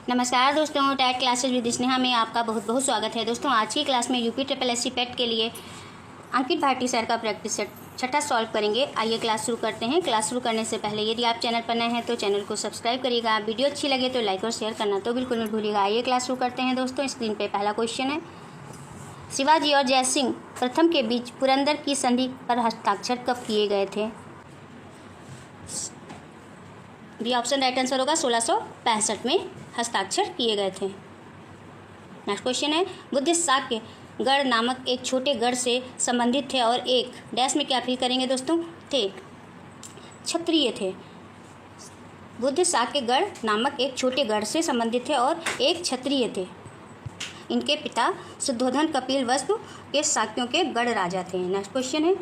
नमस्कार दोस्तों, TET classes with Sneha में आपका बहुत बहुत स्वागत है। दोस्तों आज की क्लास में यूपी ट्रिपल एससी पेट के लिए अंकित भाटी सर का प्रैक्टिस सेट छठा सॉल्व करेंगे। आइए क्लास शुरू करते हैं। क्लास शुरू करने से पहले यदि आप चैनल पर नए हैं तो चैनल को सब्सक्राइब करिएगा। वीडियो अच्छी लगे तो लाइक और शेयर करना तो बिल्कुल मत भूलिएगा। आइए क्लास शुरू करते हैं। दोस्तों स्क्रीन पर पहला क्वेश्चन है, शिवाजी और जयसिंह प्रथम के बीच पुरंदर की संधि पर हस्ताक्षर कब किए गए थे? बी ऑप्शन राइट आंसर होगा 1665 में हस्ताक्षर किए गए थे। नेक्स्ट क्वेश्चन है, बुद्ध शाक्य गढ़ नामक एक छोटे गढ़ से संबंधित थे और एक डैश में क्या फिल करेंगे दोस्तों? थे क्षत्रिय थे। बुद्ध शाक्य गढ़ नामक एक छोटे गढ़ से संबंधित थे और एक क्षत्रिय थे। इनके पिता शुद्धोधन कपिल वस्तु के शाक्यों के गढ़ राजा थे। नेक्स्ट क्वेश्चन है,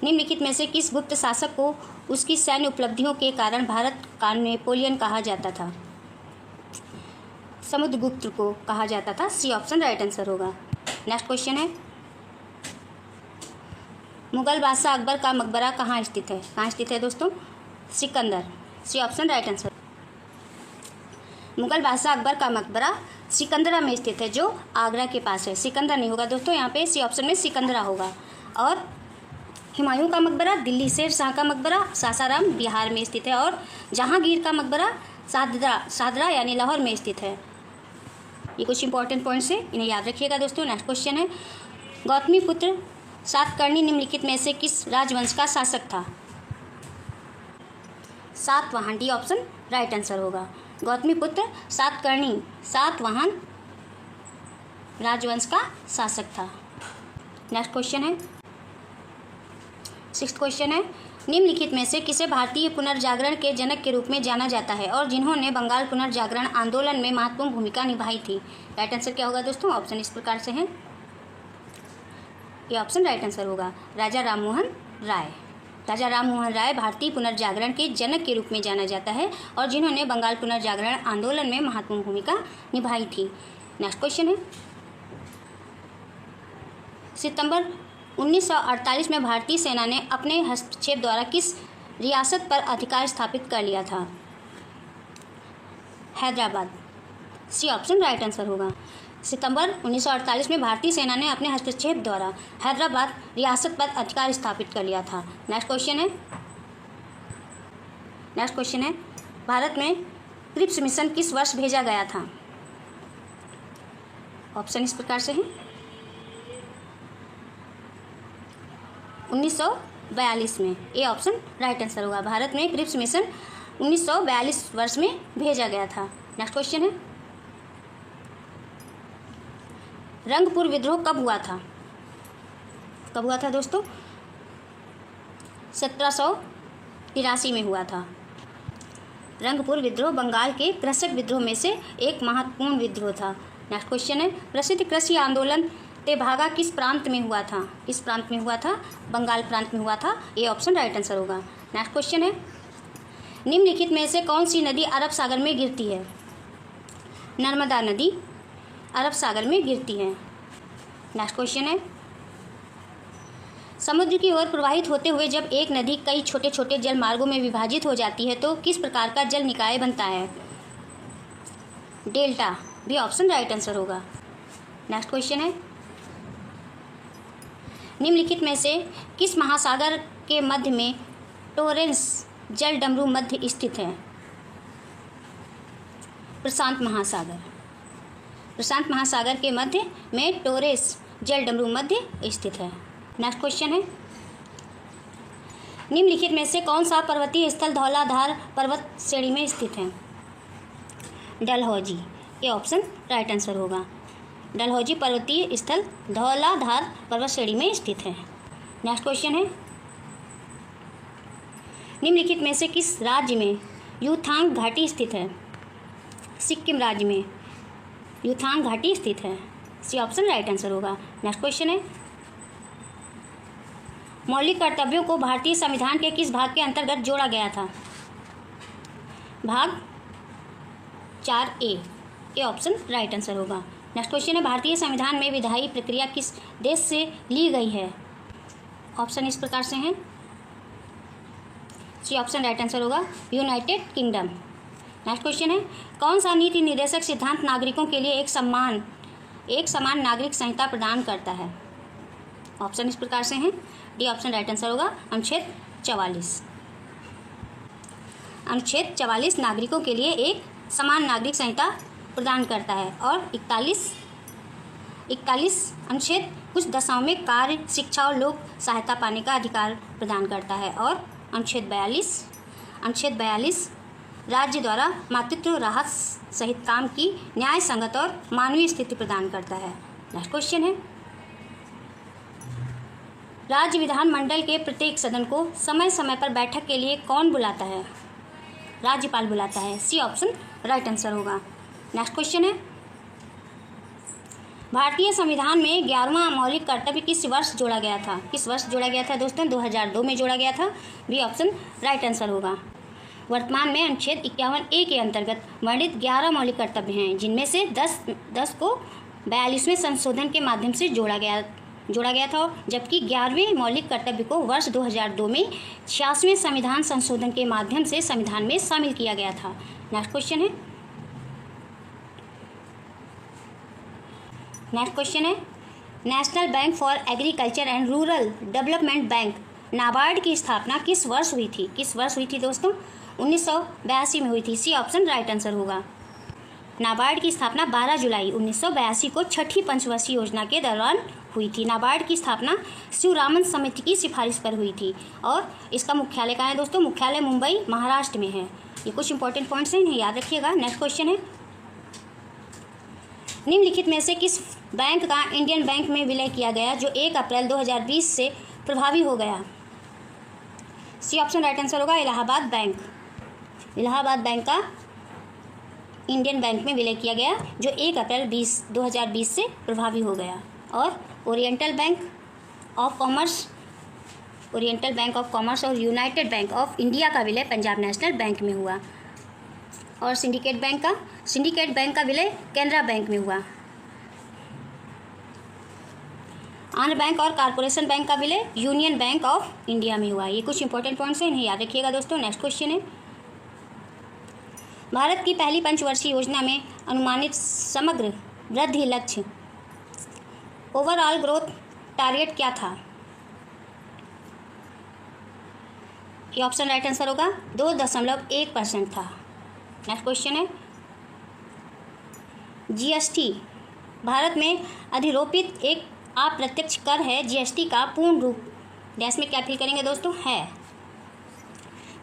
निम्नलिखित में से किस गुप्त शासक को उसकी सैन्य उपलब्धियों के कारण भारत का नेपोलियन कहा जाता था? समुद्रगुप्त को कहा जाता था। सी ऑप्शन राइट आंसर होगा। नेक्स्ट क्वेश्चन है, मुगल बादशाह अकबर का मकबरा कहाँ स्थित है? कहाँ स्थित है दोस्तों? Sikandar. C option right answer. Mughal बादशाह अकबर का मकबरा सिकंदरा में स्थित है, जो आगरा के पास है। सिकंदर नहीं होगा दोस्तों, यहाँ पे सी ऑप्शन में सिकंदरा होगा। और हुमायूं का मकबरा दिल्ली, शेर शाह का मकबरा सासाराम बिहार में स्थित है और जहांगीर का मकबरा सादरा यानी लाहौर में स्थित है। ये कुछ इंपॉर्टेंट पॉइंट्स हैं, इन्हें याद रखिएगा दोस्तों। नेक्स्ट क्वेश्चन है, गौतमी पुत्र सातकर्णी निम्नलिखित में से किस राजवंश का शासक था? Satavahana. D option right answer होगा। गौतमी पुत्र सातकर्णी सातवाहन राजवंश का शासक था। नेक्स्ट क्वेश्चन है, सिक्स्थ क्वेश्चन है, निम्नलिखित में से किसे भारतीय पुनर्जागरण के जनक के रूप में जाना जाता है और जिन्होंने बंगाल पुनर्जागरण आंदोलन में महत्वपूर्ण भूमिका निभाई थी? राइट आंसर क्या होगा दोस्तों? ऑप्शन इस प्रकार से हैं। ये ऑप्शन राइट आंसर होगा, राजा राममोहन राय। राजा राममोहन राय भारतीय पुनर्जागरण के जनक के रूप में जाना जाता है और जिन्होंने बंगाल पुनर्जागरण आंदोलन में महत्वपूर्ण भूमिका निभाई थी। नेक्स्ट क्वेश्चन है, सितंबर 1948 में भारतीय सेना ने अपने हस्तक्षेप द्वारा किस रियासत पर अधिकार स्थापित कर लिया था? Hyderabad. C option right answer होगा। सितंबर 1948 में भारतीय सेना ने अपने हस्तक्षेप द्वारा हैदराबाद रियासत पर अधिकार स्थापित कर लिया था। नेक्स्ट क्वेश्चन है, भारत में क्रिप्स मिशन किस वर्ष भेजा गया था? ऑप्शन इस प्रकार से हैं, 1942 में। ए ऑप्शन राइट आंसर होगा। भारत में क्रिप्स मिशन 1942 वर्ष में भेजा गया था। नेक्स्ट क्वेश्चन है, रंगपुर विद्रोह कब हुआ था? कब हुआ था दोस्तों? 1783 में हुआ था। रंगपुर विद्रोह बंगाल के कृषक विद्रोह में से एक महत्वपूर्ण विद्रोह था। नेक्स्ट क्वेश्चन है, प्रसिद्ध कृषि आंदोलन तेभागा किस प्रांत में हुआ था? किस प्रांत में हुआ था? बंगाल प्रांत में हुआ था। ये ऑप्शन राइट आंसर होगा। नेक्स्ट क्वेश्चन है, निम्नलिखित में से कौन सी नदी अरब सागर में गिरती है? नर्मदा नदी अरब सागर में गिरती है। नेक्स्ट क्वेश्चन है, समुद्र की ओर प्रवाहित होते हुए जब एक नदी कई छोटे छोटे जल मार्गों में विभाजित हो जाती है तो किस प्रकार का जल निकाय बनता है? डेल्टा। भी ऑप्शन राइट आंसर होगा। नेक्स्ट क्वेश्चन है, निम्नलिखित में से किस महासागर के मध्य में टोरेंस जल डमरू मध्य स्थित है? प्रशांत महासागर। प्रशांत महासागर के मध्य में टोरेस जल डमरू मध्य स्थित है। नेक्स्ट क्वेश्चन है, निम्नलिखित में से कौन सा पर्वतीय स्थल धौलाधार पर्वत श्रेणी में स्थित है? डलहौजी। ये ऑप्शन राइट आंसर होगा। डलहौजी पर्वतीय स्थल धौलाधार पर्वत श्रेणी में स्थित है। नेक्स्ट क्वेश्चन है, निम्नलिखित में से किस राज्य में युथांग घाटी स्थित है? सिक्किम राज्य में युथांग घाटी स्थित है। सी ऑप्शन राइट आंसर होगा। नेक्स्ट क्वेश्चन है, मौलिक कर्तव्यों को भारतीय संविधान के किस भाग के अंतर्गत जोड़ा गया था? भाग 4A। ये ऑप्शन राइट आंसर होगा। नेक्स्ट क्वेश्चन है, भारतीय संविधान में विधायी प्रक्रिया किस देश से ली गई है? ऑप्शन इस प्रकार से हैं, सी ऑप्शन राइट आंसर होगा यूनाइटेड किंगडम। नेक्स्ट क्वेश्चन है, कौन सा नीति निर्देशक सिद्धांत नागरिकों के लिए एक समान नागरिक संहिता प्रदान करता है? ऑप्शन इस प्रकार से हैं। डी ऑप्शन राइट आंसर होगा अनुच्छेद 44। अनुच्छेद 44 नागरिकों के लिए एक समान नागरिक संहिता प्रदान करता है। और 41 अनुच्छेद कुछ दशाओं में कार्य, शिक्षा और लोक सहायता पाने का अधिकार प्रदान करता है। और अनुच्छेद 42 राज्य द्वारा मातृत्व राहत सहित काम की न्याय संगत और मानवीय स्थिति प्रदान करता है। नेक्स्ट क्वेश्चन है, राज्य विधानमंडल के प्रत्येक सदन को समय समय पर बैठक के लिए कौन बुलाता है? राज्यपाल बुलाता है। सी ऑप्शन राइट आंसर होगा। नेक्स्ट क्वेश्चन है, भारतीय संविधान में 11वां मौलिक कर्तव्य किस वर्ष जोड़ा गया था? किस वर्ष जोड़ा गया था दोस्तों? 2002 में जोड़ा गया था। बी ऑप्शन राइट आंसर होगा। वर्तमान में अनुच्छेद 51A के अंतर्गत वर्णित 11 मौलिक कर्तव्य हैं, जिनमें से 10 को 42वें संशोधन के माध्यम से जोड़ा गया था, जबकि 11वें मौलिक कर्तव्य को वर्ष 2002 में 86वें संविधान संशोधन के माध्यम से संविधान में शामिल किया गया था। नेक्स्ट क्वेश्चन है, national bank for agriculture and rural development bank NABARD की स्थापना किस वर्ष हुई थी? किस वर्ष हुई थी दोस्तों? 1982 में हुई थी। सी ऑप्शन राइट आंसर होगा। नाबार्ड की स्थापना 12 जुलाई 1982 को छठी पंचवर्षीय योजना के दौरान हुई थी। नाबार्ड की स्थापना शिवरामन समिति की सिफारिश पर हुई थी। और इसका मुख्यालय कहाँ है दोस्तों? मुख्यालय मुंबई महाराष्ट्र में है। ये कुछ इंपॉर्टेंट पॉइंट्स हैं, इन्हें याद रखिएगा। नेक्स्ट क्वेश्चन है, निम्नलिखित में से किस बैंक का इंडियन बैंक में विलय किया गया जो 1 अप्रैल 2020 से प्रभावी हो गया? सी ऑप्शन राइट आंसर होगा इलाहाबाद बैंक। इलाहाबाद बैंक का इंडियन बैंक में विलय किया गया जो 1 अप्रैल 2020 से प्रभावी हो गया। और ओरिएंटल बैंक ऑफ कॉमर्स और यूनाइटेड बैंक ऑफ इंडिया का विलय पंजाब नेशनल बैंक में हुआ। और सिंडिकेट बैंक का विलय कैनरा बैंक में हुआ। आंध्र बैंक और कॉरपोरेशन बैंक का विलय यूनियन बैंक ऑफ इंडिया में हुआ। ये कुछ इंपॉर्टेंट पॉइंट्स हैं, इन्हें याद रखिएगा दोस्तों। नेक्स्ट क्वेश्चन है, भारत की पहली पंचवर्षीय योजना में अनुमानित समग्र वृद्धि लक्ष्य ओवरऑल ग्रोथ टारगेट क्या था? ये ऑप्शन राइट आंसर होगा 2.1% था। नेक्स्ट क्वेश्चन है, जीएसटी भारत में अधिरोपित एक अप्रत्यक्ष कर है। जीएसटी का पूर्ण रूप डैश में क्या फिल करेंगे दोस्तों? है।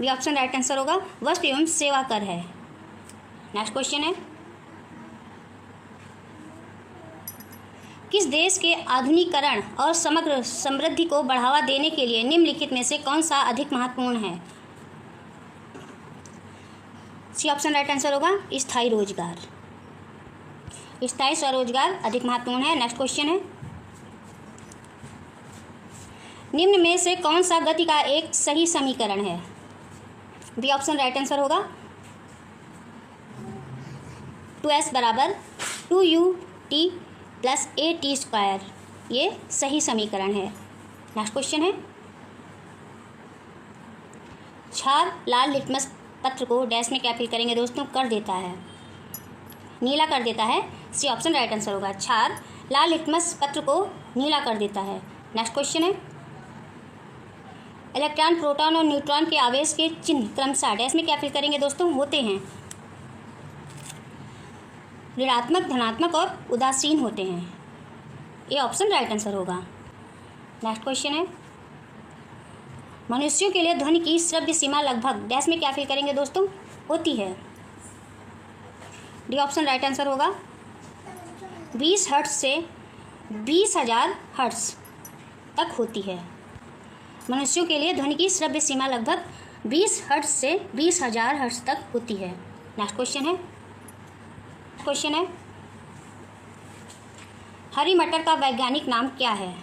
बी ऑप्शन राइट आंसर होगा वस्तु एवं सेवा कर है। नेक्स्ट क्वेश्चन है, किस देश के आधुनिकीकरण और समग्र समृद्धि को बढ़ावा देने के लिए निम्नलिखित में से कौन सा अधिक महत्वपूर्ण है? सी ऑप्शन राइट आंसर होगा स्थायी रोजगार। स्थायी स्वरोजगार अधिक महत्वपूर्ण है। नेक्स्ट क्वेश्चन है, निम्न में से कौन सा गति का एक सही समीकरण है? बी ऑप्शन राइट आंसर होगा 2s बराबर 2ut प्लस at²। ये सही समीकरण है। नेक्स्ट क्वेश्चन है, क्षार लाल लिटमस पत्र को डैश में क्या फिल करेंगे दोस्तों? कर देता है, नीला कर देता है। सी ऑप्शन राइट आंसर होगा। क्षार लाल लिटमस पत्र को नीला कर देता है। नेक्स्ट क्वेश्चन है, इलेक्ट्रॉन, प्रोटॉन और न्यूट्रॉन के आवेश के चिन्ह क्रमशः डैश में क्या फिल करेंगे दोस्तों? होते हैं ऋणात्मक, धनात्मक और उदासीन होते हैं। ये ऑप्शन राइट आंसर होगा। नेक्स्ट क्वेश्चन है, मनुष्यों के लिए ध्वनि की श्रव्य सीमा लगभग डैश में क्या फिल करेंगे दोस्तों? होती है। डी ऑप्शन राइट आंसर होगा 20 हर्ट्ज से 20,000 हर्ट्ज तक होती है। मनुष्यों के लिए ध्वनि की श्रव्य सीमा लगभग 20 हर्ट्ज से 20,000 हर्ट्ज तक होती है। नेक्स्ट क्वेश्चन है, हरी मटर का वैज्ञानिक नाम क्या है?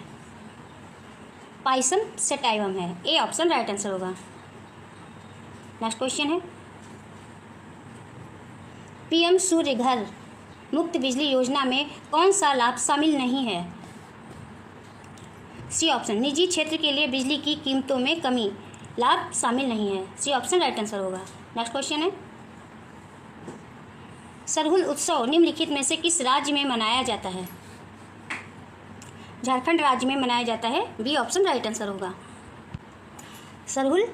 पाइसम सेटाइवम है। ए ऑप्शन राइट आंसर होगा। नेक्स्ट क्वेश्चन है, पीएम सूर्य घर मुफ्त बिजली योजना में कौन सा लाभ शामिल नहीं है? सी ऑप्शन निजी क्षेत्र के लिए बिजली की कीमतों में कमी लाभ शामिल नहीं है। सी ऑप्शन राइट आंसर होगा। नेक्स्ट क्वेश्चन है, सरहुल उत्सव निम्नलिखित में से किस राज्य में मनाया जाता है? झारखंड राज्य में मनाया जाता है। बी ऑप्शन राइट आंसर होगा। सरहुल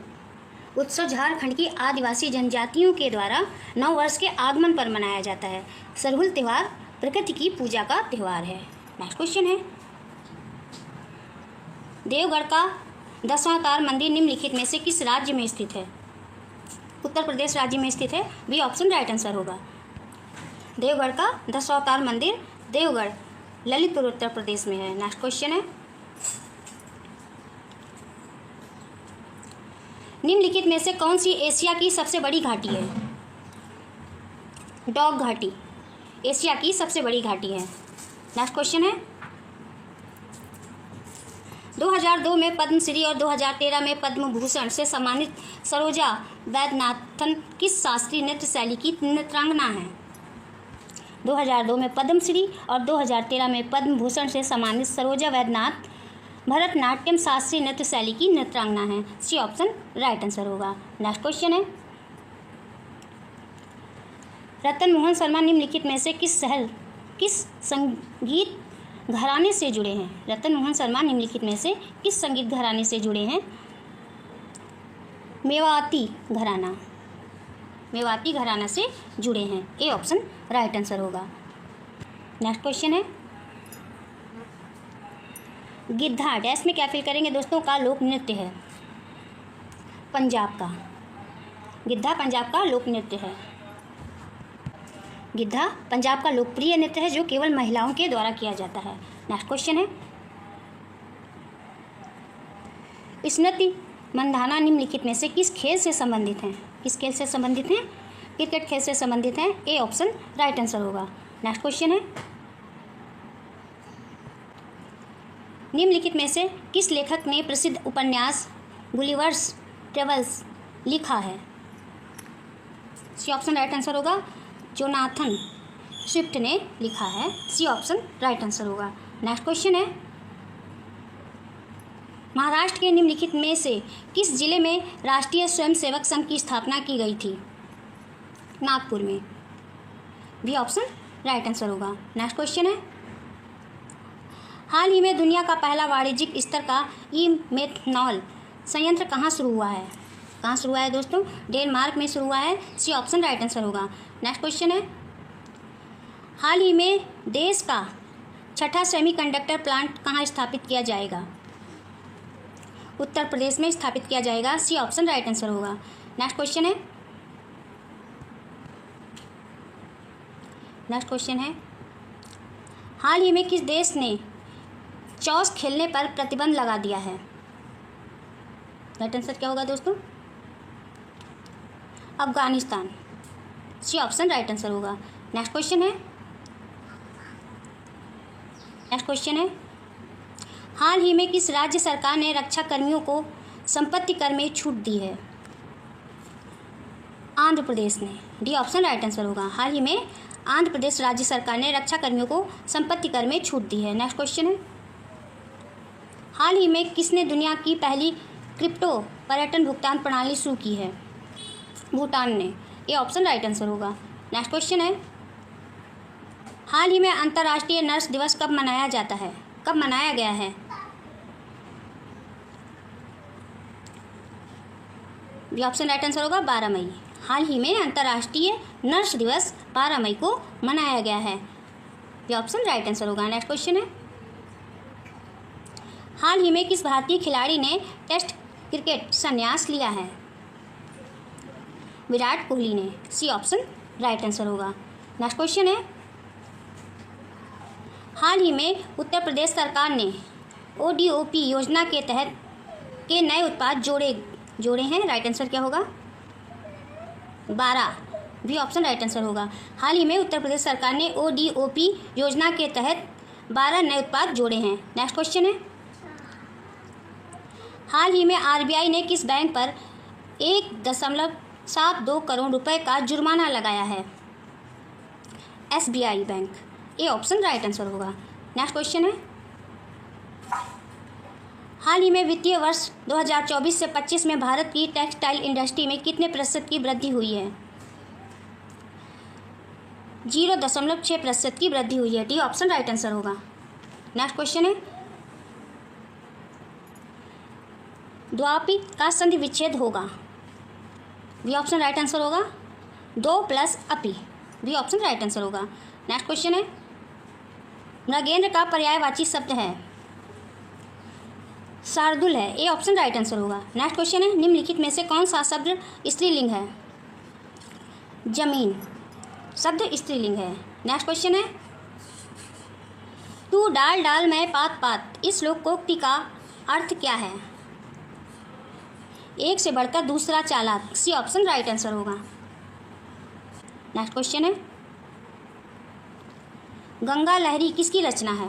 उत्सव झारखंड की आदिवासी जनजातियों के द्वारा नव वर्ष के आगमन पर मनाया जाता है। सरहुल त्यौहार प्रकृति की पूजा का त्यौहार है। नेक्स्ट क्वेश्चन है, देवगढ़ का दशावतार मंदिर निम्नलिखित में से किस राज्य में स्थित है? उत्तर प्रदेश राज्य में स्थित है। बी ऑप्शन राइट आंसर होगा। देवगढ़ का दशावतार मंदिर देवगढ़ ललितपुर उत्तर प्रदेश में है। नेक्स्ट क्वेश्चन है, निम्नलिखित में से कौन सी एशिया की सबसे बड़ी घाटी है? डॉग घाटी एशिया की सबसे बड़ी घाटी है। नेक्स्ट क्वेश्चन है, 2002 में पद्मश्री और 2013 में पद्म भूषण से सम्मानित सरोजा वैद्यनाथन किस शास्त्रीय नृत्य शैली की नृत्यांगना है? 2002 में पद्मश्री और 2013 में पद्म भूषण से सम्मानित सरोजा वैद्यनाथ भरतनाट्यम शास्त्रीय नृत्य शैली की नृत्यांगना है। सी ऑप्शन राइट आंसर होगा। नेक्स्ट क्वेश्चन है, रतन मोहन शर्मा निम्नलिखित में से किस संगीत घराने से जुड़े हैं? रतन मोहन शर्मा निम्नलिखित में से किस संगीत घराने से जुड़े हैं? मेवाती घराना से जुड़े हैं। ए ऑप्शन राइट आंसर होगा। नेक्स्ट क्वेश्चन है, गिद्धा डैश में क्या फिल करेंगे दोस्तों? का लोक नृत्य है पंजाब का। गिद्धा पंजाब का लोक नृत्य है। गिद्धा पंजाब का लोकप्रिय नृत्य है जो केवल महिलाओं के द्वारा किया जाता है। नेक्स्ट क्वेश्चन है, इस नृत्य मंधाना निम्नलिखित में से किस खेल से संबंधित हैं? किस खेल से संबंधित हैं? क्रिकेट खेल से संबंधित हैं। ए ऑप्शन राइट आंसर होगा। नेक्स्ट क्वेश्चन है, निम्नलिखित में से किस लेखक ने प्रसिद्ध उपन्यास गुलिवर्स ट्रेवल्स लिखा है? सी ऑप्शन राइट आंसर होगा। जोनाथन स्विफ्ट ने लिखा है। सी ऑप्शन राइट आंसर होगा। नेक्स्ट क्वेश्चन है, महाराष्ट्र के निम्नलिखित में से किस जिले में राष्ट्रीय स्वयंसेवक संघ की स्थापना की गई थी? नागपुर में। बी ऑप्शन राइट आंसर होगा। नेक्स्ट क्वेश्चन है, हाल ही में दुनिया का पहला वाणिज्यिक स्तर का ई मेथनॉल संयंत्र कहाँ शुरू हुआ है? कहाँ शुरू हुआ है दोस्तों? डेनमार्क में शुरू हुआ है। सी ऑप्शन राइट आंसर होगा। नेक्स्ट क्वेश्चन है, हाल ही में देश का छठा सेमीकंडक्टर प्लांट कहाँ स्थापित किया जाएगा? उत्तर प्रदेश में स्थापित किया जाएगा। सी ऑप्शन राइट आंसर होगा। नेक्स्ट क्वेश्चन है, हाल ही में किस देश ने चॉस खेलने पर प्रतिबंध लगा दिया है? राइट आंसर क्या होगा दोस्तों? Afghanistan. C option right answer होगा। नेक्स्ट क्वेश्चन है, हाल ही में किस राज्य सरकार ने रक्षा कर्मियों को संपत्ति कर में छूट दी है? आंध्र प्रदेश ने। डी ऑप्शन राइट आंसर होगा। हाल ही में आंध्र प्रदेश राज्य सरकार ने रक्षा कर्मियों को संपत्ति कर में छूट दी है। नेक्स्ट क्वेश्चन है, हाल ही में किसने दुनिया की पहली क्रिप्टो पर्यटन भुगतान प्रणाली शुरू की है? भूटान ने। ये ऑप्शन राइट आंसर होगा। नेक्स्ट क्वेश्चन है, हाल ही में अंतर्राष्ट्रीय नर्स दिवस कब मनाया जाता है? कब मनाया गया है? ये ऑप्शन राइट आंसर होगा 12 मई। हाल ही में अंतर्राष्ट्रीय नर्स दिवस 12 मई को मनाया गया है। ये ऑप्शन राइट आंसर होगा। नेक्स्ट क्वेश्चन है, हाल ही में किस भारतीय खिलाड़ी ने टेस्ट क्रिकेट संन्यास लिया है? विराट कोहली ने। सी ऑप्शन राइट आंसर होगा। नेक्स्ट क्वेश्चन है, हाल ही में उत्तर प्रदेश सरकार ने ODOP योजना के तहत के नए उत्पाद जोड़े हैं। राइट आंसर क्या होगा? 12। भी ऑप्शन राइट आंसर होगा। हाल ही में उत्तर प्रदेश सरकार ने ODOP योजना के तहत 12 नए उत्पाद जोड़े हैं। नेक्स्ट क्वेश्चन है, हाल ही में RBI ने किस बैंक पर 1.72 करोड़ रुपए का जुर्माना लगाया है? SBI bank. ये ऑप्शन राइट आंसर होगा। नेक्स्ट क्वेश्चन है, हाल ही में वित्तीय वर्ष 2024 से 25 में भारत की टेक्सटाइल इंडस्ट्री में कितने प्रतिशत की वृद्धि हुई है? 0.6% की वृद्धि हुई है। डी ऑप्शन राइट आंसर होगा। नेक्स्ट क्वेश्चन है, द्वापी का संधि विच्छेद होगा। बी ऑप्शन राइट आंसर होगा। 2 + अपी। बी ऑप्शन राइट आंसर होगा। नेक्स्ट क्वेश्चन है, मृगेंद्र का पर्यायवाची शब्द है। शार्दुल है। ए ऑप्शन राइट आंसर होगा। नेक्स्ट क्वेश्चन है, निम्नलिखित में से कौन सा शब्द स्त्रीलिंग है। जमीन शब्द स्त्रीलिंग है। नेक्स्ट क्वेश्चन है, तू डाल डाल मैं पात पात, इस लोकोक्ति का अर्थ क्या है। एक से बढ़कर दूसरा चालाक। सी ऑप्शन राइट आंसर होगा। नेक्स्ट क्वेश्चन है, गंगा लहरी किसकी रचना है।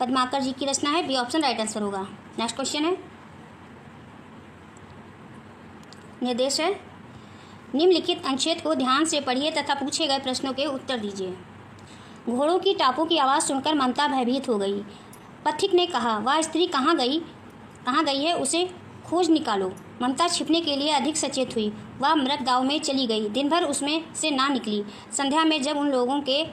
पद्माकर जी की रचना है। बी ऑप्शन राइट आंसर होगा। नेक्स्ट क्वेश्चन है, निर्देश है, निम्नलिखित अनुच्छेद को ध्यान से पढ़िए तथा पूछे गए प्रश्नों के उत्तर दीजिए। घोड़ों की टापों की आवाज़ सुनकर ममता भयभीत हो गई। पथिक ने कहा, वह स्त्री कहाँ गई है, उसे खोज निकालो। ममता छिपने के लिए अधिक सचेत हुई। वह मृग गांव में चली गई, दिन भर उसमें से ना निकली। संध्या में जब उन लोगों के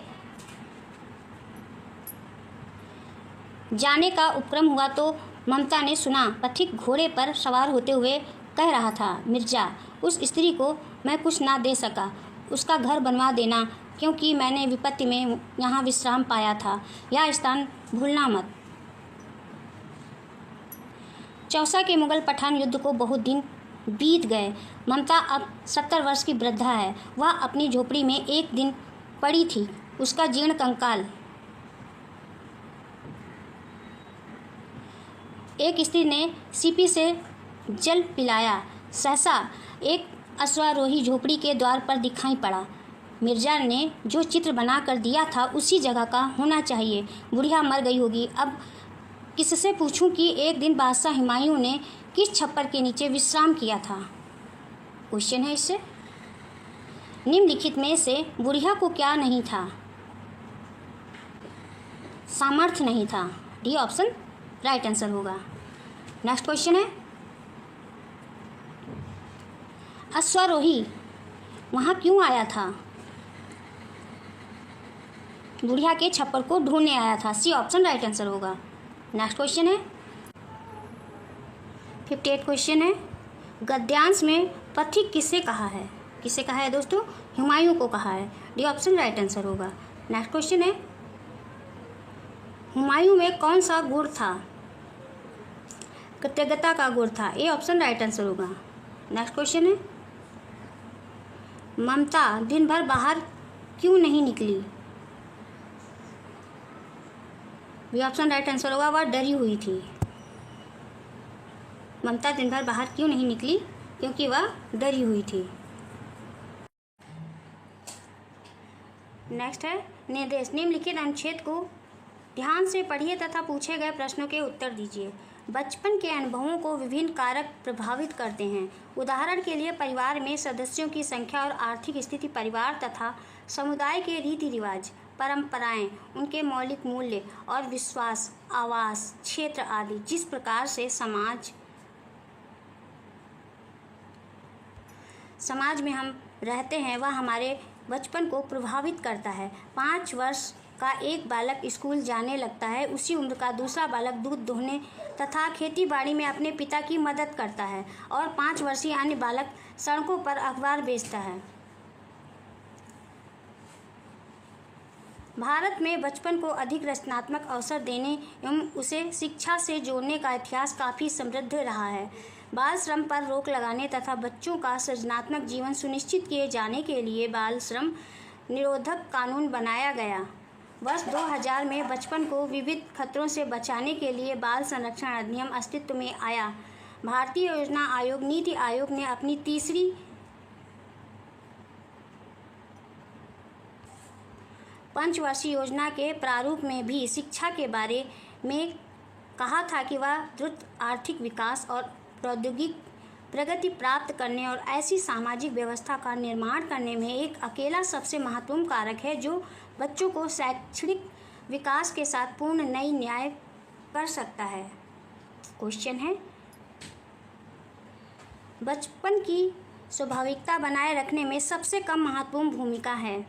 जाने का उपक्रम हुआ तो ममता ने सुना पथिक घोड़े पर सवार होते हुए कह रहा था, मिर्जा, उस स्त्री को मैं कुछ ना दे सका, उसका घर बनवा देना, क्योंकि मैंने विपत्ति में यहाँ विश्राम पाया था। यह स्थान भूलना मत। चौसा के मुगल पठान युद्ध को बहुत दिन बीत गए। ममता अब 70 वर्ष की वृद्धा है। वह अपनी झोपड़ी में एक दिन पड़ी थी। उसका जीर्ण कंकाल एक स्त्री ने सीपी से जल पिलाया। सहसा एक अश्वारोही झोपड़ी के द्वार पर दिखाई पड़ा। मिर्जा ने जो चित्र बना कर दिया था उसी जगह का होना चाहिए। बुढ़िया मर गई होगी। अब किससे पूछूं कि एक दिन बादशाह हुमायूं ने किस छप्पर के नीचे विश्राम किया था। क्वेश्चन है इससे, निम्नलिखित में से बुढ़िया को क्या नहीं था। सामर्थ्य नहीं था। डी ऑप्शन राइट आंसर होगा। नेक्स्ट क्वेश्चन है, अश्वारोही वहाँ क्यों आया था। बुढ़िया के छप्पर को ढूंढने आया था। सी ऑप्शन राइट आंसर होगा। नेक्स्ट क्वेश्चन है, 58 क्वेश्चन है, गद्यांश में पथिक किसे कहा है। किसे कहा है दोस्तों, हुमायूं को कहा है। डी ऑप्शन राइट आंसर होगा। नेक्स्ट क्वेश्चन है, हुमायूं में कौन सा गुण था। कृतज्ञता का गुण था। ए ऑप्शन राइट आंसर होगा। नेक्स्ट क्वेश्चन है, ममता दिन भर बाहर क्यों नहीं निकली। बी ऑप्शन राइट आंसर होगा। वह डरी हुई थी। ममता दिन भर बाहर क्यों नहीं निकली, क्योंकि वह डरी हुई थी। नेक्स्ट है निर्देश, निम्नलिखित अनुच्छेद को ध्यान से पढ़िए तथा पूछे गए प्रश्नों के उत्तर दीजिए। बचपन के अनुभवों को विभिन्न कारक प्रभावित करते हैं। उदाहरण के लिए परिवार में सदस्यों की संख्या और आर्थिक स्थिति, परिवार तथा समुदाय के रीति रिवाज, परंपराएं, उनके मौलिक मूल्य और विश्वास, आवास क्षेत्र आदि। जिस प्रकार से समाज में हम रहते हैं वह हमारे बचपन को प्रभावित करता है। 5 वर्ष का एक बालक स्कूल जाने लगता है। उसी उम्र का दूसरा बालक दूध दोहने तथा खेतीबाड़ी में अपने पिता की मदद करता है और 5 वर्षीय अन्य बालक सड़कों पर अखबार बेचता है। भारत में बचपन को अधिक रचनात्मक अवसर देने एवं उसे शिक्षा से जोड़ने का इतिहास काफ़ी समृद्ध रहा है। बाल श्रम पर रोक लगाने तथा बच्चों का सृजनात्मक जीवन सुनिश्चित किए जाने के लिए बाल श्रम निरोधक कानून बनाया गया। वर्ष 2000 में बचपन को विविध खतरों से बचाने के लिए बाल संरक्षण अधिनियम अस्तित्व में आया। भारतीय योजना आयोग नीति आयोग ने अपनी तीसरी पंचवर्षीय योजना के प्रारूप में भी शिक्षा के बारे में कहा था कि वह द्रुत आर्थिक विकास और प्रौद्योगिक प्रगति प्राप्त करने और ऐसी सामाजिक व्यवस्था का निर्माण करने में एक अकेला सबसे महत्वपूर्ण कारक है जो बच्चों को शैक्षणिक विकास के साथ पूर्ण नई न्याय कर सकता है। क्वेश्चन है, बचपन की स्वाभाविकता बनाए रखने में सबसे कम महत्वपूर्ण भूमिका है?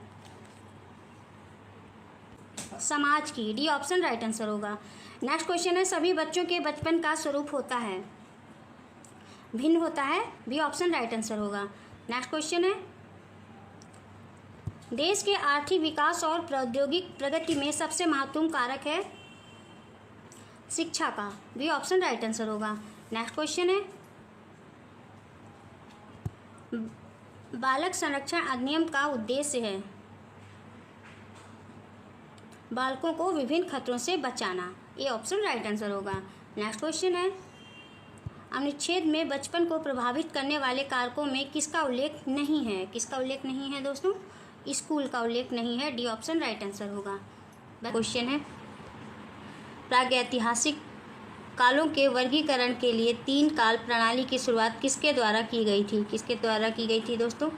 समाज की। डी ऑप्शन राइट आंसर होगा। नेक्स्ट क्वेश्चन है, सभी बच्चों के बचपन का स्वरूप होता है? भिन्न होता है। बी ऑप्शन राइट आंसर होगा। नेक्स्ट क्वेश्चन है, देश के आर्थिक विकास और प्रौद्योगिक प्रगति में सबसे महत्वपूर्ण कारक है? शिक्षा का। बी ऑप्शन राइट आंसर होगा। नेक्स्ट क्वेश्चन है, बालक संरक्षण अधिनियम का उद्देश्य है? बालकों को विभिन्न खतरों से बचाना। ये ऑप्शन राइट आंसर होगा। नेक्स्ट क्वेश्चन है, अनुच्छेद में बचपन को प्रभावित करने वाले कारकों में किसका उल्लेख नहीं है? किसका उल्लेख नहीं है दोस्तों? स्कूल का उल्लेख नहीं है। डी ऑप्शन राइट आंसर होगा। क्वेश्चन है, प्रागैतिहासिक कालों के वर्गीकरण के लिए 3 काल प्रणाली की शुरुआत किसके द्वारा की गई थी? किसके द्वारा की गई थी दोस्तों?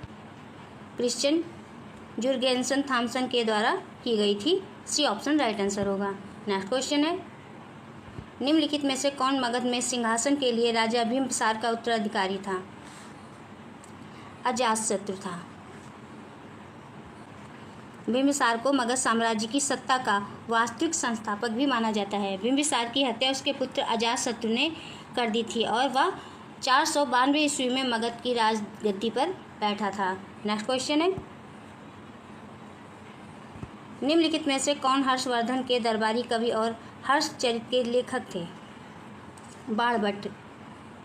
क्रिश्चियन जुर्गेन्सन थॉमसन के द्वारा की गई थी। सी ऑप्शन राइट आंसर होगा। नेक्स्ट क्वेश्चन है, निम्नलिखित में से कौन मगध में सिंहासन के लिए राजा बिंबिसार का उत्तराधिकारी था? अजातशत्रु था। बिंबिसार को मगध साम्राज्य की सत्ता का वास्तविक संस्थापक भी माना जाता है। बिंबिसार की हत्या उसके पुत्र अजातशत्रु ने कर दी थी और वह 492 ईस्वी में मगध की राजगद्दी पर बैठा था। नेक्स्ट क्वेश्चन है, निम्नलिखित में से कौन हर्षवर्धन के दरबारी कवि और हर्षचरित के लेखक थे? बाणभट्ट।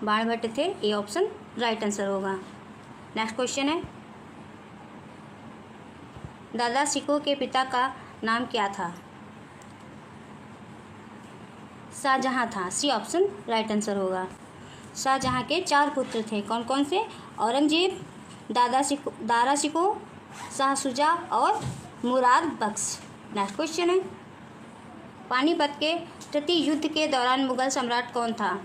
बाणभट्ट थे। ए ऑप्शन राइट आंसर होगा। नेक्स्ट क्वेश्चन है, दादा शिकोह के पिता का नाम क्या था? शाहजहां था। सी ऑप्शन राइट आंसर होगा। शाहजहां के 4 पुत्र थे। कौन कौन से? औरंगजेब, दारा शिकोह, शाह शुजा और मुराद बख्श। नेक्स्ट क्वेश्चन है, पानीपत के तृतीय युद्ध के दौरान मुगल सम्राट कौन था?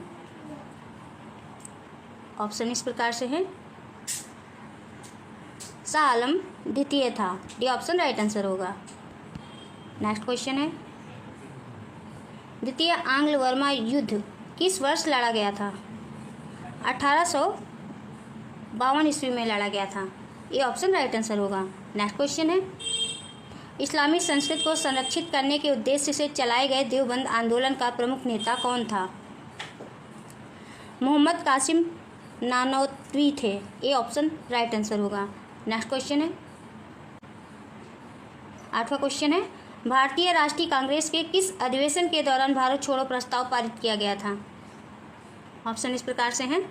ऑप्शन इस प्रकार से है, शाह आलम द्वितीय था। डी ऑप्शन राइट आंसर होगा। नेक्स्ट क्वेश्चन है, द्वितीय आंग्ल वर्मा युद्ध किस वर्ष लड़ा गया था? 1852 ईस्वी में लड़ा गया था। ये ऑप्शन राइट आंसर होगा। नेक्स्ट क्वेश्चन है, इस्लामी संस्कृत को संरक्षित करने के उद्देश्य से चलाए गए देवबंद आंदोलन का प्रमुख नेता कौन था? मोहम्मद कासिम नानौतवी थे। ए ऑप्शन राइट आंसर होगा। नेक्स्ट क्वेश्चन है, 8वां क्वेश्चन है, भारतीय राष्ट्रीय कांग्रेस के किस अधिवेशन के दौरान भारत छोड़ो प्रस्ताव पारित किया गया था? ऑप्शन इस प्रकार से हैं,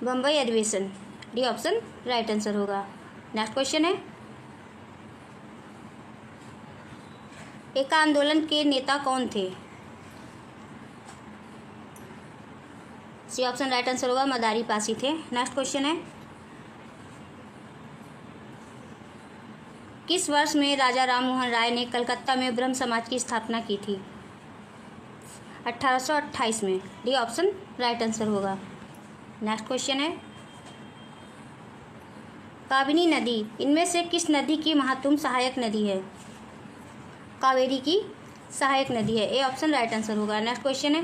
बम्बई अधिवेशन। डी ऑप्शन राइट आंसर होगा। नेक्स्ट क्वेश्चन है, एका आंदोलन के नेता कौन थे? सी ऑप्शन राइट आंसर होगा, मदारी पासी थे। नेक्स्ट क्वेश्चन है, किस वर्ष में राजा राममोहन राय ने कलकत्ता में ब्रह्म समाज की स्थापना की थी? 1828 में। डी ऑप्शन राइट आंसर होगा। नेक्स्ट क्वेश्चन है, काबिनी नदी इनमें से किस नदी की महत्वपूर्ण सहायक नदी है? कावेरी की सहायक नदी है। ए ऑप्शन राइट आंसर होगा। नेक्स्ट क्वेश्चन है,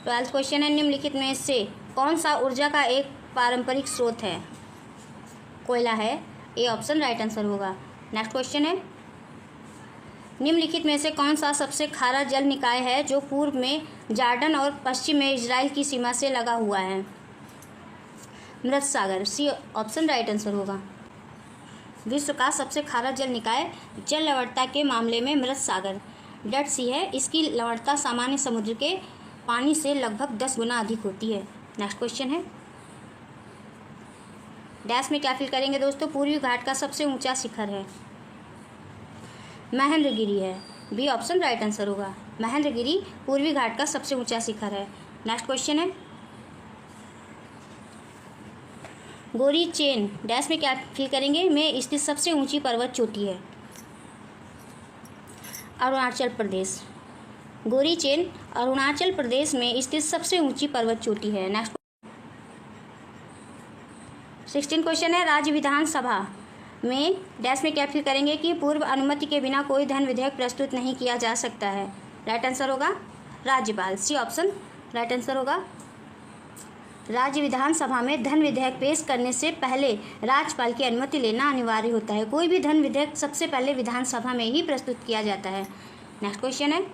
ट्वेल्थ क्वेश्चन है, निम्नलिखित में से कौन सा ऊर्जा का एक पारंपरिक स्रोत है? कोयला है। ए ऑप्शन राइट आंसर होगा। नेक्स्ट क्वेश्चन है, निम्नलिखित में से कौन सा सबसे खारा जल निकाय है जो पूर्व में जॉर्डन और पश्चिम में इजराइल की सीमा से लगा हुआ है? मृत सागर। सी ऑप्शन राइट आंसर होगा। विश्व का सबसे खारा जल निकाय जल लवणता के मामले में मृत सागर डेड सी है। इसकी लवणता सामान्य समुद्र के पानी से लगभग 10 गुना अधिक होती है। नेक्स्ट क्वेश्चन है, डैश में क्या फिल करेंगे दोस्तों? पूर्वी घाट का सबसे ऊंचा शिखर है महेंद्रगिरी है। बी ऑप्शन राइट आंसर होगा। महेंद्रगिरी पूर्वी घाट का सबसे ऊंचा शिखर है। नेक्स्ट क्वेश्चन है, गोरी चेन डैश में क्या फिल करेंगे? में स्थित सबसे ऊंची पर्वत चोटी है अरुणाचल प्रदेश। गोरी चेन अरुणाचल प्रदेश में स्थित सबसे ऊंची पर्वत चोटी है। नेक्स्ट 16 क्वेश्चन है, राज्य विधानसभा में डैश में क्या फिल करेंगे कि पूर्व अनुमति के बिना कोई धन विधेयक प्रस्तुत नहीं किया जा सकता है? राइट आंसर होगा राज्यपाल। सी ऑप्शन राइट आंसर होगा। राज्य विधानसभा में धन विधेयक पेश करने से पहले राज्यपाल की अनुमति लेना अनिवार्य होता है। कोई भी धन विधेयक सबसे पहले विधानसभा में ही प्रस्तुत किया जाता है। नेक्स्ट क्वेश्चन है,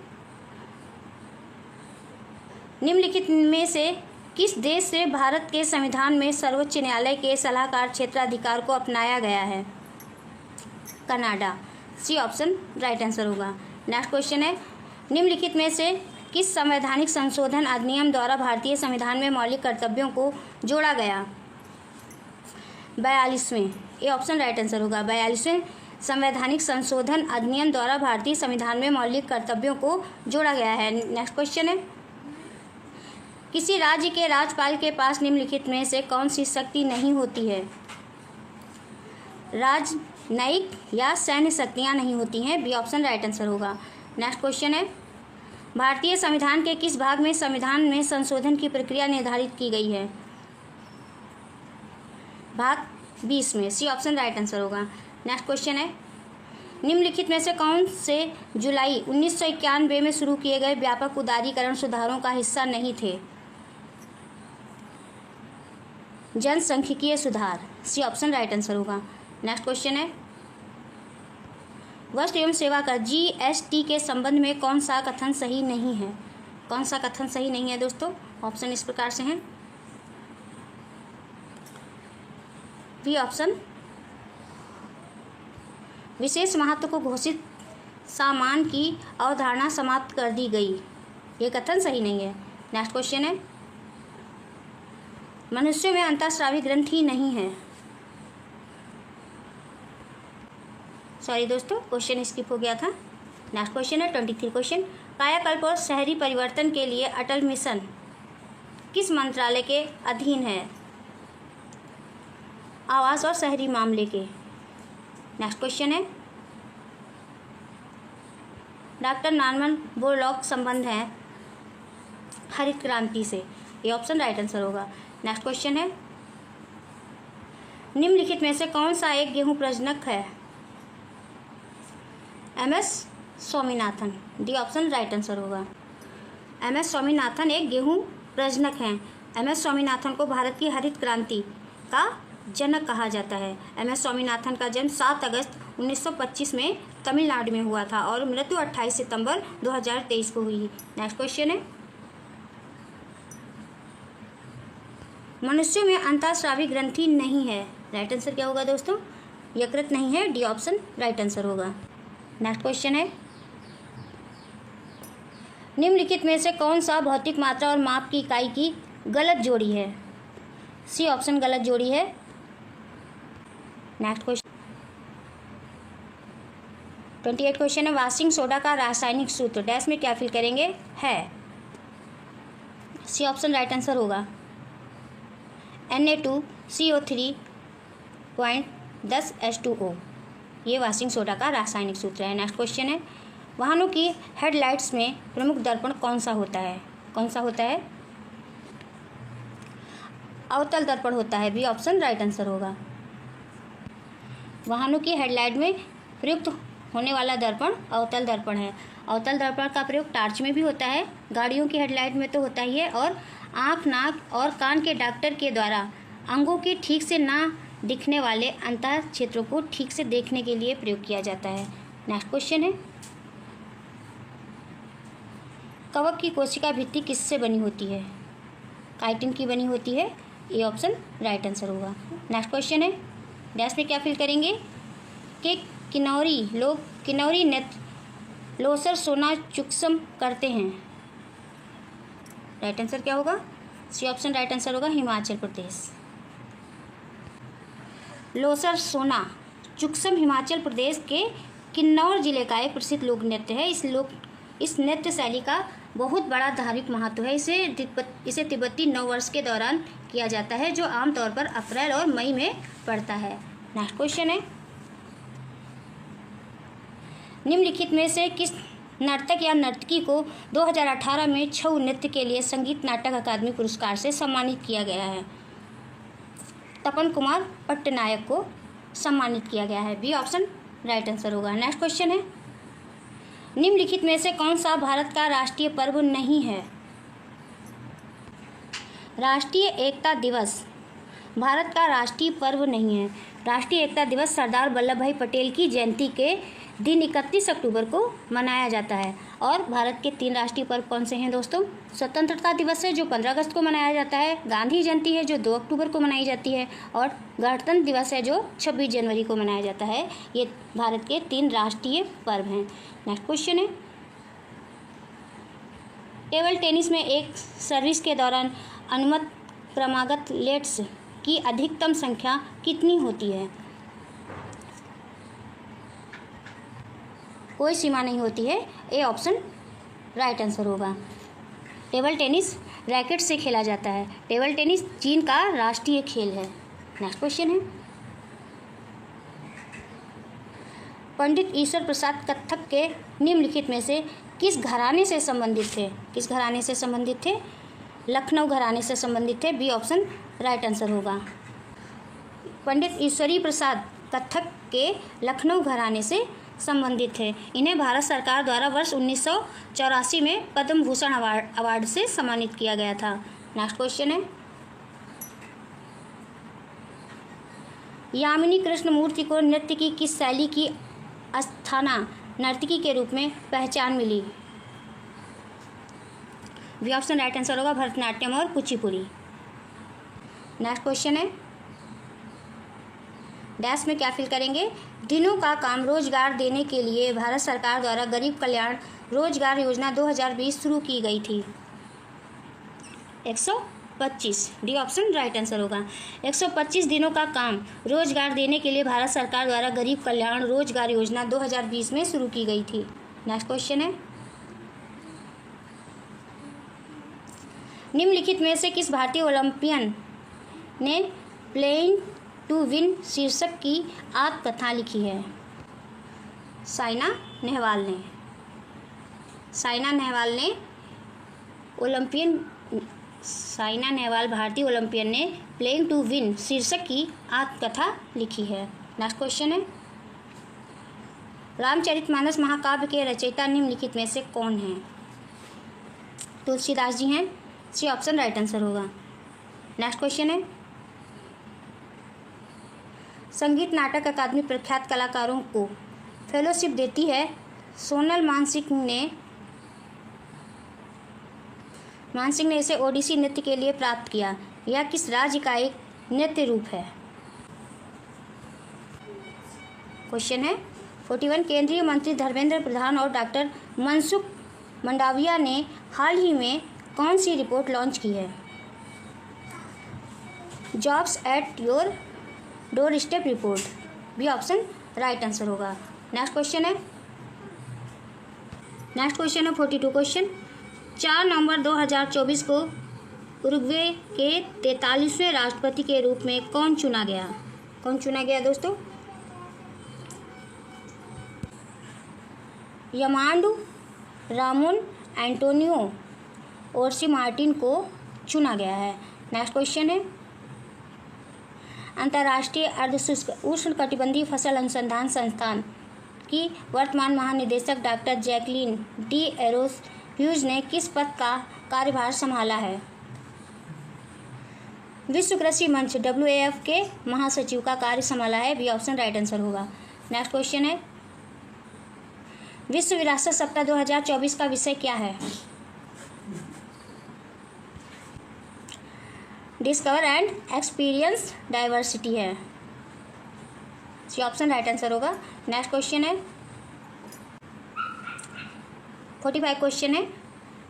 निम्नलिखित में से किस देश से भारत के संविधान में सर्वोच्च न्यायालय के सलाहकार क्षेत्राधिकार को अपनाया गया है? Canada. C option right answer होगा। नेक्स्ट क्वेश्चन है, निम्नलिखित में से किस संवैधानिक संशोधन अधिनियम द्वारा भारतीय संविधान में मौलिक कर्तव्यों को जोड़ा गया? 42वें। ये ऑप्शन राइट आंसर होगा। 42वें संवैधानिक संशोधन अधिनियम द्वारा भारतीय संविधान में मौलिक कर्तव्यों को जोड़ा गया है। नेक्स्ट क्वेश्चन है, किसी राज्य के राज्यपाल के पास निम्नलिखित में से कौन सी शक्ति नहीं होती है? राजनयिक या सैन्य शक्तियाँ नहीं होती हैं। बी ऑप्शन राइट आंसर होगा। नेक्स्ट क्वेश्चन है, भारतीय संविधान के किस भाग में संविधान में संशोधन की प्रक्रिया निर्धारित की गई है? भाग 20 में। सी ऑप्शन राइट आंसर होगा। नेक्स्ट क्वेश्चन है, निम्नलिखित में से कौन से जुलाई 1991 में शुरू किए गए व्यापक उदारीकरण सुधारों का हिस्सा नहीं थे? जनसांख्यिकीय सुधार। सी ऑप्शन राइट आंसर होगा। नेक्स्ट क्वेश्चन है, वस्तु एवं सेवा कर GST के संबंध में कौन सा कथन सही नहीं है? कौन सा कथन सही नहीं है दोस्तों? ऑप्शन इस प्रकार से हैं। बी ऑप्शन, विशेष महत्व को घोषित सामान की अवधारणा समाप्त कर दी गई, ये कथन सही नहीं है। नेक्स्ट क्वेश्चन है, मनुष्यों में अंतःस्रावी ग्रंथि नहीं है। सॉरी दोस्तों, क्वेश्चन स्किप हो गया था। नेक्स्ट क्वेश्चन है 23 क्वेश्चन, कायाकल्प और शहरी परिवर्तन के लिए अटल मिशन किस मंत्रालय के अधीन है? आवास और शहरी मामले के। नेक्स्ट क्वेश्चन है, डॉक्टर नॉर्मन बोरलॉग संबंध है हरित क्रांति से। ये ऑप्शन राइट आंसर होगा। नेक्स्ट क्वेश्चन है, निम्नलिखित में से कौन सा एक गेहूं प्रजनक है? MS Swaminathan. D option right answer होगा। MS स्वामीनाथन एक गेहूं प्रजनक हैं। MS स्वामीनाथन को भारत की हरित क्रांति का जनक कहा जाता है। MS स्वामीनाथन का जन्म 7 अगस्त 1925 में तमिलनाडु में हुआ था और मृत्यु 28 सितंबर 2023 को हुई। नेक्स्ट क्वेश्चन है, मनुष्यों में अंतःस्रावी ग्रंथि नहीं है। राइट आंसर क्या होगा दोस्तों? यकृत नहीं है। डी ऑप्शन राइट आंसर होगा। नेक्स्ट क्वेश्चन है, निम्नलिखित में से कौन सा भौतिक मात्रा और माप की इकाई की गलत जोड़ी है? सी ऑप्शन गलत जोड़ी है। नेक्स्ट क्वेश्चन 28 क्वेश्चन है, वाशिंग सोडा का रासायनिक सूत्र डैश में क्या फिल करेंगे? है। सी ऑप्शन राइट आंसर होगा। Na2CO3.10H2O, ये वाशिंग सोडा का रासायनिक सूत्र है। नेक्स्ट क्वेश्चन है, वाहनों की हेडलाइट्स में प्रमुख दर्पण कौन सा होता है? कौन सा होता है? अवतल दर्पण होता है। बी ऑप्शन राइट आंसर होगा। वाहनों की हेडलाइट में प्रयुक्त होने वाला दर्पण अवतल दर्पण है। अवतल दर्पण का प्रयोग टार्च में भी होता है, गाड़ियों की हेडलाइट में तो होता ही है, और आँख, नाक और कान के डॉक्टर के द्वारा अंगों के ठीक से ना दिखने वाले अंतः क्षेत्रों को ठीक से देखने के लिए प्रयोग किया जाता है। नेक्स्ट क्वेश्चन है, कवक की कोशिका भित्ति किससे बनी होती है? काइटिन की बनी होती है। ए ऑप्शन राइट आंसर होगा। नेक्स्ट क्वेश्चन है, डैश में क्या फिल करेंगे कि किन्नौरी नृत्य लोसर सोना चुक्सम करते हैं। राइट आंसर क्या होगा? सी ऑप्शन राइट आंसर होगा, हिमाचल प्रदेश। लोसर सोना चुक्सम हिमाचल प्रदेश के किन्नौर जिले का एक प्रसिद्ध लोक नृत्य है। इस नृत्य शैली का बहुत बड़ा धार्मिक महत्व है। इसे तिब्बती नववर्ष के दौरान किया जाता है, जो आमतौर पर अप्रैल और मई में पड़ता है। नेक्स्ट क्वेश्चन है, निम्नलिखित में से किस नर्तक या नर्तकी को 2018 में छऊ नृत्य के लिए संगीत नाटक अकादमी पुरस्कार से सम्मानित किया गया है? तपन कुमार पट्टनायक को सम्मानित किया गया है। बी ऑप्शन राइट आंसर होगा। नेक्स्ट क्वेश्चन है, निम्नलिखित में से कौन सा भारत का राष्ट्रीय पर्व नहीं है? राष्ट्रीय एकता दिवस भारत का राष्ट्रीय पर्व नहीं है। राष्ट्रीय एकता दिवस सरदार वल्लभ भाई पटेल की जयंती के दिन 31 अक्टूबर को मनाया जाता है। और भारत के 3 राष्ट्रीय पर्व कौन से हैं दोस्तों? स्वतंत्रता दिवस है जो 15 अगस्त को मनाया जाता है, गांधी जयंती है जो 2 अक्टूबर को मनाई जाती है, और गणतंत्र दिवस है जो 26 जनवरी को मनाया जाता है। ये भारत के 3 राष्ट्रीय पर्व हैं। नेक्स्ट क्वेश्चन है, टेबल टेनिस में एक सर्विस के दौरान अनुमत क्रमागत लेट्स की अधिकतम संख्या कितनी होती है? कोई सीमा नहीं होती है। ए ऑप्शन राइट आंसर होगा। टेबल टेनिस रैकेट से खेला जाता है। टेबल टेनिस चीन का राष्ट्रीय खेल है। नेक्स्ट क्वेश्चन है, पंडित ईश्वर प्रसाद कथक के निम्नलिखित में से किस घराने से संबंधित थे? किस घराने से संबंधित थे? लखनऊ घराने से संबंधित थे। बी ऑप्शन राइट आंसर होगा। पंडित ईश्वरी प्रसाद कथक के लखनऊ घराने से संबंधित थे। इन्हें भारत सरकार द्वारा वर्ष 1984 में पद्म भूषण अवार्ड से सम्मानित किया गया था। नेक्स्ट क्वेश्चन है, यामिनी कृष्णमूर्ति को नृत्य की किस शैली की अस्थाना नर्तकी के रूप में पहचान मिली? बी ऑप्शन राइट आंसर होगा, भरतनाट्यम और कुचिपुड़ी। नेक्स्ट क्वेश्चन है, डैश में क्या फिल करेंगे? दिनों का काम रोजगार देने के लिए भारत सरकार द्वारा गरीब कल्याण रोजगार योजना 2020 शुरू की गई थी। 125। डी ऑप्शन राइट आंसर होगा। 125 दिनों का काम रोजगार देने के लिए भारत सरकार द्वारा गरीब कल्याण रोजगार योजना 2020 में शुरू की गई थी। नेक्स्ट क्वेश्चन है, निम्नलिखित में से किस भारतीय ओलंपियन ने प्लेइंग टू विन शीर्षक की आत्मकथा लिखी है? साइना नेहवाल ने। साइना नेहवाल भारतीय ओलंपियन ने प्लेइंग टू विन शीर्षक की आत्मकथा लिखी है। नेक्स्ट क्वेश्चन है, रामचरितमानस महाकाव्य के रचयिता निम्नलिखित में से कौन हैं? तुलसीदास जी हैं। सी ऑप्शन राइट आंसर होगा। नेक्स्ट क्वेश्चन है, संगीत नाटक अकादमी प्रख्यात कलाकारों को फेलोशिप देती है। सोनल मानसिंह ने इसे ओडिसी नृत्य के लिए प्राप्त किया। यह किस राज्य का एक नृत्य रूप है? क्वेश्चन है 41, केंद्रीय मंत्री धर्मेंद्र प्रधान और डॉक्टर मनसुख मंडाविया ने हाल ही में कौन सी रिपोर्ट लॉन्च की है? Jobs at your door step report. B option right answer होगा। नेक्स्ट क्वेश्चन है 42 क्वेश्चन, 4 नवंबर 2024 को उरुग्वे के 43वें राष्ट्रपति के रूप में कौन चुना गया दोस्तों? यमांडू रामोन एंटोनियो ओर्सी मार्टिन को चुना गया है। नेक्स्ट क्वेश्चन है, अंतर्राष्ट्रीय अर्धशुष्क उष्णकटिबंधीय फसल अनुसंधान संस्थान की वर्तमान महानिदेशक doctor Jacqueline D arrows huge ने किस पद का कार्यभार संभाला है? विश्व कृषि मंच WAF के महासचिव का कार्य संभाला है। बी ऑप्शन राइट आंसर होगा। नेक्स्ट क्वेश्चन है, विश्व विरासत सप्ताह 2024 का विषय क्या है? डिस्कवर एंड एक्सपीरियंस डाइवर्सिटी है। सी ऑप्शन राइट आंसर होगा। नेक्स्ट क्वेश्चन है 45 क्वेश्चन है,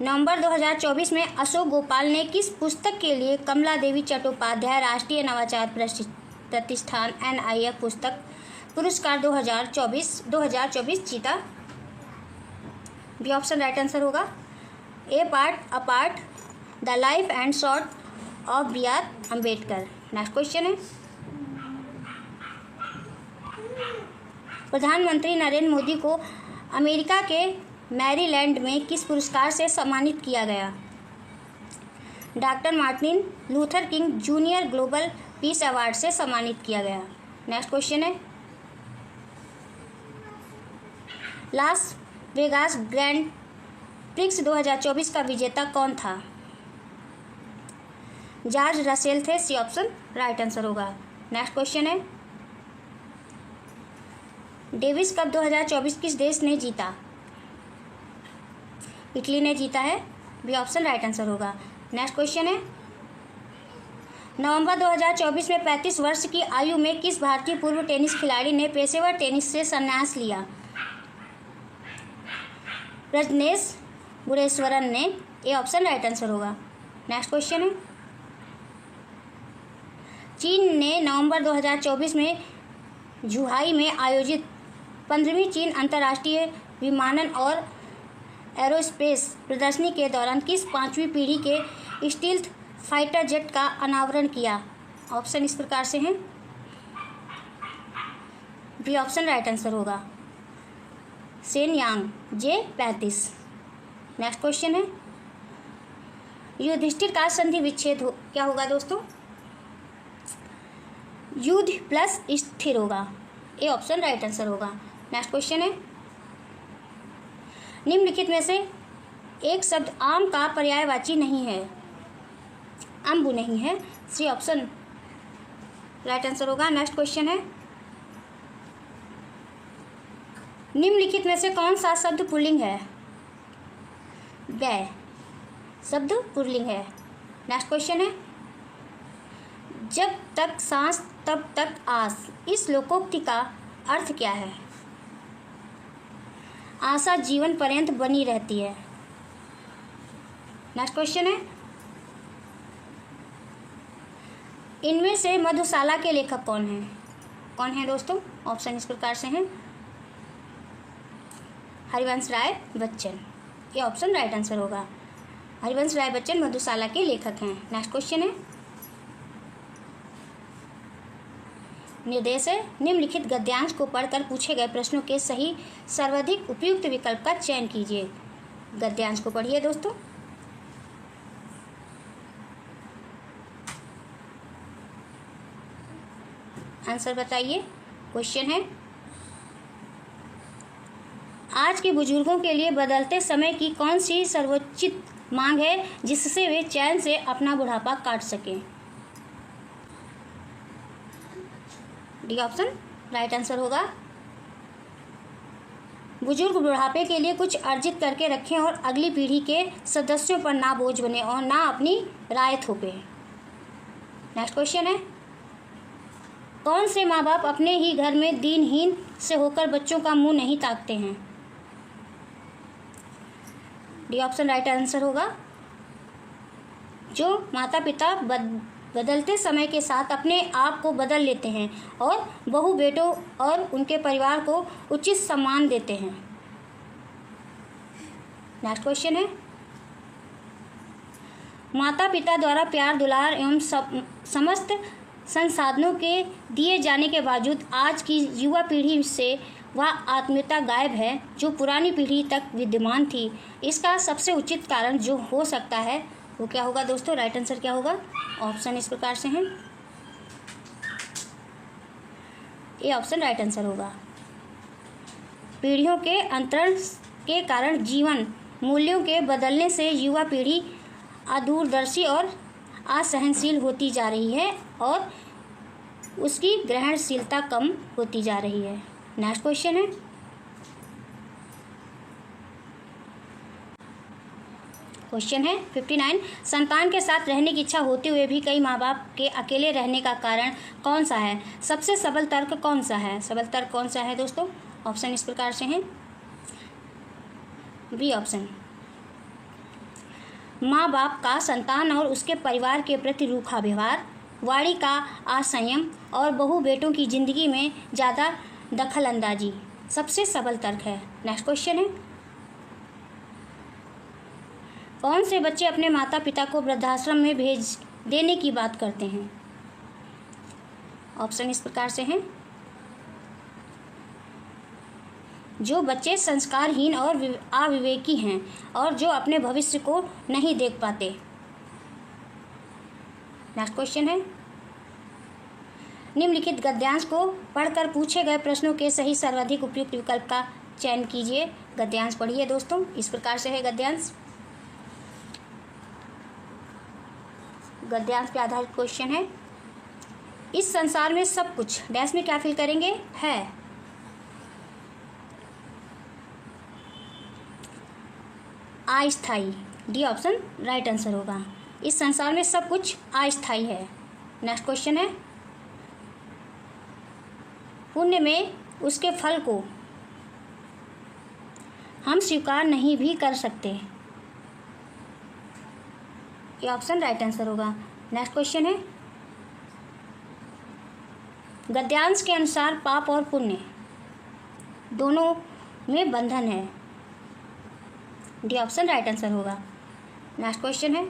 नवंबर 2024 में अशोक गोपाल ने किस पुस्तक के लिए कमला देवी चट्टोपाध्याय राष्ट्रीय नवाचार प्रतिष्ठान NIF पुस्तक पुरस्कार 2024 जीता? बी ऑप्शन राइट आंसर होगा। A part apart the life and short of BR Ambedkar. Next question है, प्रधानमंत्री नरेंद्र मोदी को अमेरिका के मैरीलैंड में किस पुरस्कार से सम्मानित किया गया? Doctor Martin Luther king junior global peace award से सम्मानित किया गया। नेक्स्ट क्वेश्चन है, लास वेगास ग्रैंड प्रिक्स 2024 का विजेता कौन था? जॉर्ज रसेल थे। सी ऑप्शन राइट आंसर होगा। नेक्स्ट क्वेश्चन है, डेविस कप 2024 किस देश ने जीता? इटली ने जीता है। बी ऑप्शन राइट आंसर होगा। नेक्स्ट क्वेश्चन है, नवंबर 2024 में 35 वर्ष की आयु में किस भारतीय पूर्व टेनिस खिलाड़ी ने पेशेवर टेनिस से संन्यास लिया? प्रजनेश गुणेश्वरन ने। ए ऑप्शन राइट आंसर होगा। नेक्स्ट क्वेश्चन है, चीन ने नवंबर 2024 में जुहाई में आयोजित 15वीं चीन अंतर्राष्ट्रीय विमानन और एरोस्पेस प्रदर्शनी के दौरान किस 5वीं पीढ़ी के स्टील्थ फाइटर जेट का अनावरण किया? ऑप्शन इस प्रकार से हैं। बी ऑप्शन राइट आंसर होगा। Shenyang J-35। नेक्स्ट क्वेश्चन है, युधिष्ठिर का संधि विच्छेद क्या होगा दोस्तों? युद्ध प्लस स्थिर होगा। ए ऑप्शन राइट आंसर होगा। नेक्स्ट क्वेश्चन है, निम्नलिखित में से एक शब्द आम का पर्यायवाची नहीं है। अम्बु नहीं है। सी ऑप्शन राइट आंसर होगा। नेक्स्ट क्वेश्चन है, निम्नलिखित में से कौन सा शब्द पुल्लिंग है? गय शब्द पुल्लिंग है। नेक्स्ट क्वेश्चन है, जब तक सांस तब तक आस, इस लोकोक्ति का अर्थ क्या है? आशा जीवन पर्यंत बनी रहती है। नेक्स्ट क्वेश्चन है, इनमें से मधुशाला के लेखक कौन हैं? कौन है दोस्तों? ऑप्शन इस प्रकार से हैं। हरिवंश राय बच्चन। ये ऑप्शन राइट आंसर होगा। हरिवंश राय बच्चन मधुशाला के लेखक हैं। नेक्स्ट क्वेश्चन है, निर्देश है, निम्नलिखित गद्यांश को पढ़कर पूछे गए प्रश्नों के सही सर्वाधिक उपयुक्त विकल्प का चयन कीजिए। गद्यांश को पढ़िए दोस्तों। आंसर बताइए। क्वेश्चन है, आज के बुजुर्गों के लिए बदलते समय की कौन सी सर्वोचित मांग है जिससे वे चैन से अपना बुढ़ापा काट सकें? डी ऑप्शन राइट आंसर होगा। बुजुर्ग बुढ़ापे के लिए कुछ अर्जित करके रखें और अगली पीढ़ी के सदस्यों पर ना बोझ बने और ना अपनी राय थोपे। नेक्स्ट क्वेश्चन है, कौन से माँ बाप अपने ही घर में दीनहीन से होकर बच्चों का मुंह नहीं ताकते हैं? डी ऑप्शन राइट आंसर होगा। जो माता पिता बदलते समय के साथ अपने आप को बदल लेते हैं और बहू बेटों और उनके परिवार को उचित सम्मान देते हैं। नेक्स्ट क्वेश्चन है, माता पिता द्वारा प्यार दुलार एवं समस्त संसाधनों के दिए जाने के बावजूद आज की युवा पीढ़ी से वह आत्मीयता गायब है जो पुरानी पीढ़ी तक विद्यमान थी। इसका सबसे उचित कारण जो हो सकता है वो क्या होगा दोस्तों? राइट आंसर क्या होगा? ऑप्शन इस प्रकार से हैं। ये ऑप्शन राइट आंसर होगा। पीढ़ियों के अंतरण के कारण जीवन मूल्यों के बदलने से युवा पीढ़ी अदूरदर्शी और असहनशील होती जा रही है और उसकी ग्रहणशीलता कम होती जा रही है। नेक्स्ट क्वेश्चन है, क्वेश्चन है 59, संतान के साथ रहने की इच्छा होते हुए भी कई माँ बाप के अकेले रहने का कारण कौन सा है? सबसे सबल तर्क कौन सा है? सबल तर्क कौन सा है दोस्तों? ऑप्शन इस प्रकार से हैं। बी ऑप्शन, माँ बाप का संतान और उसके परिवार के प्रति रूखा व्यवहार, वाणी का असंयम और बहू बेटों की जिंदगी में ज़्यादा दखल अंदाजी सबसे सबल तर्क है। नेक्स्ट क्वेश्चन है, कौन से बच्चे अपने माता पिता को वृद्धाश्रम में भेज देने की बात करते हैं? ऑप्शन इस प्रकार से हैं। जो बच्चे संस्कारहीन और अविवेकी हैं और जो अपने भविष्य को नहीं देख पाते। नेक्स्ट क्वेश्चन है, निम्नलिखित गद्यांश को पढ़कर पूछे गए प्रश्नों के सही सर्वाधिक उपयुक्त विकल्प का चयन कीजिए। गद्यांश पढ़िए दोस्तों, इस प्रकार से है गद्यांश। गद्यांश पे आधारित क्वेश्चन है। इस संसार में सब कुछ डैश में क्या फिल करेंगे, है। अस्थायी, डी ऑप्शन राइट आंसर होगा। इस संसार में सब कुछ अस्थायी है। नेक्स्ट क्वेश्चन है, पुण्य में उसके फल को हम स्वीकार नहीं भी कर सकते, ये ऑप्शन राइट आंसर होगा। नेक्स्ट क्वेश्चन है, गद्यांश के अनुसार पाप और पुण्य दोनों में बंधन है, डी ऑप्शन राइट आंसर होगा। नेक्स्ट क्वेश्चन है,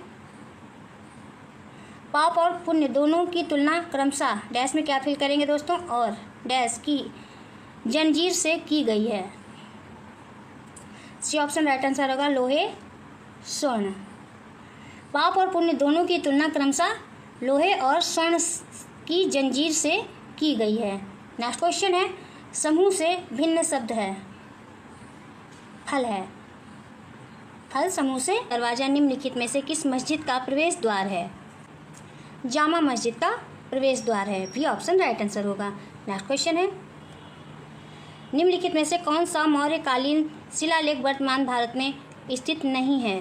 पाप और पुण्य दोनों की तुलना क्रमशः डैश में क्या फिल करेंगे दोस्तों, और डैश की जंजीर से की गई है, सी ऑप्शन राइट आंसर होगा, लोहे स्वर्ण। पाप और पुण्य दोनों की तुलना क्रमशः लोहे और स्वर्ण की जंजीर से की गई है। नेक्स्ट क्वेश्चन है, समूह से भिन्न शब्द है, फल है। फल समूह से दरवाजा निम्नलिखित में से किस मस्जिद का प्रवेश द्वार है, जामा मस्जिद का प्रवेश द्वार है, भी ऑप्शन राइट आंसर होगा। नेक्स्ट क्वेश्चन है, निम्नलिखित में से कौन सा मौर्यकालीन शिलालेख वर्तमान भारत में स्थित नहीं है,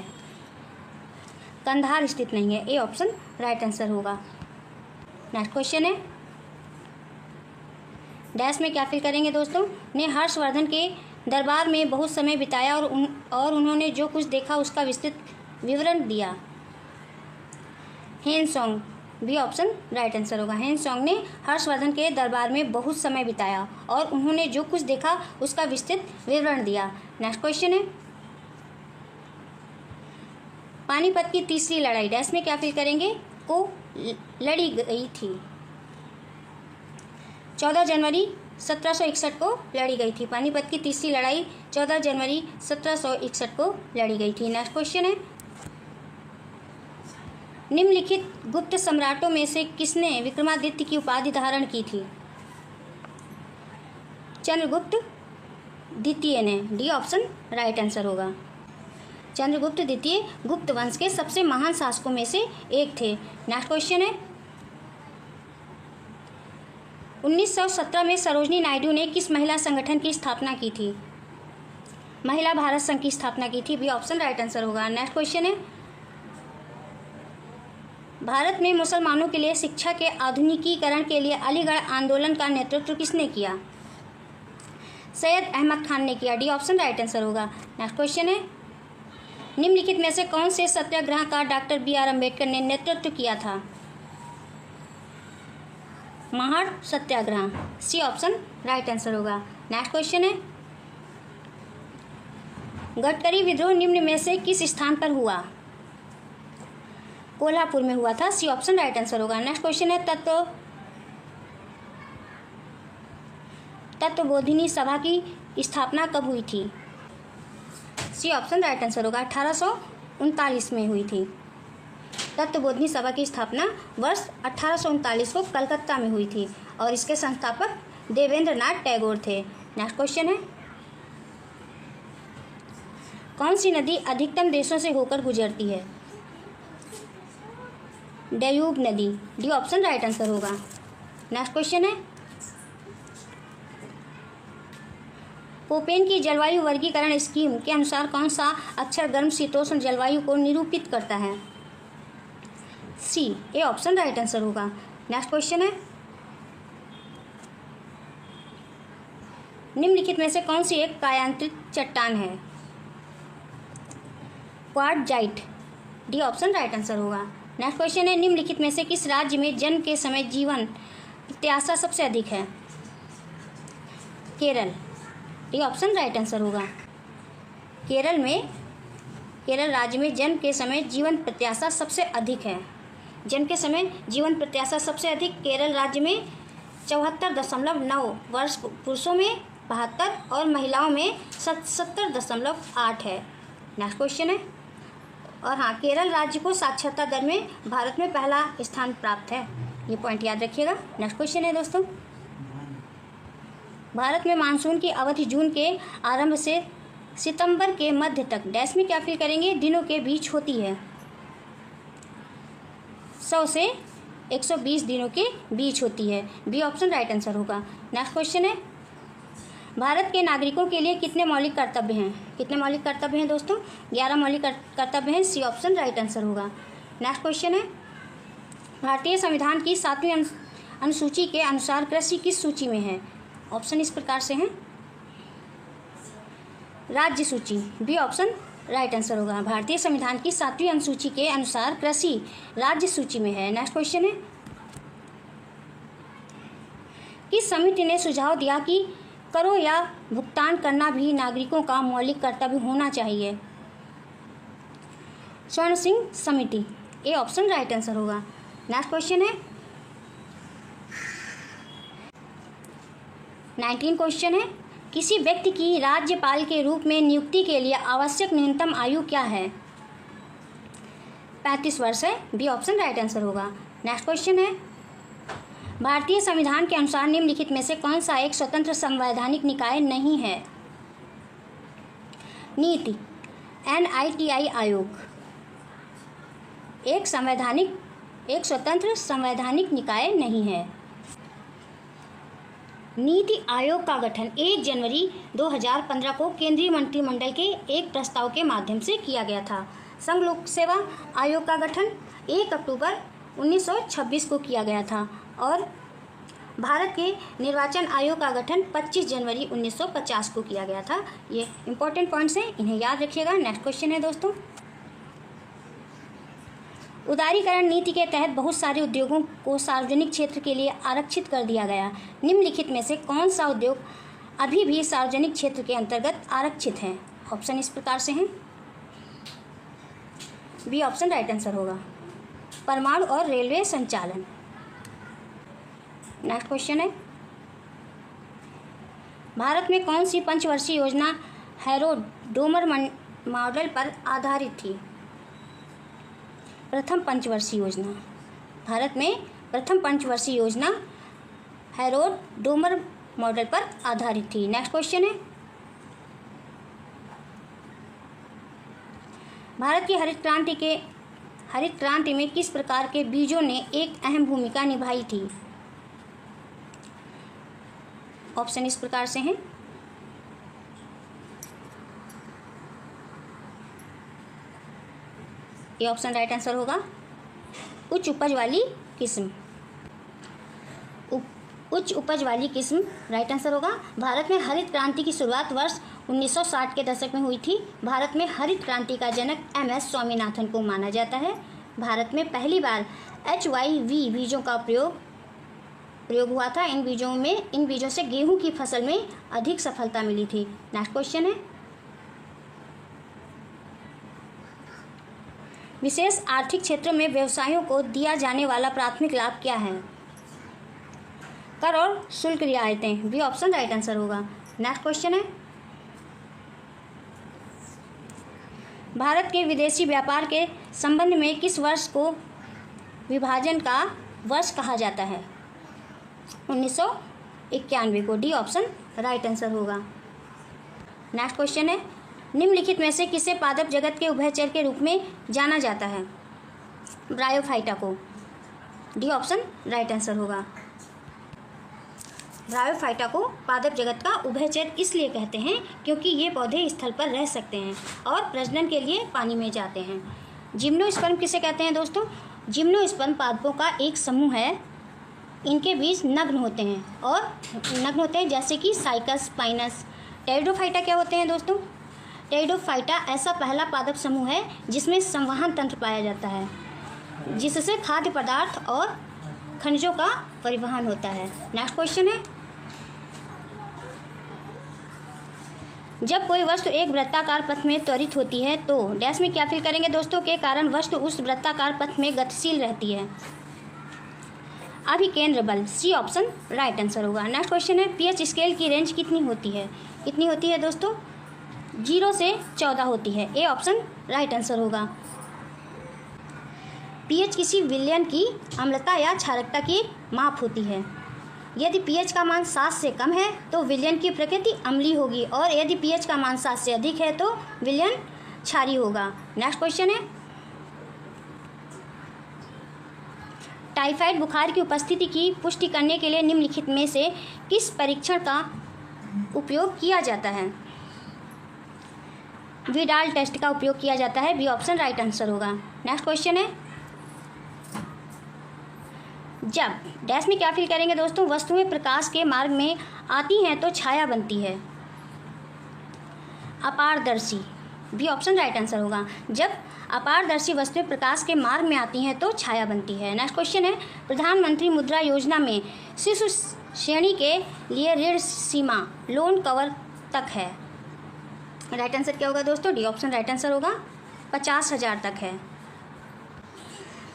कंधार स्थित नहीं है, ए ऑप्शन राइट आंसर होगा। नेक्स्ट क्वेश्चन है, डैश में क्या फिल करेंगे दोस्तों, ने हर्षवर्धन के दरबार में बहुत समय बिताया और उन्होंने जो कुछ देखा उसका विस्तृत विवरण दिया, हेनसोंग, बी ऑप्शन राइट आंसर होगा। हेनसोंग ने हर्षवर्धन के दरबार में बहुत समय बिताया और उन्होंने जो कुछ देखा उसका विस्तृत विवरण दिया। नेक्स्ट क्वेश्चन है, पानीपत की तीसरी लड़ाई डैश में क्या फिल करेंगे, को लड़ी गई थी, 14 जनवरी 1761 को लड़ी गई थी। पानीपत की तीसरी लड़ाई 14 जनवरी 1761 को लड़ी गई थी। नेक्स्ट क्वेश्चन है, निम्नलिखित गुप्त सम्राटों में से किसने विक्रमादित्य की उपाधि धारण की थी, चंद्रगुप्त द्वितीय ने, डी ऑप्शन राइट आंसर होगा। चंद्रगुप्त द्वितीय गुप्त वंश के सबसे महान शासकों में से एक थे। नेक्स्ट क्वेश्चन है, 1917 में सरोजनी नायडू ने किस महिला संगठन की स्थापना की थी, महिला भारत संघ की स्थापना की थी, बी ऑप्शन राइट आंसर होगा। नेक्स्ट क्वेश्चन है, भारत में मुसलमानों के लिए शिक्षा के आधुनिकीकरण के लिए अलीगढ़ आंदोलन का नेतृत्व किसने किया, सैयद अहमद खान ने किया, डी ऑप्शन राइट आंसर होगा। नेक्स्ट क्वेश्चन है, निम्नलिखित में से कौन से सत्याग्रह का डॉक्टर बी.आर. अम्बेडकर ने नेतृत्व किया था, महाड़ सत्याग्रह, सी ऑप्शन राइट आंसर होगा। नेक्स्ट क्वेश्चन है, गडकरी विद्रोह निम्न में से किस स्थान पर हुआ, कोल्हापुर में हुआ था, सी ऑप्शन राइट आंसर होगा। नेक्स्ट क्वेश्चन है, तत्वबोधिनी सभा की स्थापना कब हुई थी, सी ऑप्शन राइट आंसर होगा, 1839 में हुई थी। तत्वबोधिनी सभा की स्थापना वर्ष 1839 को कलकत्ता में हुई थी और इसके संस्थापक देवेंद्र नाथ टैगोर थे। नेक्स्ट क्वेश्चन है, कौन सी नदी अधिकतम देशों से होकर गुजरती है, डैन्यूब नदी, डी ऑप्शन राइट आंसर होगा। नेक्स्ट क्वेश्चन है, पोपेन की जलवायु वर्गीकरण स्कीम के अनुसार कौन सा अक्षर गर्म शीतोष्ण जलवायु को निरूपित करता है, सी, ए ऑप्शन राइट आंसर होगा। नेक्स्ट क्वेश्चन है, निम्नलिखित में से कौन सी एक कायांतरित चट्टान है, quartzite, D option right answer होगा। नेक्स्ट क्वेश्चन है, निम्नलिखित में से किस राज्य में जन्म के समय जीवन प्रत्याशा सबसे अधिक है, Kerala, D option right answer होगा। केरल राज्य में जन्म के समय जीवन प्रत्याशा सबसे अधिक है। जन्म के समय जीवन प्रत्याशा सबसे अधिक केरल राज्य में 74.9 वर्ष, पुरुषों में 72 और महिलाओं में 70.8 है। नेक्स्ट क्वेश्चन है, और हाँ, केरल राज्य को साक्षरता दर में भारत में पहला स्थान प्राप्त है, ये पॉइंट याद रखिएगा। नेक्स्ट क्वेश्चन है दोस्तों, भारत में मानसून की अवधि जून के आरंभ से सितंबर के मध्य तक डैश में क्या फिल करेंगे, दिनों के बीच होती है। 100 से 120 दिनों के बीच होती है। बी ऑप्शन राइट आंसर होगा। नेक्स्ट क्वेश्चन है, भारत के नागरिकों के लिए कितने मौलिक कर्तव्य हैं? कितने मौलिक कर्तव्य हैं दोस्तों? 11 मौलिक कर्तव्य हैं। सी ऑप्शन राइट आंसर होगा। नेक्स्ट क्वेश्चन है, भारतीय संविधान की 7वीं अनुसूची के अनुसार कृषि किस सूची में है? ऑप्शन इस प्रकार से हैं, राज्य सूची। बी ऑप्शन राइट आंसर होगा। भारतीय संविधान की 7वीं अनुसूची के अनुसार कृषि राज्य सूची में है। नेक्स्ट क्वेश्चन है, किस समिति ने सुझाव दिया कि करों या भुगतान करना भी नागरिकों का मौलिक कर्तव्य होना चाहिए? स्वर्ण सिंह समिति। ए ऑप्शन राइट आंसर होगा। नेक्स्ट क्वेश्चन है, 19 क्वेश्चन है, किसी व्यक्ति की राज्यपाल के रूप में नियुक्ति के लिए आवश्यक न्यूनतम आयु क्या है? 35 वर्ष है। बी ऑप्शन राइट आंसर होगा। नेक्स्ट क्वेश्चन है, भारतीय संविधान के अनुसार निम्नलिखित में से कौन सा एक स्वतंत्र संवैधानिक निकाय नहीं है? नीति, NITI आयोग एक स्वतंत्र संवैधानिक निकाय नहीं है। नीति आयोग का गठन 1 जनवरी 2015 को केंद्रीय मंत्रिमंडल के एक प्रस्ताव के माध्यम से किया गया था। संघ लोक सेवा आयोग का गठन 1 अक्टूबर 1926 को किया गया था और भारत के निर्वाचन आयोग का गठन 25 जनवरी 1950 को किया गया था। ये इंपॉर्टेंट पॉइंट्स हैं, इन्हें याद रखिएगा। नेक्स्ट क्वेश्चन है दोस्तों, उदारीकरण नीति के तहत बहुत सारे उद्योगों को सार्वजनिक क्षेत्र के लिए आरक्षित कर दिया गया। निम्नलिखित में से कौन सा उद्योग अभी भी सार्वजनिक क्षेत्र के अंतर्गत आरक्षित है? ऑप्शन इस प्रकार से हैं, बी ऑप्शन राइट आंसर होगा। परमाणु और रेलवे संचालन। नेक्स्ट क्वेश्चन है, भारत में कौन सी पंचवर्षीय योजना हैरो-डोमर मॉडल पर आधारित थी? प्रथम पंचवर्षीय योजना। भारत में प्रथम पंचवर्षीय योजना हैरो-डोमर मॉडल पर आधारित थी। नेक्स्ट क्वेश्चन है, भारत की हरित क्रांति में किस प्रकार के बीजों ने एक अहम भूमिका निभाई थी? ऑप्शन इस प्रकार से हैं, ये ऑप्शन राइट आंसर होगा। उच्च उपज वाली किस्म, उच्च उपज वाली किस्म राइट आंसर होगा। भारत में हरित क्रांति की शुरुआत वर्ष 1960 के दशक में हुई थी। भारत में हरित क्रांति का जनक MS स्वामीनाथन को माना जाता है। भारत में पहली बार HYV बीजों का प्रयोग हुआ था। इन बीजों से गेहूं की फसल में अधिक सफलता मिली थी। नेक्स्ट क्वेश्चन है, विशेष आर्थिक क्षेत्रों में व्यवसायों को दिया जाने वाला प्राथमिक लाभ क्या है? कर और शुल्क रियायतें। बी ऑप्शन राइट आंसर होगा। नेक्स्ट क्वेश्चन है, भारत के विदेशी व्यापार के संबंध में किस वर्ष को विभाजन का वर्ष कहा जाता है? 1991 को। डी ऑप्शन राइट आंसर होगा। नेक्स्ट क्वेश्चन है, निम्नलिखित में से किसे पादप जगत के उभयचर के रूप में जाना जाता है? ब्रायोफाइटा को। डी ऑप्शन राइट आंसर होगा। ब्रायोफाइटा को पादप जगत का उभयचर इसलिए कहते हैं क्योंकि ये पौधे स्थल पर रह सकते हैं और प्रजनन के लिए पानी में जाते हैं। जिम्नोस्पर्म किसे कहते हैं दोस्तों? जिम्नोस्पर्म पादपों का एक समूह है। इनके बीज नग्न होते हैं जैसे कि साइकस, पाइनस। टेरिडोफाइटा क्या होते हैं दोस्तों? टेरिडोफाइटा ऐसा पहला पादप समूह है जिसमें संवहन तंत्र पाया जाता है, जिससे खाद्य पदार्थ और खनिजों का परिवहन होता है। नेक्स्ट क्वेश्चन है, जब कोई वस्तु एक वृत्ताकार पथ में त्वरित होती है तो डैश में क्या फिल करेंगे दोस्तों? के कारण वस्तु उस वृत्ताकार पथ में गतिशील रहती है। अभिकेंद्र बल। सी ऑप्शन राइट आंसर होगा। नेक्स्ट क्वेश्चन है, पीएच स्केल की रेंज कितनी होती है? कितनी होती है दोस्तों? 0 से 14 होती है। ए ऑप्शन राइट आंसर होगा। पीएच किसी विलयन की अम्लता या क्षारकता की माप होती है। यदि pH का मान 7 से कम है तो विलयन की प्रकृति अम्लीय होगी और यदि pH का मान 7 से अधिक है तो विलयन क्षारीय होगा। नेक्स्ट क्वेश्चन है, टाइफाइड बुखार की उपस्थिति की पुष्टि करने के लिए निम्नलिखित में से किस परीक्षण का उपयोग किया जाता है? विडाल टेस्ट का उपयोग किया जाता है। बी ऑप्शन राइट आंसर होगा। नेक्स्ट क्वेश्चन है, जब डैश में क्या फील करेंगे दोस्तों? वस्तुएं प्रकाश के मार्ग में आती हैं तो छाया बनती है। अपारदर्शी, बी ऑप्शन राइट आंसर होगा। जब अपारदर्शी वस्तुएं प्रकाश के मार्ग में आती हैं तो छाया बनती है। नेक्स्ट क्वेश्चन है, प्रधानमंत्री मुद्रा योजना में शिशु श्रेणी के लिए ऋण सीमा लोन कवर तक है। राइट आंसर क्या होगा दोस्तों? डी ऑप्शन राइट आंसर होगा, 50,000 तक है।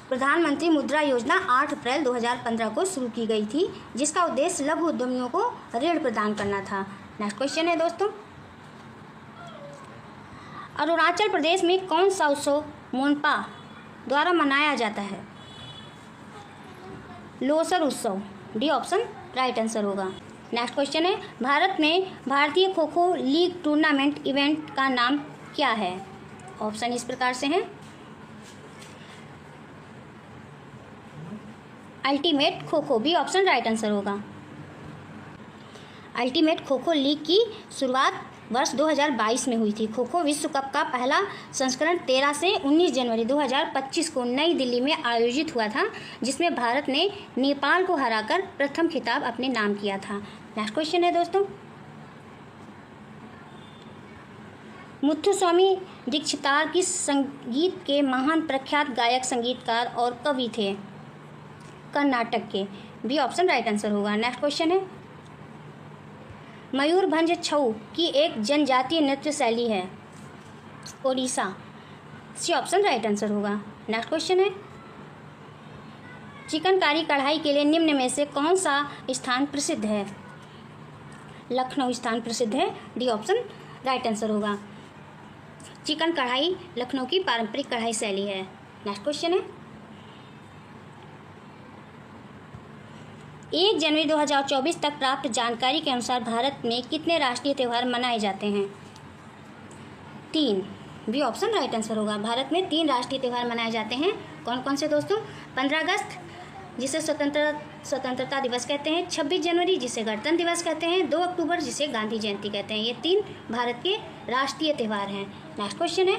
प्रधानमंत्री मुद्रा योजना 8 अप्रैल 2015 को शुरू की गई थी, जिसका उद्देश्य लघु उद्यमियों को ऋण प्रदान करना था। नेक्स्ट क्वेश्चन है दोस्तों, अरुणाचल प्रदेश में कौन सा उत्सव मोनपा द्वारा मनाया जाता है? लोसर उत्सव, डी ऑप्शन राइट आंसर होगा। नेक्स्ट क्वेश्चन है, भारत में भारतीय kho kho league tournament event का नाम क्या है? ऑप्शन इस प्रकार से हैं, ultimate kho kho, B option right answer होगा। अल्टीमेट खो खो लीग की शुरुआत वर्ष 2022 में हुई थी। खो खो विश्व कप का पहला संस्करण 13 से 19 जनवरी 2025 को नई दिल्ली में आयोजित हुआ था, जिसमें भारत ने नेपाल को हराकर प्रथम खिताब अपने नाम किया था। नेक्स्ट क्वेश्चन है दोस्तों, मुथुस्वामी दीक्षितार किस संगीत के महान प्रख्यात गायक, संगीतकार और कवि थे? कर्नाटक के, बी ऑप्शन राइट आंसर होगा। नेक्स्ट क्वेश्चन है, मयूरभंज छऊ की एक जनजातीय नृत्य शैली है? Odisha, C option right answer होगा। नेक्स्ट क्वेश्चन है, चिकनकारी कढ़ाई के लिए निम्न में से कौन सा स्थान प्रसिद्ध है? लखनऊ स्थान प्रसिद्ध है, डी ऑप्शन राइट आंसर होगा। चिकन कढ़ाई लखनऊ की पारंपरिक कढ़ाई शैली है। नेक्स्ट क्वेश्चन है, 1 जनवरी 2024 तक प्राप्त जानकारी के अनुसार भारत में कितने राष्ट्रीय त्यौहार मनाए जाते हैं? 3, बी ऑप्शन राइट आंसर होगा। भारत में 3 राष्ट्रीय त्यौहार मनाए जाते हैं। कौन कौन से दोस्तों? 15 अगस्त जिसे स्वतंत्रता दिवस कहते हैं, 26 जनवरी जिसे गणतंत्र दिवस कहते हैं, 2 अक्टूबर जिसे गांधी जयंती कहते हैं। ये 3 भारत के राष्ट्रीय त्यौहार हैं। नेक्स्ट क्वेश्चन है,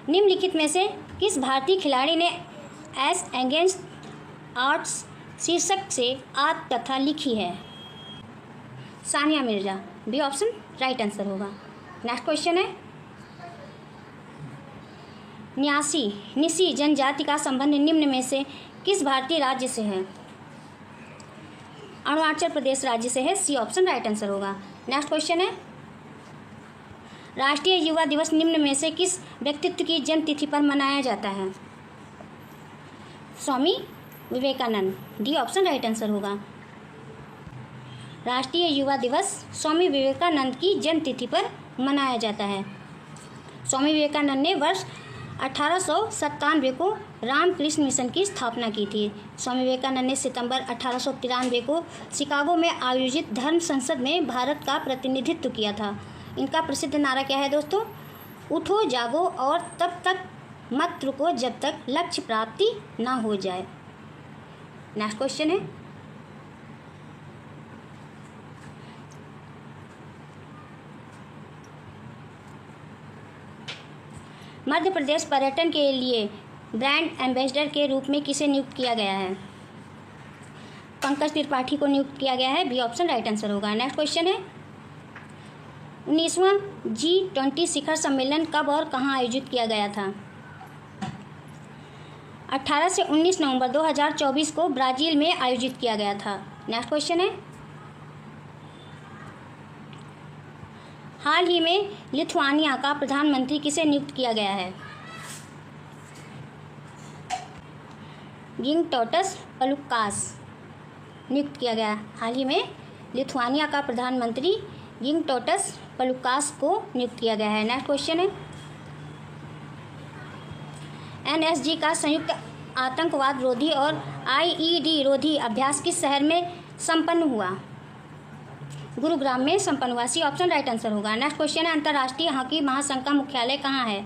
निम्नलिखित में से किस भारतीय खिलाड़ी ने एस अगेंस्ट आर्ट्स शीर्षक से आत्मकथा लिखी है? Sania Mirza, B option right answer होगा। नेक्स्ट क्वेश्चन है, निसी जनजाति का संबंध निम्न में से किस भारतीय राज्य से है? अरुणाचल प्रदेश राज्य से है, सी ऑप्शन राइट आंसर होगा। नेक्स्ट क्वेश्चन है, राष्ट्रीय युवा दिवस निम्न में से किस व्यक्तित्व की जन्म तिथि पर मनाया जाता है? Swami Vivekananda, D option right answer होगा। राष्ट्रीय युवा दिवस स्वामी विवेकानंद की जन्म तिथि पर मनाया जाता है। स्वामी विवेकानंद ने वर्ष 1897 को रामकृष्ण मिशन की स्थापना की थी। स्वामी विवेकानंद ने सितंबर 1893 को शिकागो में आयोजित धर्म संसद में भारत का प्रतिनिधित्व किया था। इनका प्रसिद्ध नारा क्या है दोस्तों? उठो जागो और तब तक मत रुको जब तक लक्ष्य प्राप्ति ना हो जाए। नेक्स्ट क्वेश्चन है, मध्य प्रदेश पर्यटन के लिए ब्रांड एम्बेसडर के रूप में किसे नियुक्त किया गया है? पंकज त्रिपाठी को नियुक्त किया गया है, बी ऑप्शन राइट आंसर होगा। नेक्स्ट क्वेश्चन है, 19वां G20 शिखर सम्मेलन कब और कहां आयोजित किया गया था? 18 से 19 नवंबर 2024 को ब्राज़ील में आयोजित किया गया था। नेक्स्ट क्वेश्चन है, हाल ही में लिथुआनिया का प्रधानमंत्री किसे नियुक्त किया गया है? गिंगटौटस पलुकास नियुक्त किया गया। हाल ही में लिथुआनिया का प्रधानमंत्री गिंगटौटस पलुकास को नियुक्त किया गया है। नेक्स्ट क्वेश्चन है, NSG का संयुक्त आतंकवाद रोधी और आईईडी रोधी अभ्यास किस शहर में संपन्न हुआ? गुरुग्राम में संपन्न हुआ। सी ऑप्शन राइट आंसर होगा। नेक्स्ट क्वेश्चन है, अंतर्राष्ट्रीय हॉकी महासंघ का मुख्यालय कहाँ है?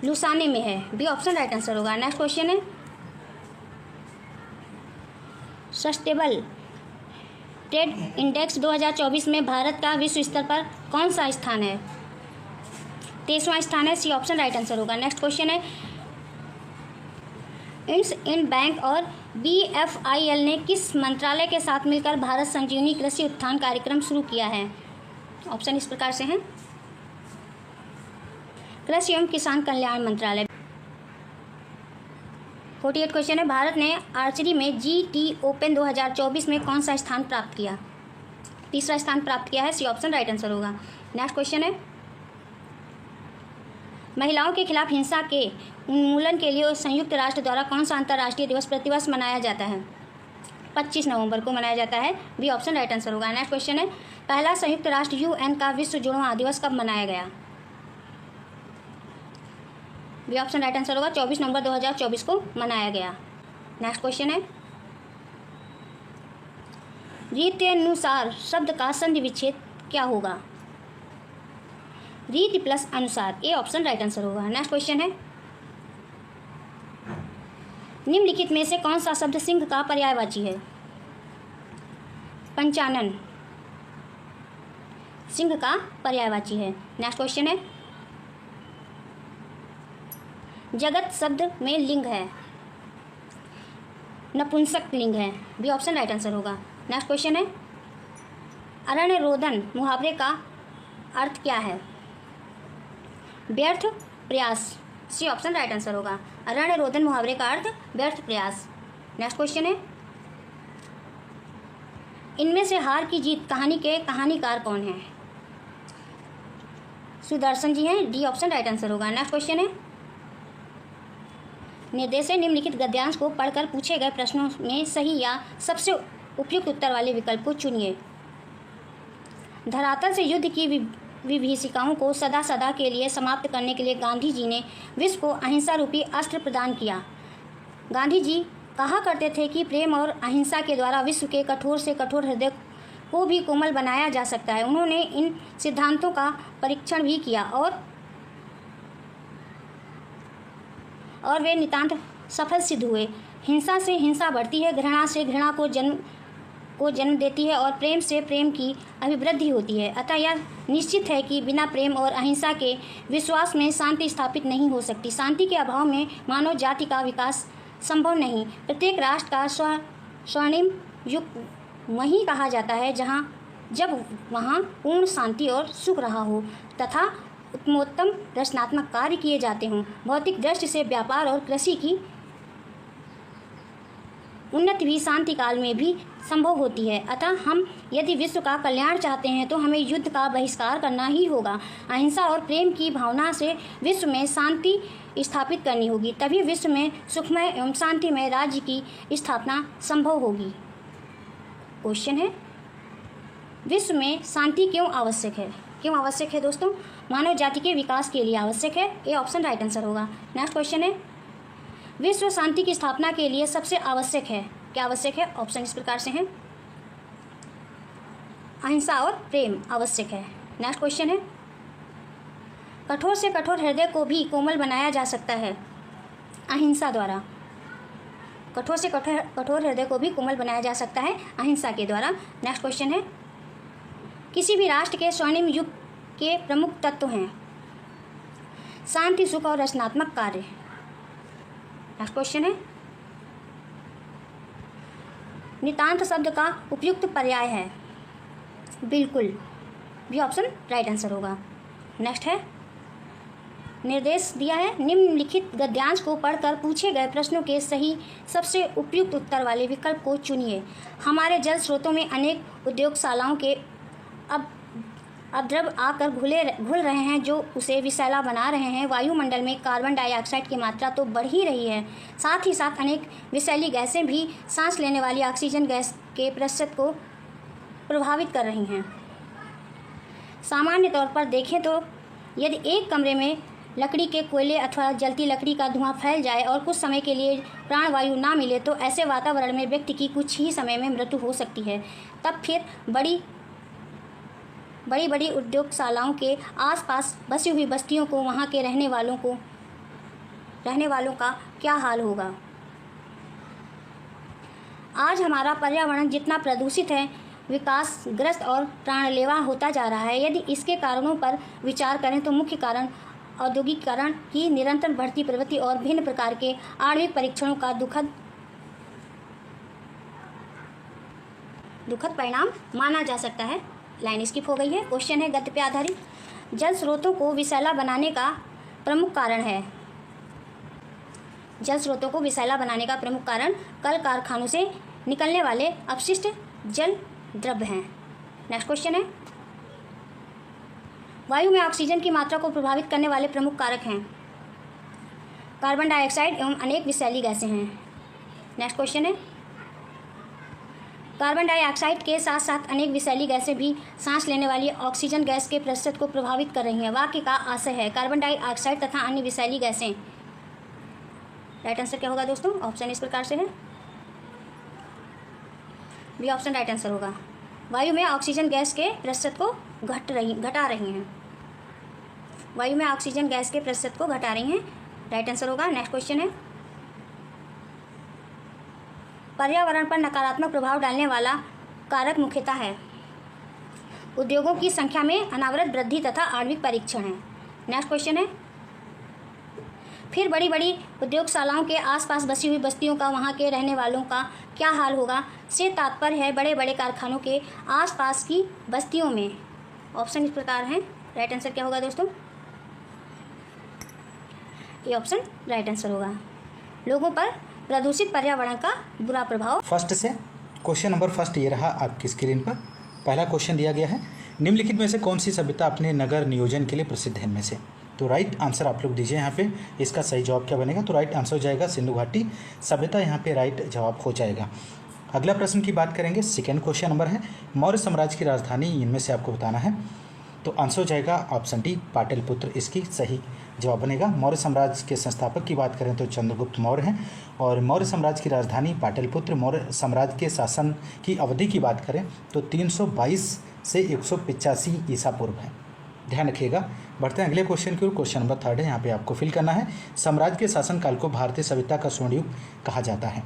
लुसाने में है। बी ऑप्शन राइट आंसर होगा। नेक्स्ट क्वेश्चन है, सस्टेनेबल ट्रेड इंडेक्स 2024 में भारत का विश्व स्तर पर कौन सा स्थान है? 23वां स्थान है। सी ऑप्शन राइट आंसर होगा। नेक्स्ट क्वेश्चन है, इंड बैंक और BFIL ने किस मंत्रालय के साथ मिलकर भारत संजीवनी कृषि उत्थान कार्यक्रम शुरू किया है? ऑप्शन इस प्रकार से हैं, कृषि एवं किसान कल्याण मंत्रालय। 48 क्वेश्चन है, भारत ने आर्चरी में GT ओपन 2024 में कौन सा स्थान प्राप्त किया? तीसरा स्थान प्राप्त किया है। सी ऑप्शन राइट आंसर होगा। नेक्स्ट क्वेश्चन है, महिलाओं के खिलाफ हिंसा के उन्मूलन के लिए संयुक्त राष्ट्र द्वारा कौन सा अंतर्राष्ट्रीय दिवस प्रतिवर्ष मनाया जाता है? 25 नवंबर को मनाया जाता है। बी ऑप्शन राइट आंसर होगा। नेक्स्ट क्वेश्चन है, पहला संयुक्त राष्ट्र UN का विश्व जुड़वां दिवस कब मनाया गया? बी ऑप्शन राइट आंसर होगा। 24 नवंबर 2024 को मनाया गया। नेक्स्ट क्वेश्चन है, रीत्यनुसार शब्द का संधि विच्छेद क्या होगा? रीति प्लस अनुसार। ए ऑप्शन राइट आंसर होगा। नेक्स्ट क्वेश्चन है, निम्नलिखित में से कौन सा शब्द सिंह का पर्यायवाची है? पंचानन सिंह का पर्यायवाची है। नेक्स्ट क्वेश्चन है, जगत शब्द में लिंग है, नपुंसक लिंग है। बी ऑप्शन राइट आंसर होगा। नेक्स्ट क्वेश्चन है, अरण्य रोदन मुहावरे का अर्थ क्या है? व्यर्थ प्रयास। सी ऑप्शन राइट आंसर होगा। अरण्य रोदन मुहावरे का अर्थ व्यर्थ प्रयास। नेक्स्ट क्वेश्चन है, इनमें से हार की जीत कहानी के कहानीकार कौन है? सुदर्शन जी हैं। डी ऑप्शन राइट आंसर होगा। नेक्स्ट क्वेश्चन है, निर्देश निम्नलिखित गद्यांश को पढ़कर पूछे गए प्रश्नों में सही या सबसे उपयुक्त उत्तर वाले विकल्प को चुनिए। धरातल से युद्ध की विभीषिकाओं को सदा सदा के लिए समाप्त करने के लिए गांधी जी ने विश्व को अहिंसा रूपी अस्त्र प्रदान किया। गांधी जी कहा करते थे कि प्रेम और अहिंसा के द्वारा विश्व के कठोर से कठोर हृदय को भी कोमल बनाया जा सकता है। उन्होंने इन सिद्धांतों का परीक्षण भी किया और वे नितांत सफल सिद्ध हुए। हिंसा से हिंसा बढ़ती है, घृणा से घृणा को जन्म देती है और प्रेम से प्रेम की अभिवृद्धि होती है। अतः यह निश्चित है कि बिना प्रेम और अहिंसा के विश्वास में शांति स्थापित नहीं हो सकती। शांति के अभाव में मानव जाति का विकास संभव नहीं। प्रत्येक राष्ट्र का स्वर्णिम युग वहीं कहा जाता है जब वहाँ पूर्ण शांति और सुख रहा हो तथा उत्तमोत्तम रचनात्मक कार्य किए जाते हों। भौतिक दृष्टि से व्यापार और कृषि की उन्नति भी शांति काल में भी संभव होती है। अतः हम यदि विश्व का कल्याण चाहते हैं तो हमें युद्ध का बहिष्कार करना ही होगा। अहिंसा और प्रेम की भावना से विश्व में शांति स्थापित करनी होगी, तभी विश्व में सुखमय एवं शांतिमय राज्य की स्थापना संभव होगी। क्वेश्चन है, विश्व में शांति क्यों आवश्यक है? क्यों आवश्यक है दोस्तों? मानव जाति के विकास के लिए आवश्यक है। ए ऑप्शन राइट आंसर होगा। नेक्स्ट क्वेश्चन है, विश्व शांति की स्थापना के लिए सबसे आवश्यक है, क्या आवश्यक है? ऑप्शन इस प्रकार से हैं, अहिंसा और प्रेम आवश्यक है। नेक्स्ट क्वेश्चन है, कठोर से कठोर हृदय को भी कोमल बनाया जा सकता है अहिंसा द्वारा। कठोर से कठोर हृदय को भी कोमल बनाया जा सकता है अहिंसा के द्वारा। नेक्स्ट क्वेश्चन है, किसी भी राष्ट्र के स्वर्णिम युग के प्रमुख तत्व हैं शांति, सुख और रचनात्मक कार्य। नेक्स्ट क्वेश्चन है, नितांत शब्द का उपयुक्त पर्याय है? बिल्कुल। भी ऑप्शन राइट आंसर होगा। नेक्स्ट है, निर्देश दिया है, निम्नलिखित गद्यांश को पढ़कर पूछे गए प्रश्नों के सही सबसे उपयुक्त उत्तर वाले विकल्प को चुनिए। हमारे जल स्रोतों में अनेक उद्योगशालाओं के अपद्रव आकर घुल रहे हैं जो उसे विषैला बना रहे हैं। वायुमंडल में कार्बन डाइऑक्साइड की मात्रा तो बढ़ ही रही है, साथ ही साथ अनेक विषैली गैसें भी सांस लेने वाली ऑक्सीजन गैस के प्रतिशत को प्रभावित कर रही हैं। सामान्य तौर पर देखें तो यदि एक कमरे में लकड़ी के कोयले अथवा जलती लकड़ी का धुआं फैल जाए और कुछ समय के लिए प्राणवायु ना मिले तो ऐसे वातावरण में व्यक्ति की कुछ ही समय में मृत्यु हो सकती है। तब फिर बड़ी बड़ी उद्योगशालाओं के आसपास बसी हुई बस्तियों को, वहाँ के रहने वालों का क्या हाल होगा। आज हमारा पर्यावरण जितना प्रदूषित है, विकासग्रस्त और प्राणलेवा होता जा रहा है। यदि इसके कारणों पर विचार करें तो मुख्य कारण औद्योगिकीकरण की निरंतर बढ़ती प्रवृत्ति और भिन्न प्रकार के आणविक परीक्षणों का दुखद परिणाम माना जा सकता है। लाइन स्किप हो गई है। क्वेश्चन है गद्य पे आधारित। जल स्रोतों को विषैला बनाने का प्रमुख कारण है। जल स्रोतों को विषैला बनाने का प्रमुख कारण कल कारखानों से निकलने वाले अपशिष्ट जल द्रव्य हैं। नेक्स्ट क्वेश्चन है, वायु में ऑक्सीजन की मात्रा को प्रभावित करने वाले प्रमुख कारक हैं। कार्बन डाइऑक्साइड एवं अनेक विषैली गैसें हैं। नेक्स्ट क्वेश्चन है, कार्बन डाइऑक्साइड के साथ साथ अनेक विषैली गैसें भी सांस लेने वाली ऑक्सीजन गैस के प्रतिशत को प्रभावित कर रही हैं। वाक्य का आशय है कार्बन डाइऑक्साइड तथा अन्य विषैली गैसें। राइट आंसर क्या होगा दोस्तों? ऑप्शन इस प्रकार से है, बी ऑप्शन राइट आंसर होगा। वायु में ऑक्सीजन गैस के प्रतिशत को घटा रही हैं। वायु में ऑक्सीजन गैस के प्रतिशत को घटा रही हैं। राइट आंसर होगा। नेक्स्ट क्वेश्चन है, पर्यावरण पर नकारात्मक प्रभाव डालने वाला कारक मुख्यतः है। उद्योगों की संख्या में अनावरत वृद्धि तथा आणविक परीक्षण है। नेक्स्ट क्वेश्चन है, फिर बड़ी बड़ी उद्योगशालाओं के आसपास बसी हुई बस्तियों का, वहाँ के रहने वालों का क्या हाल होगा से तात्पर्य है बड़े बड़े कारखानों के आसपास की बस्तियों में। ऑप्शन इस प्रकार हैं। राइट आंसर क्या होगा दोस्तों? ये ऑप्शन राइट आंसर होगा। लोगों पर प्रदूषित पर्यावरण का बुरा प्रभाव। फर्स्ट से क्वेश्चन नंबर फर्स्ट ये रहा आपकी स्क्रीन पर। पहला क्वेश्चन दिया गया है, निम्नलिखित में से कौन सी सभ्यता अपने नगर नियोजन के लिए प्रसिद्ध है इनमें से। तो राइट आंसर आप लोग दीजिए यहाँ पे। इसका सही जवाब क्या बनेगा? तो राइट आंसर हो जाएगा सिंधु घाटी सभ्यता, यहाँ पे राइट जवाब हो जाएगा। अगला प्रश्न की बात करेंगे। सेकेंड क्वेश्चन नंबर है, मौर्य साम्राज्य की राजधानी इनमें से आपको बताना है। तो आंसर हो जाएगा ऑप्शन डी पाटलिपुत्र, इसकी सही जवाब बनेगा। मौर्य साम्राज्य के संस्थापक की बात करें तो चंद्रगुप्त मौर्य हैं और मौर्य साम्राज्य की राजधानी पाटलिपुत्र। मौर्य साम्राज्य के शासन की अवधि की बात करें तो 322 से 185 ईसा पूर्व है। ध्यान रखिएगा। बढ़ते हैं अगले क्वेश्चन की ओर। क्वेश्चन नंबर थर्ड है, यहाँ पे आपको फिल करना है। साम्राज्य के शासनकाल को भारतीय सभ्यता का स्वर्ण युग कहा जाता है।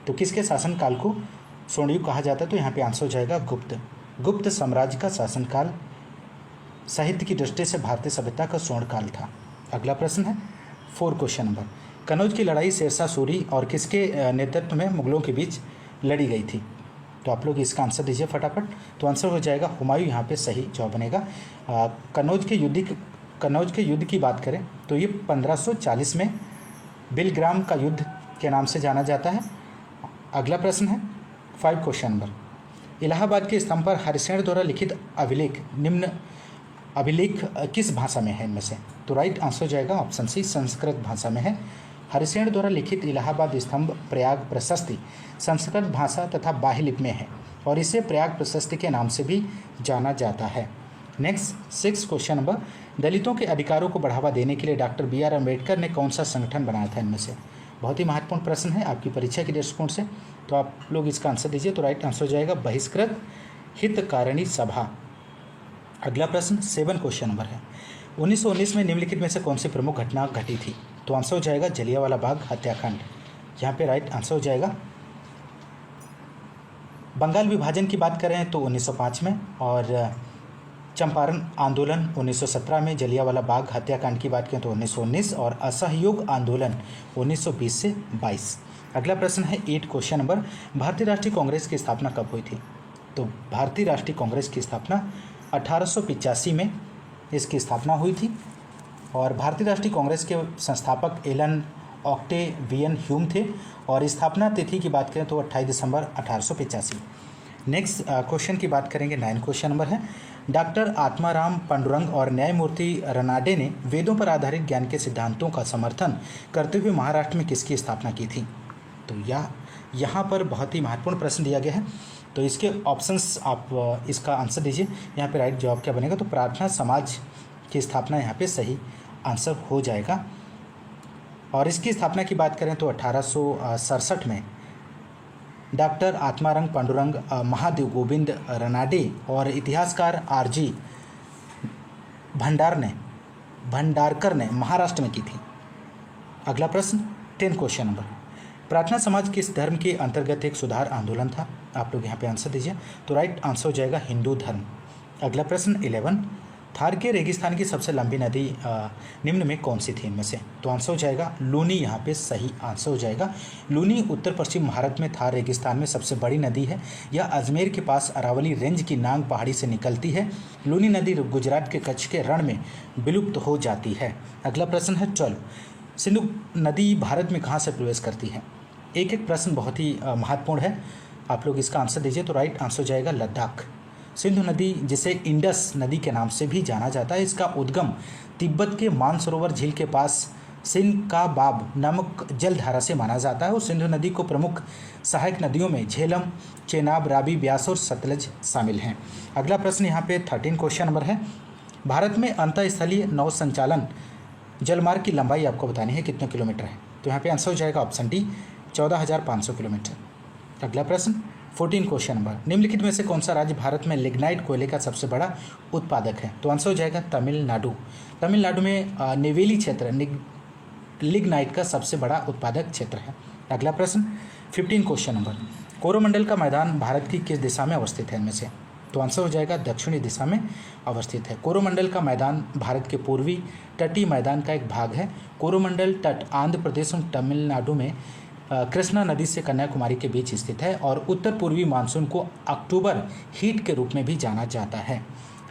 तो किसके शासनकाल को स्वर्ण युग कहा जाता है? तो यहाँ पे आंसर हो जाएगा गुप्त साम्राज्य का शासनकाल साहित्य की दृष्टि से भारतीय सभ्यता का स्वर्ण काल था। अगला प्रश्न है 4 क्वेश्चन नंबर, कनौज की लड़ाई शेरशाह सूरी और किसके नेतृत्व में मुगलों के बीच लड़ी गई थी? तो आप लोग इसका आंसर दीजिए फटाफट। तो आंसर हो जाएगा हुमायूं, यहाँ पे सही जवाब बनेगा। कनौज के युद्ध की बात करें तो ये 1540 में बिलग्राम का युद्ध के नाम से जाना जाता है। अगला प्रश्न है 5 क्वेश्चन नंबर, इलाहाबाद के स्तंभ पर हरिसेन द्वारा लिखित निम्न अभिलेख किस भाषा में है इनमें से? तो राइट आंसर हो जाएगा ऑप्शन सी संस्कृत भाषा में है। हरिसेन द्वारा लिखित इलाहाबाद स्तंभ प्रयाग प्रशस्ति संस्कृत भाषा तथा बाह्य लिपि में है और इसे प्रयाग प्रशस्ति के नाम से भी जाना जाता है। नेक्स्ट 6 क्वेश्चन नंबर, दलितों के अधिकारों को बढ़ावा देने के लिए डॉक्टर बी आर अम्बेडकर ने कौन सा संगठन बनाया था इनमें से? बहुत ही महत्वपूर्ण प्रश्न है आपकी परीक्षा के दृष्टिकोण से। तो आप लोग इसका आंसर दीजिए। तो राइट आंसर हो जाएगा बहिष्कृत हितकारिणी सभा। अगला प्रश्न 7 क्वेश्चन नंबर है, 1919 में निम्नलिखित में से कौन सी प्रमुख घटना घटी थी? तो आंसर हो जाएगा जलियांवाला बाग हत्याकांड। यहाँ पे राइट आंसर हो जाएगा। बंगाल विभाजन की बात करें तो 1905 में और चंपारण आंदोलन 1917 में, जलियांवाला बाग हत्याकांड की बात करें तो 1919 और असहयोग आंदोलन 1920 से 22। अगला प्रश्न है 8 क्वेश्चन नंबर, भारतीय राष्ट्रीय कांग्रेस की स्थापना कब हुई थी? तो भारतीय राष्ट्रीय कांग्रेस की स्थापना 1885 में इसकी स्थापना हुई थी और भारतीय राष्ट्रीय कांग्रेस के संस्थापक एलन ऑक्टेवियन ह्यूम थे और स्थापना तिथि की बात करें तो 28 दिसंबर 1885। नेक्स्ट क्वेश्चन की बात करेंगे 9 क्वेश्चन नंबर है, डॉक्टर आत्माराम पांडुरंग और न्यायमूर्ति रनाडे ने वेदों पर आधारित ज्ञान के सिद्धांतों का समर्थन करते हुए महाराष्ट्र में किसकी स्थापना की थी? तो यहाँ पर बहुत ही महत्वपूर्ण प्रश्न दिया गया है। तो इसके ऑप्शंस आप इसका आंसर दीजिए। यहाँ पे राइट जवाब क्या बनेगा? तो प्रार्थना समाज की स्थापना यहाँ पे सही आंसर हो जाएगा। और इसकी स्थापना की बात करें तो 1867 में डॉक्टर आत्मारंग पांडुरंग महादेव गोविंद रनाडे और इतिहासकार आरजी भंडारकर ने महाराष्ट्र में की थी। अगला प्रश्न 10 क्वेश्चन नंबर, प्रार्थना समाज किस धर्म के अंतर्गत एक सुधार आंदोलन था? आप लोग यहाँ पे आंसर दीजिए। तो राइट आंसर हो जाएगा हिंदू धर्म। अगला प्रश्न 11, थार के रेगिस्तान की सबसे लंबी नदी निम्न में कौन सी थी इनमें से? तो आंसर हो जाएगा लूनी, यहाँ पे सही आंसर हो जाएगा। लूनी उत्तर पश्चिम भारत में थार रेगिस्तान में सबसे बड़ी नदी है। यह अजमेर के पास अरावली रेंज की नांग पहाड़ी से निकलती है। लूनी नदी गुजरात के कच्छ के रण में विलुप्त हो जाती है। अगला प्रश्न है 12, सिंधु नदी भारत में कहाँ से प्रवेश करती है? एक एक प्रश्न बहुत ही महत्वपूर्ण है, आप लोग इसका आंसर दीजिए। तो राइट आंसर हो जाएगा लद्दाख। सिंधु नदी जिसे इंडस नदी के नाम से भी जाना जाता है, इसका उद्गम तिब्बत के मानसरोवर झील के पास सिनकाबाब नामक जलधारा से माना जाता है और सिंधु नदी को प्रमुख सहायक नदियों में झेलम, चेनाब, रावी, ब्यास और सतलज शामिल हैं। अगला प्रश्न यहाँ पे 13 क्वेश्चन नंबर है, भारत में अंतःस्थलीय नौ संचालन जलमार्ग की लंबाई आपको बतानी है कितने किलोमीटर है? तो यहाँ पे आंसर हो जाएगा ऑप्शन डी 14,500 किलोमीटर। अगला प्रश्न 14 क्वेश्चन नंबर, निम्नलिखित में से कौन सा राज्य भारत में लिग्नाइट कोयले का सबसे बड़ा उत्पादक है? तो आंसर हो जाएगा तमिलनाडु। तमिलनाडु में नेवेली क्षेत्र लिग्नाइट का सबसे बड़ा उत्पादक क्षेत्र है। अगला प्रश्न 15 क्वेश्चन नंबर, कोरोमंडल का मैदान भारत की किस दिशा में अवस्थित है इनमें से? तो आंसर हो जाएगा दक्षिणी दिशा में अवस्थित है। कोरोमंडल का मैदान भारत के पूर्वी तटीय मैदान का एक भाग है। कोरोमंडल तट आंध्र प्रदेश और तमिलनाडु में कृष्णा नदी से कन्याकुमारी के बीच स्थित है और उत्तर पूर्वी मानसून को अक्टूबर हीट के रूप में भी जाना जाता है।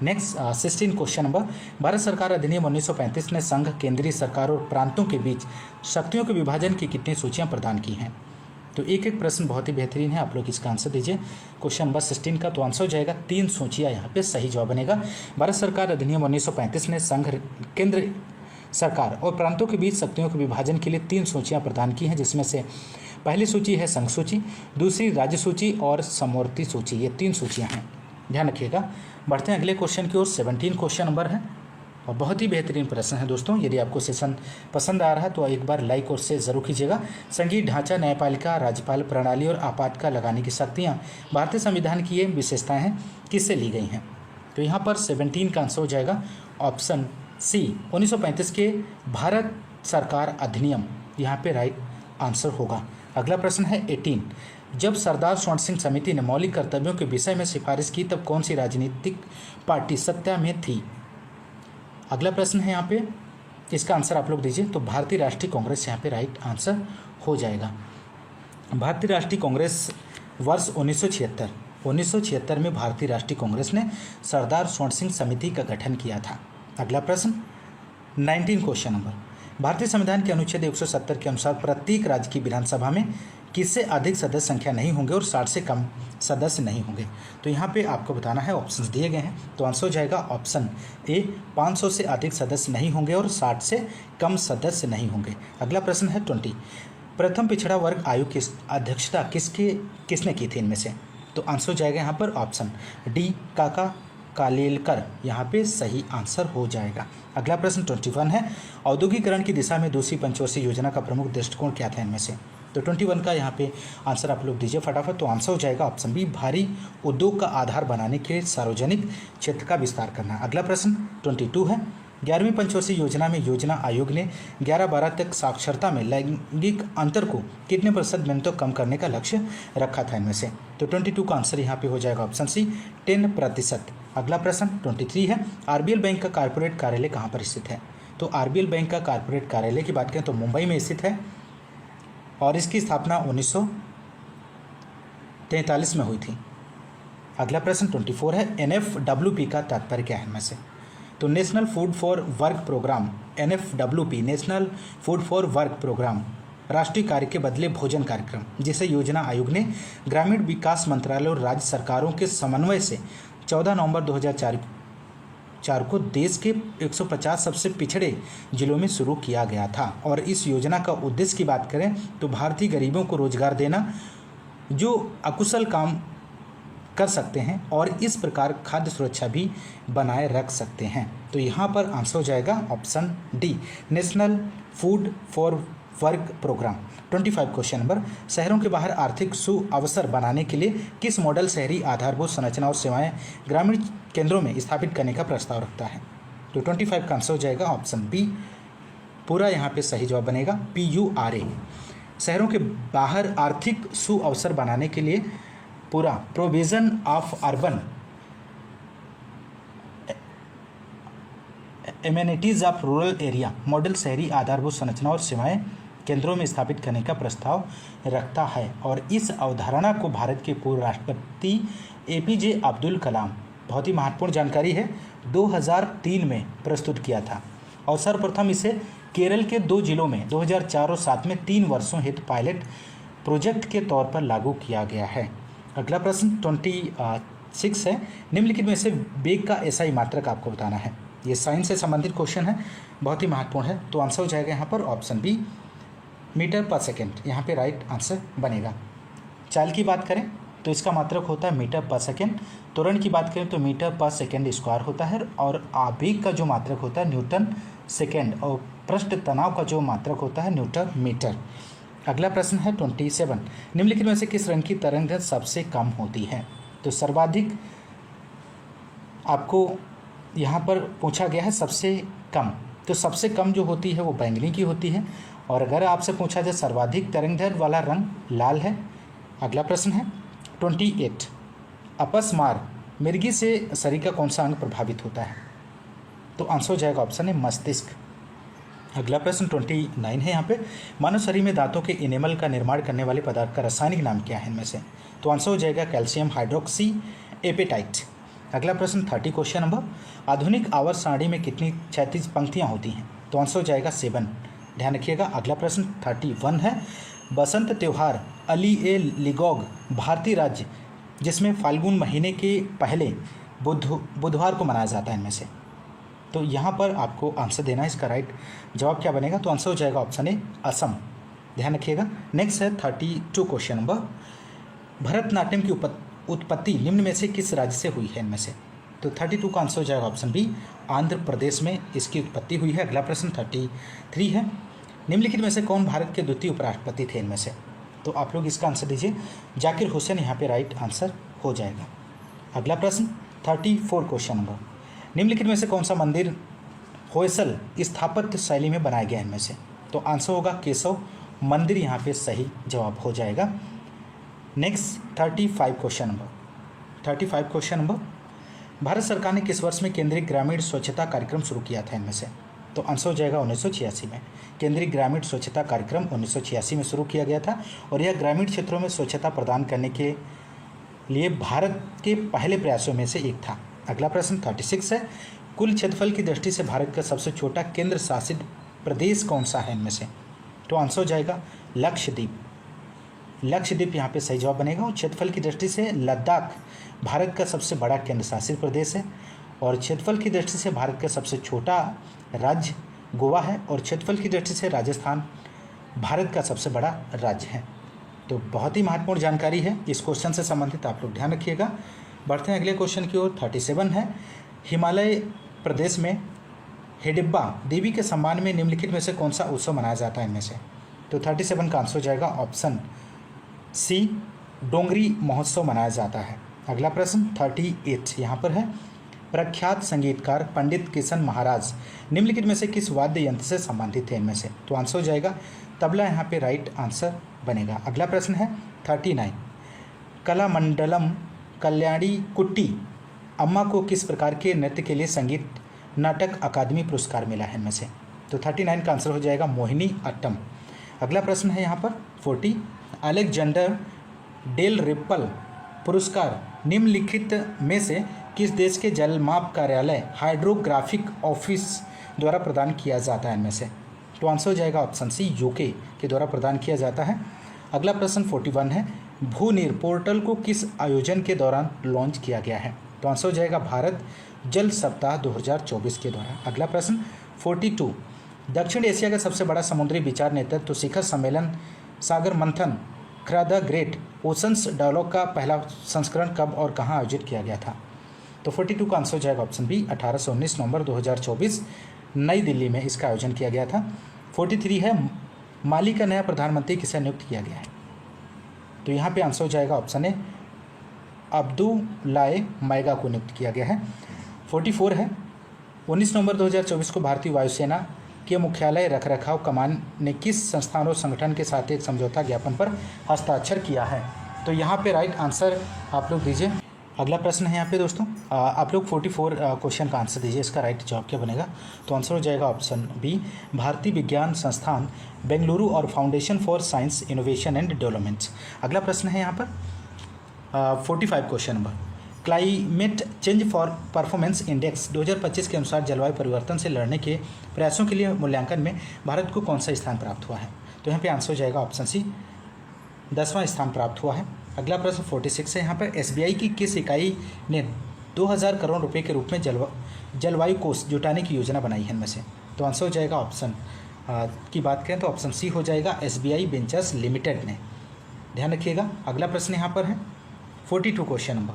नेक्स्ट 16 क्वेश्चन नंबर, भारत सरकार अधिनियम 1935 ने संघ, केंद्रीय सरकार और प्रांतों के बीच शक्तियों के विभाजन की कितनी सूचियां प्रदान की हैं? तो एक एक प्रश्न बहुत ही बेहतरीन है, आप लोग इसका आंसर दीजिए। क्वेश्चन नंबर 16 का तो आंसर हो जाएगा 3 सूचियाँ, यहाँ पे सही जवाब बनेगा। भारत सरकार अधिनियम 1935 ने संघ, केंद्र सरकार और प्रांतों के बीच शक्तियों के विभाजन के लिए 3 सूचियां प्रदान की हैं, जिसमें से पहली सूची है संघ सूची, दूसरी राज्य सूची और समवर्ती सूची। ये 3 सूचियां हैं, ध्यान रखिएगा। बढ़ते हैं अगले क्वेश्चन की ओर। 17 क्वेश्चन नंबर है और बहुत ही बेहतरीन प्रश्न है दोस्तों। यदि आपको सेशन पसंद आ रहा है तो एक बार लाइक और शेयर जरूर कीजिएगा। संघीय ढांचा, न्यायपालिका, राज्यपाल प्रणाली और आपातकाल लगाने की शक्तियाँ भारतीय संविधान की ये विशेषताएँ हैं, किससे ली गई हैं? तो यहाँ पर 17 का आंसर हो जाएगा ऑप्शन सी 1935 के भारत सरकार अधिनियम, यहाँ पे राइट आंसर होगा। अगला प्रश्न है 18, जब सरदार स्वर्ण सिंह समिति ने मौलिक कर्तव्यों के विषय में सिफारिश की तब कौन सी राजनीतिक पार्टी सत्ता में थी? अगला प्रश्न है यहाँ पे, इसका आंसर आप लोग दीजिए। तो भारतीय राष्ट्रीय कांग्रेस यहाँ पे राइट आंसर हो जाएगा। भारतीय राष्ट्रीय कांग्रेस वर्ष 1976 में भारतीय राष्ट्रीय कांग्रेस ने सरदार स्वर्ण सिंह समिति का गठन किया था। अगला प्रश्न 19 क्वेश्चन नंबर, भारतीय संविधान के अनुच्छेद 170 के अनुसार प्रत्येक राज्य की विधानसभा में किससे अधिक सदस्य संख्या नहीं होंगे और 60 से कम सदस्य नहीं होंगे? तो यहाँ पे आपको बताना है, ऑप्शंस दिए गए हैं। तो आंसर हो जाएगा ऑप्शन ए 500 से अधिक सदस्य नहीं होंगे और 60 से कम सदस्य नहीं होंगे। अगला प्रश्न है 20, प्रथम पिछड़ा वर्ग आयोग की अध्यक्षता किसने की थी इनमें से? तो आंसर हो जाएगा यहाँ पर ऑप्शन डी काका कालेलकर, यहाँ पे सही आंसर हो जाएगा। अगला प्रश्न 21 है, औद्योगिकरण की दिशा में दूसरी पंचवर्षीय योजना का प्रमुख दृष्टिकोण क्या था इनमें से? तो 21 का यहाँ पे आंसर आप लोग दीजिए फटाफट। तो आंसर हो जाएगा ऑप्शन बी भारी उद्योग का आधार बनाने के लिए सार्वजनिक क्षेत्र का विस्तार करना। अगला प्रश्न 22 है, 11वीं पंचवर्षीय योजना में योजना आयोग ने 11-12 तक साक्षरता में लैंगिक अंतर को कितने प्रतिशत मिनटों कम करने का लक्ष्य रखा था इनमें से? तो 22 का आंसर यहाँ पे हो जाएगा ऑप्शन सी 10%। अगला प्रश्न 23 है, आरबीएल बैंक का कॉर्पोरेट कार्यालय कहाँ पर स्थित है? तो आरबीएल बैंक का कॉर्पोरेट कार्यालय की बात करें तो मुंबई में स्थित है और इसकी स्थापना 1943 में हुई थी। अगला प्रश्न 24 है, NFWP का तात्पर्य क्या है इनमें से? तो national food for work programme, NFWP national food for work programme राष्ट्रीय कार्य के बदले भोजन कार्यक्रम, जिसे योजना आयोग ने ग्रामीण विकास मंत्रालय और राज्य सरकारों के समन्वय से 14 नवंबर 2004 को देश के 150 सबसे पिछड़े जिलों में शुरू किया गया था। और इस योजना का उद्देश्य की बात करें तो भारतीय गरीबों को रोजगार देना, जो अकुशल काम कर सकते हैं और इस प्रकार खाद्य सुरक्षा भी बनाए रख सकते हैं। तो यहाँ पर आंसर हो जाएगा option D, national food for work programme. 25 question number, शहरों के बाहर आर्थिक सुअवसर बनाने के लिए किस मॉडल शहरी आधारभूत संरचना और सेवाएं ग्रामीण केंद्रों में स्थापित करने का प्रस्ताव रखता है? तो 25 का आंसर हो जाएगा ऑप्शन बी, पूरा यहाँ पे सही जवाब बनेगा PURA। शहरों के बाहर आर्थिक सुअवसर बनाने के लिए पूरा provision of urban amenities of rural area model शहरी आधारभूत संरचना और सेवाएं केंद्रों में स्थापित करने का प्रस्ताव रखता है। और इस अवधारणा को भारत के पूर्व राष्ट्रपति APJ अब्दुल कलाम, बहुत ही महत्वपूर्ण जानकारी है, 2003 में प्रस्तुत किया था और सर्वप्रथम इसे केरल के 2 जिलों में 2004 और 2007 में 3 वर्षों हेतु पायलट प्रोजेक्ट के तौर पर लागू किया गया है। अगला प्रश्न 26 है, निम्नलिखित में से वेग का SI मात्रक आपको बताना है। ये साइंस से संबंधित क्वेश्चन है, बहुत ही महत्वपूर्ण है। तो आंसर हो जाएगा यहाँ पर ऑप्शन बी, मीटर पर सेकेंड, यहाँ पे राइट आंसर बनेगा। चाल की बात करें तो इसका मात्रक होता है मीटर पर सेकेंड, त्वरण की बात करें तो मीटर पर सेकेंड स्क्वायर होता है और आवेग का जो मात्रक होता है न्यूटन सेकेंड और पृष्ठ तनाव का जो मात्रक होता है न्यूटन मीटर। अगला प्रश्न है 27, निम्नलिखित में से किस रंग की तरंग दैर्घ्य सबसे कम होती है? तो सर्वाधिक आपको यहाँ पर पूछा गया है सबसे कम, तो सबसे कम जो होती है वो बैंगनी की होती है। और अगर आपसे पूछा जाए सर्वाधिक तरंगदैर्घ्य वाला रंग लाल है। अगला प्रश्न है 28, अपस्मार मिर्गी से शरीर का कौन सा अंग प्रभावित होता है? तो आंसर हो जाएगा ऑप्शन है मस्तिष्क। अगला प्रश्न 29 है, यहाँ पे मानव शरीर में दांतों के इनेमल का निर्माण करने वाले पदार्थ का रासायनिक नाम क्या है इनमें से? तो आंसर हो जाएगा कैल्शियम हाइड्रोक्सी एपेटाइट। अगला प्रश्न 30 क्वेश्चन नंबर, आधुनिक आवर्त सारणी में कितनी क्षैतिज पंक्तियाँ होती हैं? तो आंसर हो जाएगा 7, ध्यान रखिएगा। अगला प्रश्न 31 है, बसंत त्यौहार अली ए लिगोग भारतीय राज्य जिसमें फाल्गुन महीने के पहले बुधवार को मनाया जाता है इनमें से? तो यहाँ पर आपको आंसर देना है, इसका राइट जवाब क्या बनेगा? तो आंसर हो जाएगा ऑप्शन ए, असम, ध्यान रखिएगा। नेक्स्ट है 32 क्वेश्चन नंबर, भरतनाट्यम की उत्पत्ति निम्न में से किस राज्य से हुई है इनमें से? तो 32 का आंसर हो जाएगा ऑप्शन बी, आंध्र प्रदेश में इसकी उत्पत्ति हुई है। अगला प्रश्न 33 है, निम्नलिखित में से कौन भारत के द्वितीय उपराष्ट्रपति थे इनमें से? तो आप लोग इसका आंसर दीजिए, जाकिर हुसैन यहाँ पे राइट आंसर हो जाएगा। अगला प्रश्न 34 क्वेश्चन नंबर, निम्नलिखित में से कौन सा मंदिर होयसल स्थापत्य शैली में बनाया गया इनमें से? तो आंसर होगा केशव मंदिर, यहाँ पे सही जवाब हो जाएगा। नेक्स्ट 35 क्वेश्चन नंबर, भारत सरकार ने किस वर्ष में केंद्रीय ग्रामीण स्वच्छता कार्यक्रम शुरू किया था इनमें से? तो आंसर हो जाएगा 1986 में। केंद्रीय ग्रामीण स्वच्छता कार्यक्रम 1986 में शुरू किया गया था और यह ग्रामीण क्षेत्रों में स्वच्छता प्रदान करने के लिए भारत के पहले प्रयासों में से एक था। अगला प्रश्न 36 है, कुल क्षेत्रफल की दृष्टि से भारत का सबसे छोटा केंद्र शासित प्रदेश कौन सा है इनमें से? तो आंसर हो जाएगा लक्षद्वीप यहाँ पे सही जवाब बनेगा। और क्षेत्रफल की दृष्टि से लद्दाख भारत का सबसे बड़ा केंद्र शासित प्रदेश है और क्षेत्रफल की दृष्टि से भारत का सबसे छोटा राज्य गोवा है और क्षेत्रफल की दृष्टि से राजस्थान भारत का सबसे बड़ा राज्य है। तो बहुत ही महत्वपूर्ण जानकारी है इस क्वेश्चन से संबंधित, आप लोग ध्यान रखिएगा। बढ़ते हैं अगले क्वेश्चन की ओर। 37 है, हिमालय प्रदेश में हिडिब्बा देवी के सम्मान में निम्नलिखित में से कौन सा उत्सव मनाया जाता है इनमें से? तो 37 का आंसर हो जाएगा ऑप्शन सी, डोंगरी महोत्सव मनाया जाता है। अगला प्रश्न 38 यहाँ पर है, प्रख्यात संगीतकार पंडित किशन महाराज निम्नलिखित में से किस वाद्य यंत्र से संबंधित थे इनमें से? तो आंसर हो जाएगा तबला, यहाँ पे राइट आंसर बनेगा। अगला प्रश्न है 39, कलामंडलम कल्याणी कुट्टी अम्मा को किस प्रकार के नृत्य के लिए संगीत नाटक अकादमी पुरस्कार मिला है इनमें से? तो 39 का आंसर हो जाएगा मोहिनी अट्टम। अगला प्रश्न है यहाँ पर 40, अलेक्जेंडर डेल रिप्पल पुरस्कार निम्नलिखित में से किस देश के जलमाप कार्यालय हाइड्रोग्राफिक ऑफिस द्वारा प्रदान किया जाता है इनमें से? तो आंसर हो जाएगा ऑप्शन सी, यूके के द्वारा प्रदान किया जाता है। अगला प्रश्न 41 है, भूनीर पोर्टल को किस आयोजन के दौरान लॉन्च किया गया है? तो आंसर हो जाएगा भारत जल सप्ताह 2024 के द्वारा। अगला प्रश्न 42, दक्षिण एशिया का सबसे बड़ा समुद्री विचार नेतृत्व शिखर सम्मेलन सागर मंथन द ग्रेट ओशंस डायलॉग का पहला संस्करण कब और कहाँ आयोजित किया गया था? तो 42 का आंसर हो जाएगा ऑप्शन बी 1819 नवंबर 2024 नई दिल्ली में इसका आयोजन किया गया था। 43 है माली का नया प्रधानमंत्री किसे नियुक्त किया गया है? तो यहाँ पे आंसर हो जाएगा ऑप्शन ए अब्दुल्लाए मैगा को नियुक्त किया गया है। 44 है 19 नवंबर 2024 को भारतीय वायुसेना के मुख्यालय रखरखाव कमान ने किस संस्थान और संगठन के साथ एक समझौता ज्ञापन पर हस्ताक्षर किया है? तो यहाँ पे राइट आंसर आप लोग दीजिए। अगला प्रश्न है यहाँ पे दोस्तों, आप लोग 44 क्वेश्चन का आंसर दीजिए। इसका राइट जवाब क्या बनेगा? तो आंसर हो जाएगा ऑप्शन बी भारतीय विज्ञान संस्थान बेंगलुरु और foundation for science innovation and development. अगला प्रश्न है यहाँ पर 45 question number, climate change for performance index 2025 के अनुसार जलवायु परिवर्तन से लड़ने के प्रयासों के लिए मूल्यांकन में भारत को कौन सा स्थान प्राप्त हुआ है? तो यहाँ पे आंसर हो जाएगा ऑप्शन सी 10वां स्थान प्राप्त हुआ है। अगला प्रश्न 46 है यहाँ पर, SBI की किस इकाई ने 2000 करोड़ रुपए के रूप में जलवायु कोष जुटाने की योजना बनाई है इनमें से? तो आंसर हो जाएगा ऑप्शन की बात करें तो ऑप्शन सी हो जाएगा SBI वेंचर्स लिमिटेड ने। ध्यान रखिएगा। अगला प्रश्न यहाँ पर है 42 क्वेश्चन नंबर,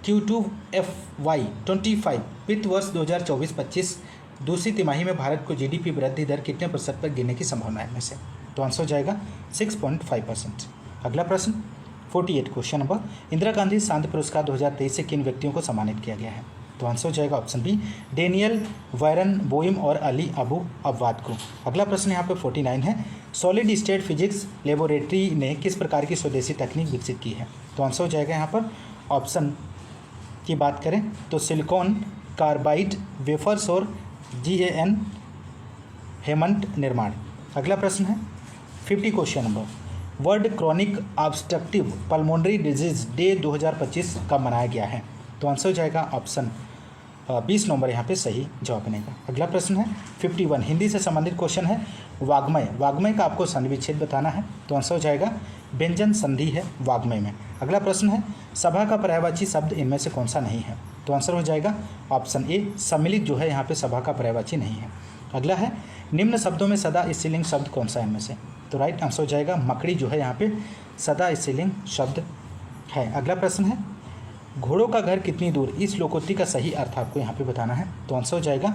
Q2FY25 वित्त वर्ष 2024-25 दूसरी तिमाही में भारत को GDP वृद्धि दर कितने प्रतिशत पर गिरने की संभावना है इनमें से? तो आंसर हो जाएगा 6.5%। अगला प्रश्न 48 क्वेश्चन नंबर, इंदिरा गांधी शांति पुरस्कार 2023 से किन व्यक्तियों को सम्मानित किया गया है? तो आंसर हो जाएगा ऑप्शन बी डेनियल वायरन बोइम और अली अबू अब्बाद को। अगला प्रश्न यहाँ पे 49 है, सॉलिड स्टेट फिजिक्स लेबोरेटरी ने किस प्रकार की स्वदेशी तकनीक विकसित की है? तो आंसर हो जाएगा यहाँ पर ऑप्शन की बात करें तो सिलिकॉन कार्बाइड वेफर्स और GAN हेमंत निर्माण। अगला प्रश्न है 50 question number, world chronic obstructive pulmonary disease day 2025 कब मनाया गया है? तो आंसर हो जाएगा ऑप्शन 20 नंबर यहाँ पे सही जवाब बनेगा। अगला प्रश्न है 51, हिंदी से संबंधित क्वेश्चन है, वाग्मय का आपको संधि विच्छेद बताना है। तो आंसर हो जाएगा व्यंजन संधि है वाग्मय में। अगला प्रश्न है सभा का पर्यायवाची शब्द इनमें से कौन सा नहीं है? तो आंसर हो जाएगा ऑप्शन ए सम्मिलित जो है यहाँ पे सभा का पर्यायवाची नहीं है। अगला है निम्न शब्दों में सदा स्त्रीलिंग शब्द कौन सा है इनमें से? तो राइट आंसर हो जाएगा मकड़ी जो है यहाँ पे सदा स्त्रीलिंग शब्द है। अगला प्रश्न है घोड़ों का घर कितनी दूर, इस लोकोक्ति का सही अर्थ आपको यहाँ पे बताना है। तो आंसर हो जाएगा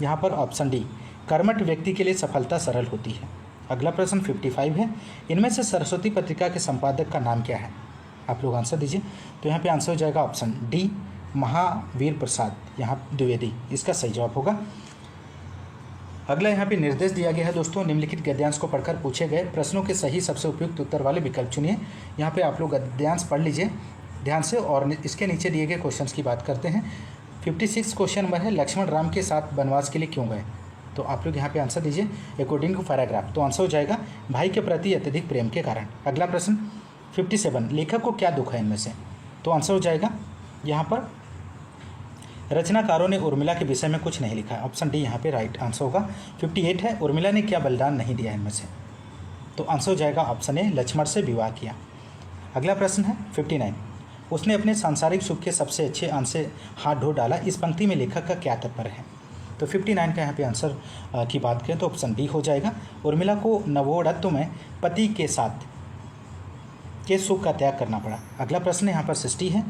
यहाँ पर ऑप्शन डी कर्मठ व्यक्ति के लिए सफलता सरल होती है। अगला प्रश्न 55 है, इनमें से सरस्वती पत्रिका के संपादक का नाम क्या है? आप लोग आंसर दीजिए। तो यहाँ पे आंसर हो जाएगा ऑप्शन डी महावीर प्रसाद यहाँ द्विवेदी, इसका सही जवाब होगा। अगला यहाँ पे निर्देश दिया गया है दोस्तों, निम्नलिखित गद्यांश को पढ़कर पूछे गए प्रश्नों के सही सबसे उपयुक्त उत्तर वाले विकल्प चुनिए। यहाँ पे आप लोग गद्यांश पढ़ लीजिए ध्यान से और इसके नीचे दिए गए क्वेश्चंस की बात करते हैं। 56 क्वेश्चन नंबर है, लक्ष्मण राम के साथ वनवास के लिए क्यों गए? तो आप लोग यहाँ पे आंसर दीजिए अकॉर्डिंग टू पैराग्राफ। तो आंसर हो जाएगा भाई के प्रति अत्यधिक प्रेम के कारण। अगला प्रश्न 57, लेखक को क्या दुख है इनमें से? तो आंसर हो जाएगा यहाँ पर रचनाकारों ने उर्मिला के विषय में कुछ नहीं लिखा है। ऑप्शन डी यहाँ पे राइट आंसर होगा। 58 है, उर्मिला ने क्या बलिदान नहीं दिया इनमें से? तो आंसर हो जाएगा ऑप्शन ए लक्ष्मण से विवाह किया। अगला प्रश्न है 59, उसने अपने सांसारिक सुख के सबसे अच्छे अंश से हाथ धो डाला, इस पंक्ति में लेखक का क्या तात्पर्य है? तो 59 का यहाँ पे आंसर की बात करें तो ऑप्शन डी हो जाएगा, उर्मिला को नवोढ़त्व में पति के साथ के सुख का त्याग करना पड़ा। अगला प्रश्न यहाँ पर 60 है,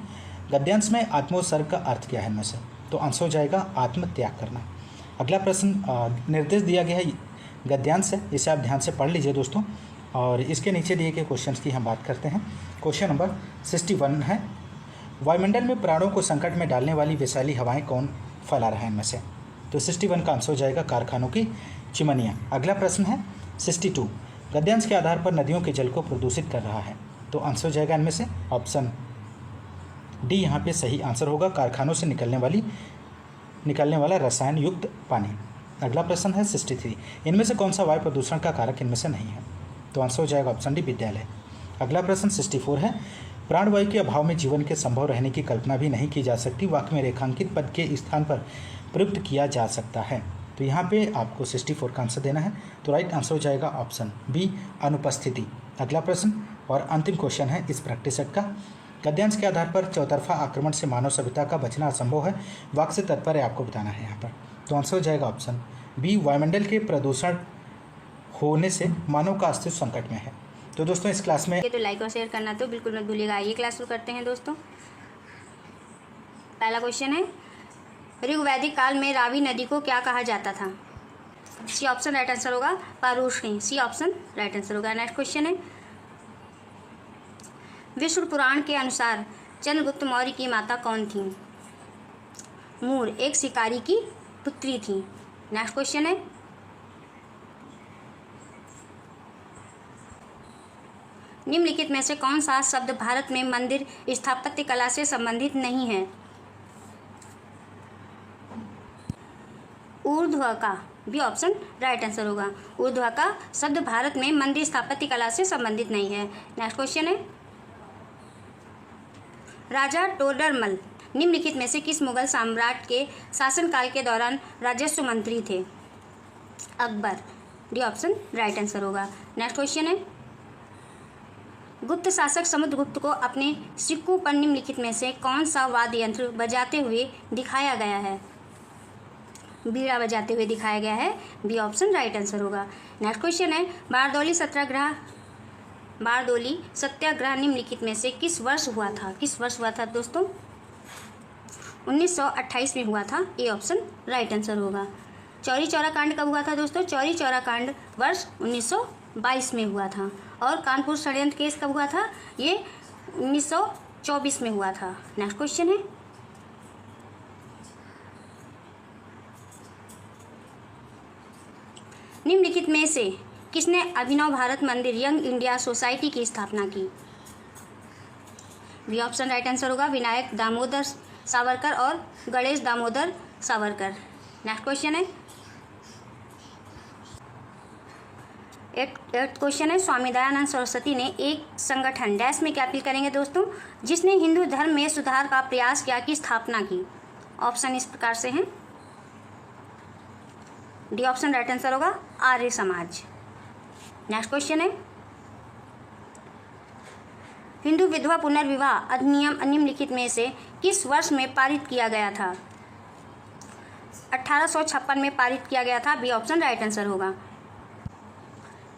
गद्यांश में आत्मोत्सर्ग का अर्थ क्या है इनमें से? तो आंसर हो जाएगा आत्म त्याग करना। अगला प्रश्न निर्देश दिया गया है गद्यांश है, इसे आप ध्यान से पढ़ लीजिए दोस्तों और इसके नीचे दिए गए क्वेश्चंस की हम बात करते हैं। क्वेश्चन नंबर 61 है, वायुमंडल में प्राणों को संकट में डालने वाली विषैली हवाएं कौन फैला रहा है इनमें से? तो 61 का आंसर हो जाएगा कारखानों की चिमनियाँ। अगला प्रश्न है 62, गद्यांश के आधार पर नदियों के जल को प्रदूषित कर रहा है। तो आंसर हो जाएगा इनमें से ऑप्शन डी यहाँ पे सही आंसर होगा, कारखानों से निकलने वाला रसायन युक्त पानी। अगला प्रश्न है 63, इनमें से कौन सा वायु प्रदूषण का कारक इनमें से नहीं है? तो आंसर हो जाएगा ऑप्शन डी विद्यालय। अगला प्रश्न 64 है, प्राणवायु के अभाव में जीवन के संभव रहने की कल्पना भी नहीं की जा सकती, वाक्य में रेखांकित पद के स्थान पर प्रयुक्त किया जा सकता है। तो यहाँ पे आपको 64 का आंसर देना है। तो राइट आंसर हो जाएगा ऑप्शन बी अनुपस्थिति। अगला प्रश्न और अंतिम क्वेश्चन है इस प्रैक्टिस सेट का, गद्यांश के आधार पर चौतरफा आक्रमण से मानव सभ्यता का बचना असंभव है, वाक्य से तात्पर्य आपको बताना है यहाँ पर। तो आंसर हो जाएगा ऑप्शन बी वायुमंडल के प्रदूषण होने से मानव का अस्तित्व संकट में है। तो दोस्तों इस क्लास में तो लाइक और शेयर करना तो बिल्कुल मत भूलिएगा। ये क्लास शुरू करते हैं दोस्तों। पहला क्वेश्चन है, ऋग्वैदिक काल में रावी नदी को क्या कहा जाता था? सी ऑप्शन राइट आंसर होगा पारूषणी। सी ऑप्शन राइट आंसर होगा। नेक्स्ट क्वेश्चन है, विष्णु पुराण के अनुसार चंद्रगुप्त मौर्य की माता कौन थी? मूर एक शिकारी की पुत्री थी। नेक्स्ट क्वेश्चन है, निम्नलिखित में से कौन सा शब्द भारत में मंदिर स्थापत्य कला से संबंधित नहीं है? ऊर्ध्वका। बी ऑप्शन राइट आंसर होगा। ऊर्ध्वका शब्द भारत में मंदिर स्थापत्य कला से संबंधित नहीं है। नेक्स्ट क्वेश्चन है, राजा टोडरमल निम्नलिखित में से किस मुगल सम्राट के शासनकाल के दौरान राजस्व मंत्री थे? Akbar. D option right answer होगा। नेक्स्ट क्वेश्चन है, गुप्त शासक समुद्रगुप्त को अपने सिक्कों पर निम्नलिखित में से कौन सा वाद्य यंत्र बजाते हुए दिखाया गया है? बीड़ा बजाते हुए दिखाया गया है। बी ऑप्शन राइट आंसर होगा। नेक्स्ट क्वेश्चन है, बारदोली सत्याग्रह निम्नलिखित में से किस वर्ष हुआ था? किस वर्ष हुआ था दोस्तों? 1928 में हुआ था। ए ऑप्शन राइट आंसर होगा। चौरी चौरा कांड कब हुआ था दोस्तों? चौरी चौरा कांड वर्ष 1922 में हुआ था। और कानपुर षड्यंत्र केस कब हुआ था? ये 1924 में हुआ था। नेक्स्ट क्वेश्चन है, निम्नलिखित में से किसने अभिनव भारत मंदिर यंग इंडिया सोसाइटी की स्थापना की? बी ऑप्शन राइट आंसर होगा। विनायक दामोदर सावरकर और गणेश दामोदर सावरकर। नेक्स्ट क्वेश्चन है, एट क्वेश्चन है, स्वामी दयानंद सरस्वती ने एक संगठन डैश में क्या अपील करेंगे दोस्तों, जिसने हिंदू धर्म में सुधार का प्रयास किया की स्थापना की? ऑप्शन इस प्रकार से हैं। डी ऑप्शन राइट आंसर होगा आर्य समाज। नेक्स्ट क्वेश्चन है, हिंदू विधवा पुनर्विवाह अधिनियम निम्नलिखित में से किस वर्ष में पारित किया गया था? 1856 में पारित किया गया था। बी ऑप्शन राइट आंसर होगा।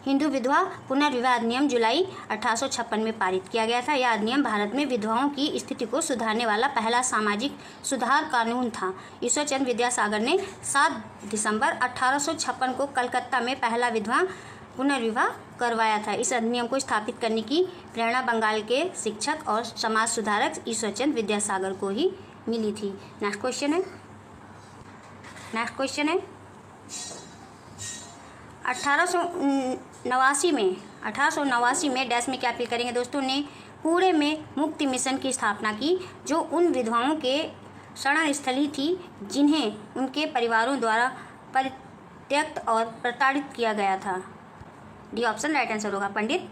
हिंदू विधवा पुनर्विवाह अधिनियम जुलाई 1856 में पारित किया गया था। यह अधिनियम भारत में विधवाओं की स्थिति को सुधारने वाला पहला सामाजिक सुधार कानून था। ईश्वरचंद्र विद्यासागर ने 7 दिसंबर 1856 को कलकत्ता में पहला विधवा पुनर्विवाह करवाया था। इस अधिनियम को स्थापित करने की प्रेरणा बंगाल के शिक्षक और समाज सुधारक ईश्वरचंद्र विद्यासागर को ही मिली थी। नेक्स्ट क्वेश्चन है, 1889 में डैश में क्या अपील करेंगे दोस्तों, ने पुणे में मुक्ति मिशन की स्थापना की, जो उन विधवाओं के शरण स्थली थी जिन्हें उनके परिवारों द्वारा परित्यक्त और प्रताड़ित किया गया था। डी ऑप्शन राइट आंसर होगा। पंडित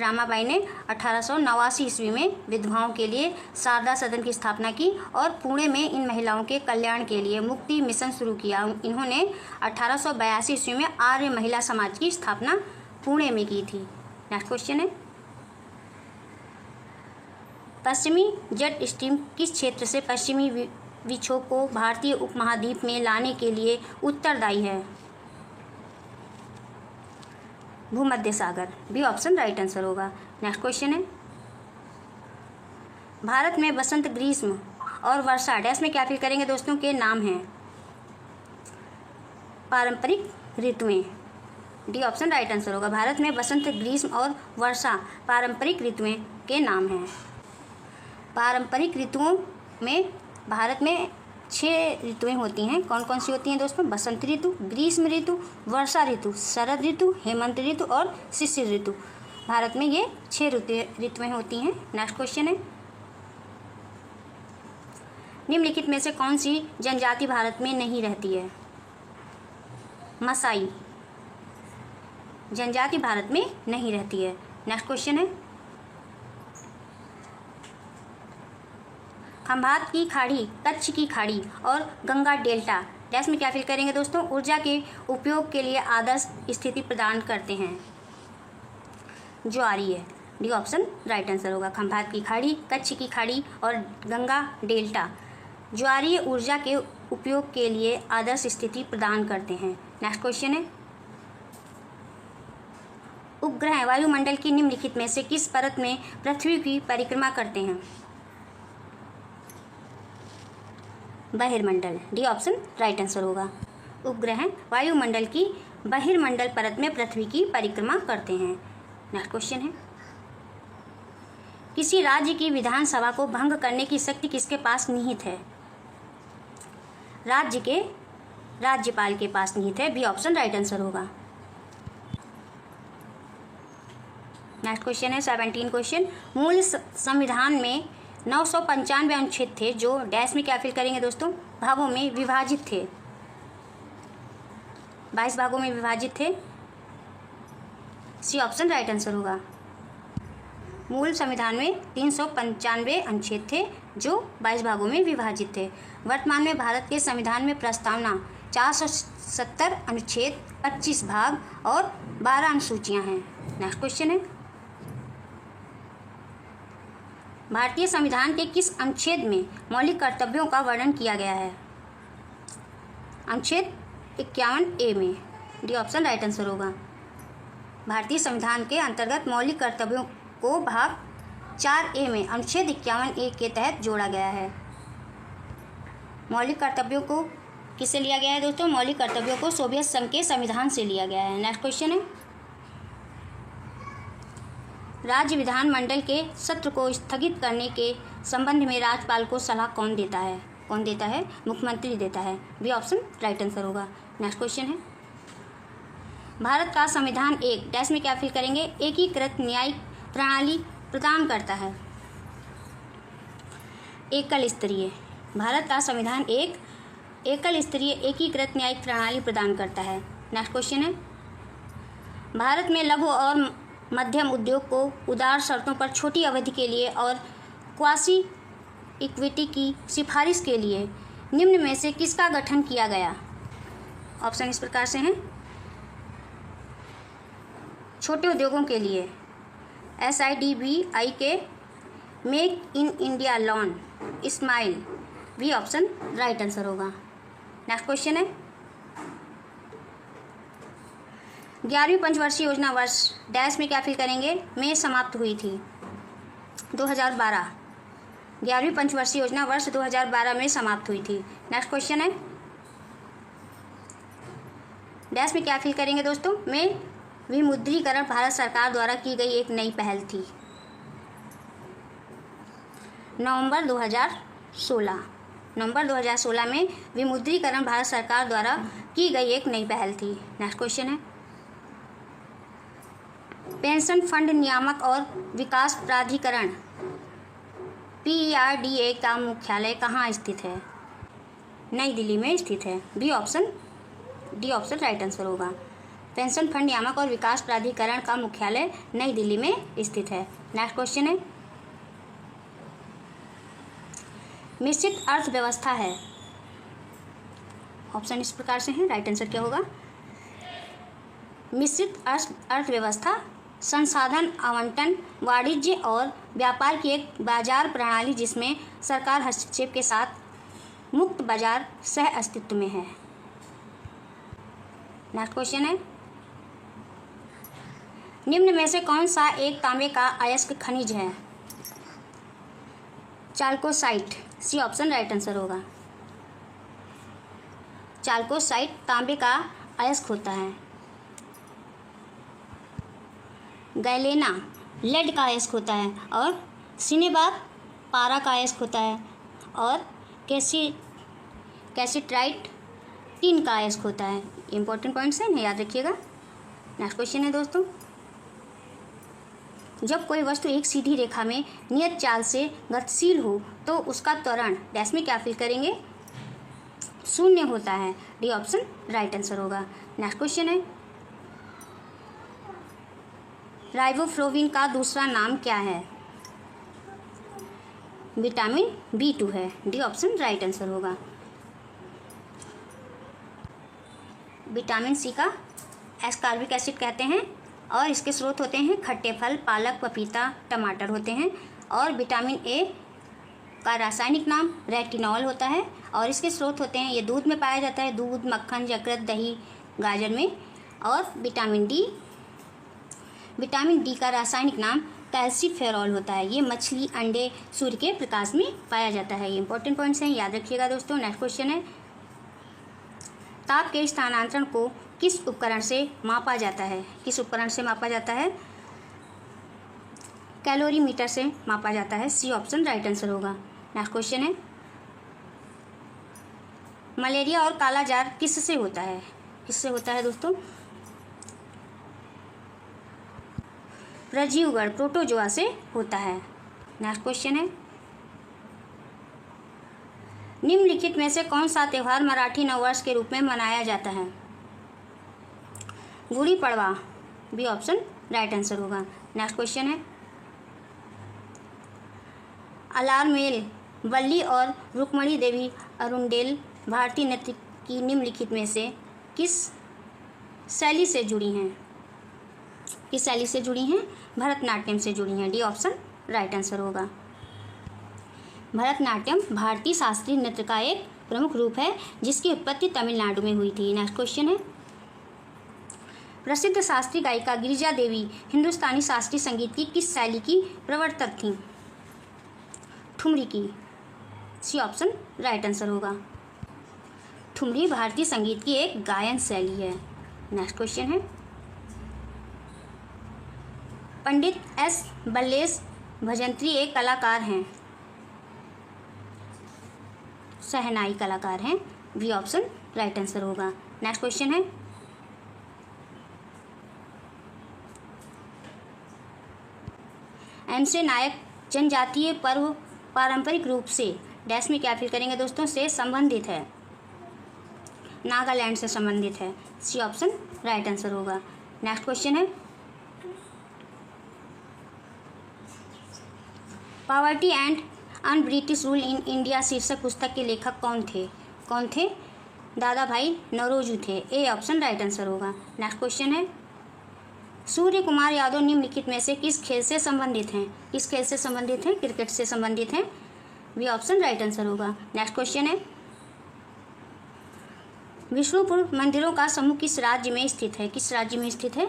रामाबाई ने 1889 ईस्वी में विधवाओं के लिए शारदा सदन की स्थापना की और पुणे में इन महिलाओं के कल्याण के लिए मुक्ति मिशन शुरू किया। इन्होंने 1882 ईस्वी में आर्य महिला समाज की स्थापना पुणे में की थी। नेक्स्ट क्वेश्चन है, पश्चिमी जेट स्ट्रीम किस क्षेत्र से पश्चिमी विक्षोभ को भारतीय उपमहाद्वीप में लाने के लिए उत्तरदायी है? भूमध्य सागर। बी ऑप्शन राइट आंसर होगा। नेक्स्ट क्वेश्चन है, भारत में बसंत, ग्रीष्म और वर्षा डैश में क्या अपील करेंगे दोस्तों के नाम हैं? पारंपरिक ऋतुएं। डी ऑप्शन राइट आंसर होगा। भारत में बसंत, ग्रीष्म और वर्षा पारंपरिक ऋतुएं के नाम हैं। पारंपरिक ऋतुओं में भारत में 6 ऋतुएं होती हैं। कौन कौन सी होती हैं दोस्तों? बसंत ऋतु, ग्रीष्म ऋतु, वर्षा ऋतु, शरद ऋतु, हेमंत ऋतु और शिशिर ऋतु। भारत में ये 6 ऋतुएं होती हैं। नेक्स्ट क्वेश्चन है, निम्नलिखित में से कौन सी जनजाति भारत में नहीं रहती है? मसाई जनजाति भारत में नहीं रहती है। नेक्स्ट क्वेश्चन है, खंभात की खाड़ी, कच्छ की खाड़ी और गंगा डेल्टा डैश में क्या फील करेंगे दोस्तों? ऊर्जा के उपयोग के लिए आदर्श स्थिति प्रदान करते हैं। ज्वारीय। डी ऑप्शन राइट आंसर होगा। खंभात की खाड़ी, कच्छ की खाड़ी और गंगा डेल्टा ज्वारीय ऊर्जा के उपयोग के लिए आदर्श स्थिति प्रदान करते हैं। नेक्स्ट क्वेश्चन है, उपग्रह वायुमंडल की निम्नलिखित में से किस परत में पृथ्वी की परिक्रमा करते हैं? बहिर्मंडल, डी ऑप्शन राइट आंसर होगा। उपग्रह वायुमंडल की बहिर्मंडल परत में पृथ्वी की परिक्रमा करते हैं। नेक्स्ट क्वेश्चन है, किसी राज्य की विधानसभा को भंग करने की शक्ति किसके पास निहित है? राज्य के राज्यपाल के पास निहित है। बी ऑप्शन राइट आंसर होगा। नेक्स्ट क्वेश्चन है 17 क्वेश्चन, मूल संविधान में 995 अनुच्छेद थे जो डैश में क्या फिल करेंगे दोस्तों? भागों में विभाजित थे। 22 भागों में विभाजित थे। सी ऑप्शन राइट आंसर होगा। मूल संविधान में 395 अनुच्छेद थे जो 22 भागों में विभाजित थे। वर्तमान में भारत के संविधान में प्रस्तावना 470 अनुच्छेद, 25 भाग और 12 अनुसूचियां हैं। नेक्स्ट क्वेश्चन है, भारतीय संविधान के किस अनुच्छेद में मौलिक कर्तव्यों का वर्णन किया गया है? अनुच्छेद 51A में। डी ऑप्शन राइट आंसर होगा। भारतीय संविधान के अंतर्गत मौलिक कर्तव्यों को भाग 4A में अनुच्छेद 51A के तहत जोड़ा गया है। मौलिक कर्तव्यों को किससे लिया गया है दोस्तों? मौलिक कर्तव्यों को सोवियत संघ के संविधान से लिया गया है। नेक्स्ट क्वेश्चन है, राज्य विधानमंडल के सत्र को स्थगित करने के संबंध में राज्यपाल को सलाह कौन देता है? कौन देता है? मुख्यमंत्री देता है। बी ऑप्शन राइट आंसर होगा। नेक्स्ट क्वेश्चन है, भारत का संविधान एक डैश में क्या फिल करेंगे? एकीकृत न्यायिक प्रणाली प्रदान करता है। एकल स्तरीय, भारत का संविधान एक एकल स्तरीय एकीकृत न्यायिक प्रणाली प्रदान करता है। नेक्स्ट क्वेश्चन है, भारत में लघु और मध्यम उद्योग को उदार शर्तों पर छोटी अवधि के लिए और क्वासी इक्विटी की सिफारिश के लिए निम्न में से किसका गठन किया गया? ऑप्शन इस प्रकार से हैं, छोटे उद्योगों के लिए SIDBI के make in India loan smile. B option right answer होगा। नेक्स्ट क्वेश्चन है, 11वीं पंचवर्षीय योजना वर्ष डैश में क्या फिल करेंगे? में समाप्त हुई थी। 2012। 11वीं पंचवर्षीय योजना वर्ष 2012 में समाप्त हुई थी। नेक्स्ट क्वेश्चन है, डैश में क्या फिल करेंगे दोस्तों? में विमुद्रीकरण भारत सरकार द्वारा की गई एक नई पहल थी। नवंबर 2016 में विमुद्रीकरण भारत सरकार द्वारा की गई एक नई पहल थी। नेक्स्ट क्वेश्चन है, पेंशन फंड नियामक और विकास प्राधिकरण PERDA का मुख्यालय कहाँ स्थित है? नई दिल्ली में स्थित है। डी ऑप्शन राइट आंसर होगा। पेंशन फंड नियामक और विकास प्राधिकरण का मुख्यालय नई दिल्ली में स्थित है। नेक्स्ट क्वेश्चन है, मिश्रित अर्थव्यवस्था है। ऑप्शन इस प्रकार से हैं, राइट आंसर क्या होगा? मिश्रित अर्थव्यवस्था संसाधन आवंटन, वाणिज्य और व्यापार की एक बाजार प्रणाली जिसमें सरकार हस्तक्षेप के साथ मुक्त बाजार सह अस्तित्व में है। नेक्स्ट क्वेश्चन है, निम्न में से कौन सा एक तांबे का अयस्क खनिज है? चाल्कोसाइट। सी ऑप्शन राइट आंसर होगा। चाल्कोसाइट तांबे का अयस्क होता है। गैलेना लेड का अयस्क होता है और सिनेबार पारा का अयस्क होता है और कैसिट्राइट टिन का अयस्क होता है। इंपॉर्टेंट पॉइंट्स हैं, याद रखिएगा। नेक्स्ट क्वेश्चन है दोस्तों, जब कोई वस्तु एक सीधी रेखा में नियत चाल से गतिशील हो तो उसका त्वरण डैश में क्या फिल करेंगे? शून्य होता है। डी ऑप्शन राइट आंसर होगा। नेक्स्ट क्वेश्चन है, राइबोफ्लोविन का दूसरा नाम क्या है? विटामिन B2 है। डी ऑप्शन राइट आंसर होगा। विटामिन सी का एस्कॉर्बिक एसिड कहते हैं और इसके स्रोत होते हैं खट्टे फल, पालक, पपीता, टमाटर होते हैं। और विटामिन ए का रासायनिक नाम रेटिनॉल होता है और इसके स्रोत होते हैं, ये दूध में पाया जाता है, दूध, मक्खन, यकृत, दही, गाजर में। और विटामिन डी विटामिन डी का रासायनिक नाम कैल्सीफेरॉल होता है। ये मछली, अंडे, सूर्य के प्रकाश में पाया जाता है। ये इंपॉर्टेंट पॉइंट्स हैं, याद रखिएगा दोस्तों। नेक्स्ट क्वेश्चन है, ताप के स्थानांतरण को किस उपकरण से मापा जाता है? किस उपकरण से मापा जाता है? कैलोरीमीटर से मापा जाता है। सी ऑप्शन राइट आंसर होगा। नेक्स्ट क्वेश्चन है, मलेरिया और कालाजार किससे होता है? किससे होता है दोस्तों? प्रजीवगण प्रोटोजोआ से होता है। नेक्स्ट क्वेश्चन है, निम्नलिखित में से कौन सा त्यौहार मराठी नववर्ष के रूप में मनाया जाता है? Gudi Padwa, B option right answer होगा। नेक्स्ट क्वेश्चन है, अलारमेल, वल्ली और रुक्मणी देवी अरुंडेल भारतीय नृत्य की निम्नलिखित में से किस शैली से जुड़ी हैं? किस शैली से जुड़ी हैं? भरतनाट्यम से जुड़ी हैं। डी ऑप्शन राइट आंसर होगा। भरतनाट्यम भारतीय शास्त्रीय नृत्य का एक प्रमुख रूप है जिसकी उत्पत्ति तमिलनाडु में हुई थी। नेक्स्ट क्वेश्चन है, प्रसिद्ध शास्त्रीय गायिका गिरिजा देवी हिंदुस्तानी शास्त्रीय संगीत की किस शैली की प्रवर्तक थीं? ठुमरी की। सी ऑप्शन राइट आंसर होगा। ठुमरी भारतीय संगीत की एक गायन शैली है। नेक्स्ट क्वेश्चन है, पंडित एस बल्लेश भजंत्री एक कलाकार हैं, शहनाई कलाकार हैं। बी ऑप्शन राइट आंसर होगा। नेक्स्ट क्वेश्चन है, एम से नायक जनजातीय पर्व पारंपरिक रूप से डैश में क्या फिल करेंगे दोस्तों? से संबंधित है, नागालैंड से संबंधित है। सी ऑप्शन राइट आंसर होगा। नेक्स्ट क्वेश्चन है, poverty and un British rule in India शीर्षक पुस्तक के लेखक कौन थे? कौन थे? दादा भाई नौरोजी थे। ए ऑप्शन राइट आंसर होगा। नेक्स्ट क्वेश्चन है, सूर्य कुमार यादव निम्नलिखित में से किस खेल से संबंधित हैं? किस खेल से संबंधित हैं? क्रिकेट से संबंधित हैं। बी ऑप्शन राइट आंसर होगा। नेक्स्ट क्वेश्चन है, विष्णुपुर मंदिरों का समूह किस राज्य में स्थित है? किस राज्य में स्थित है?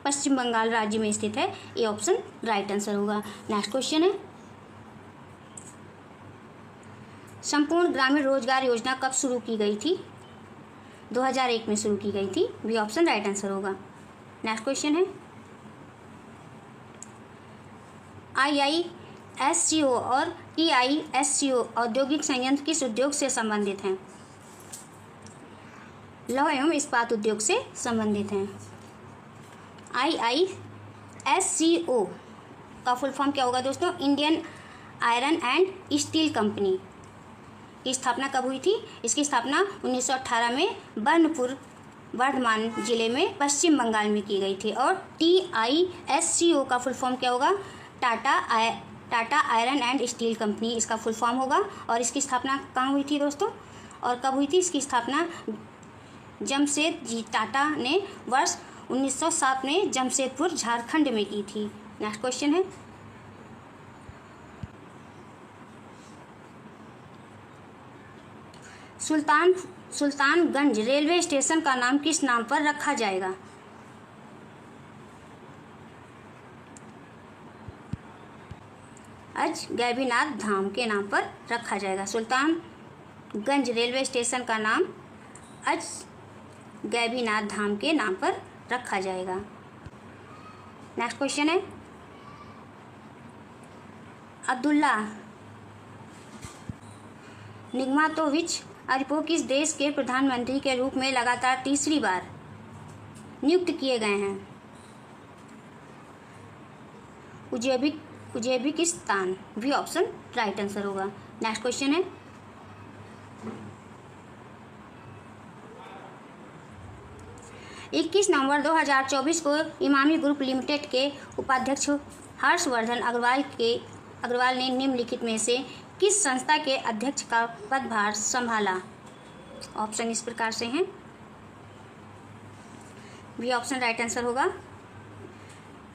पश्चिम बंगाल राज्य में स्थित है। ए ऑप्शन राइट आंसर होगा। नेक्स्ट क्वेश्चन है, संपूर्ण ग्रामीण रोजगार योजना कब शुरू की गई थी? 2001 में शुरू की गई थी। बी ऑप्शन राइट आंसर होगा। नेक्स्ट क्वेश्चन है, IISCO और TISCO औद्योगिक संयंत्र किस उद्योग से संबंधित हैं? लौह एवं इस्पात उद्योग से संबंधित हैं। IISCO का फुल फॉर्म क्या होगा दोस्तों? Indian iron and steel company की स्थापना कब हुई थी? इसकी स्थापना 1918 में बर्धमान जिले में पश्चिम बंगाल में की गई थी। और TISCO का फुल फॉर्म क्या होगा? Tata iron and steel company इसका फुल फॉर्म होगा। और इसकी स्थापना कहाँ हुई थी दोस्तों और कब हुई थी? इसकी स्थापना जमशेदजी टाटा ने वर्ष 1907 में जमशेदपुर झारखंड में की थी। नेक्स्ट क्वेश्चन है, सुल्तानगंज रेलवे स्टेशन का नाम किस नाम पर रखा जाएगा? अजगैबीनाथ धाम के नाम पर रखा जाएगा। सुल्तानगंज रेलवे स्टेशन का नाम अजगैबीनाथ धाम के नाम पर रखा जाएगा। नेक्स्ट क्वेश्चन है, अब्दुल्ला निगमातोविच अरिपो किस देश के प्रधानमंत्री के रूप में लगातार तीसरी बार नियुक्त किए गए हैं? Uzbekistan. B option right answer होगा। नेक्स्ट क्वेश्चन है, इक्कीस नवंबर 2024 को इमामी ग्रुप लिमिटेड के उपाध्यक्ष हर्षवर्धन अग्रवाल ने निम्नलिखित में से किस संस्था के अध्यक्ष का पदभार संभाला? ऑप्शन इस प्रकार से हैं। बी ऑप्शन राइट आंसर होगा।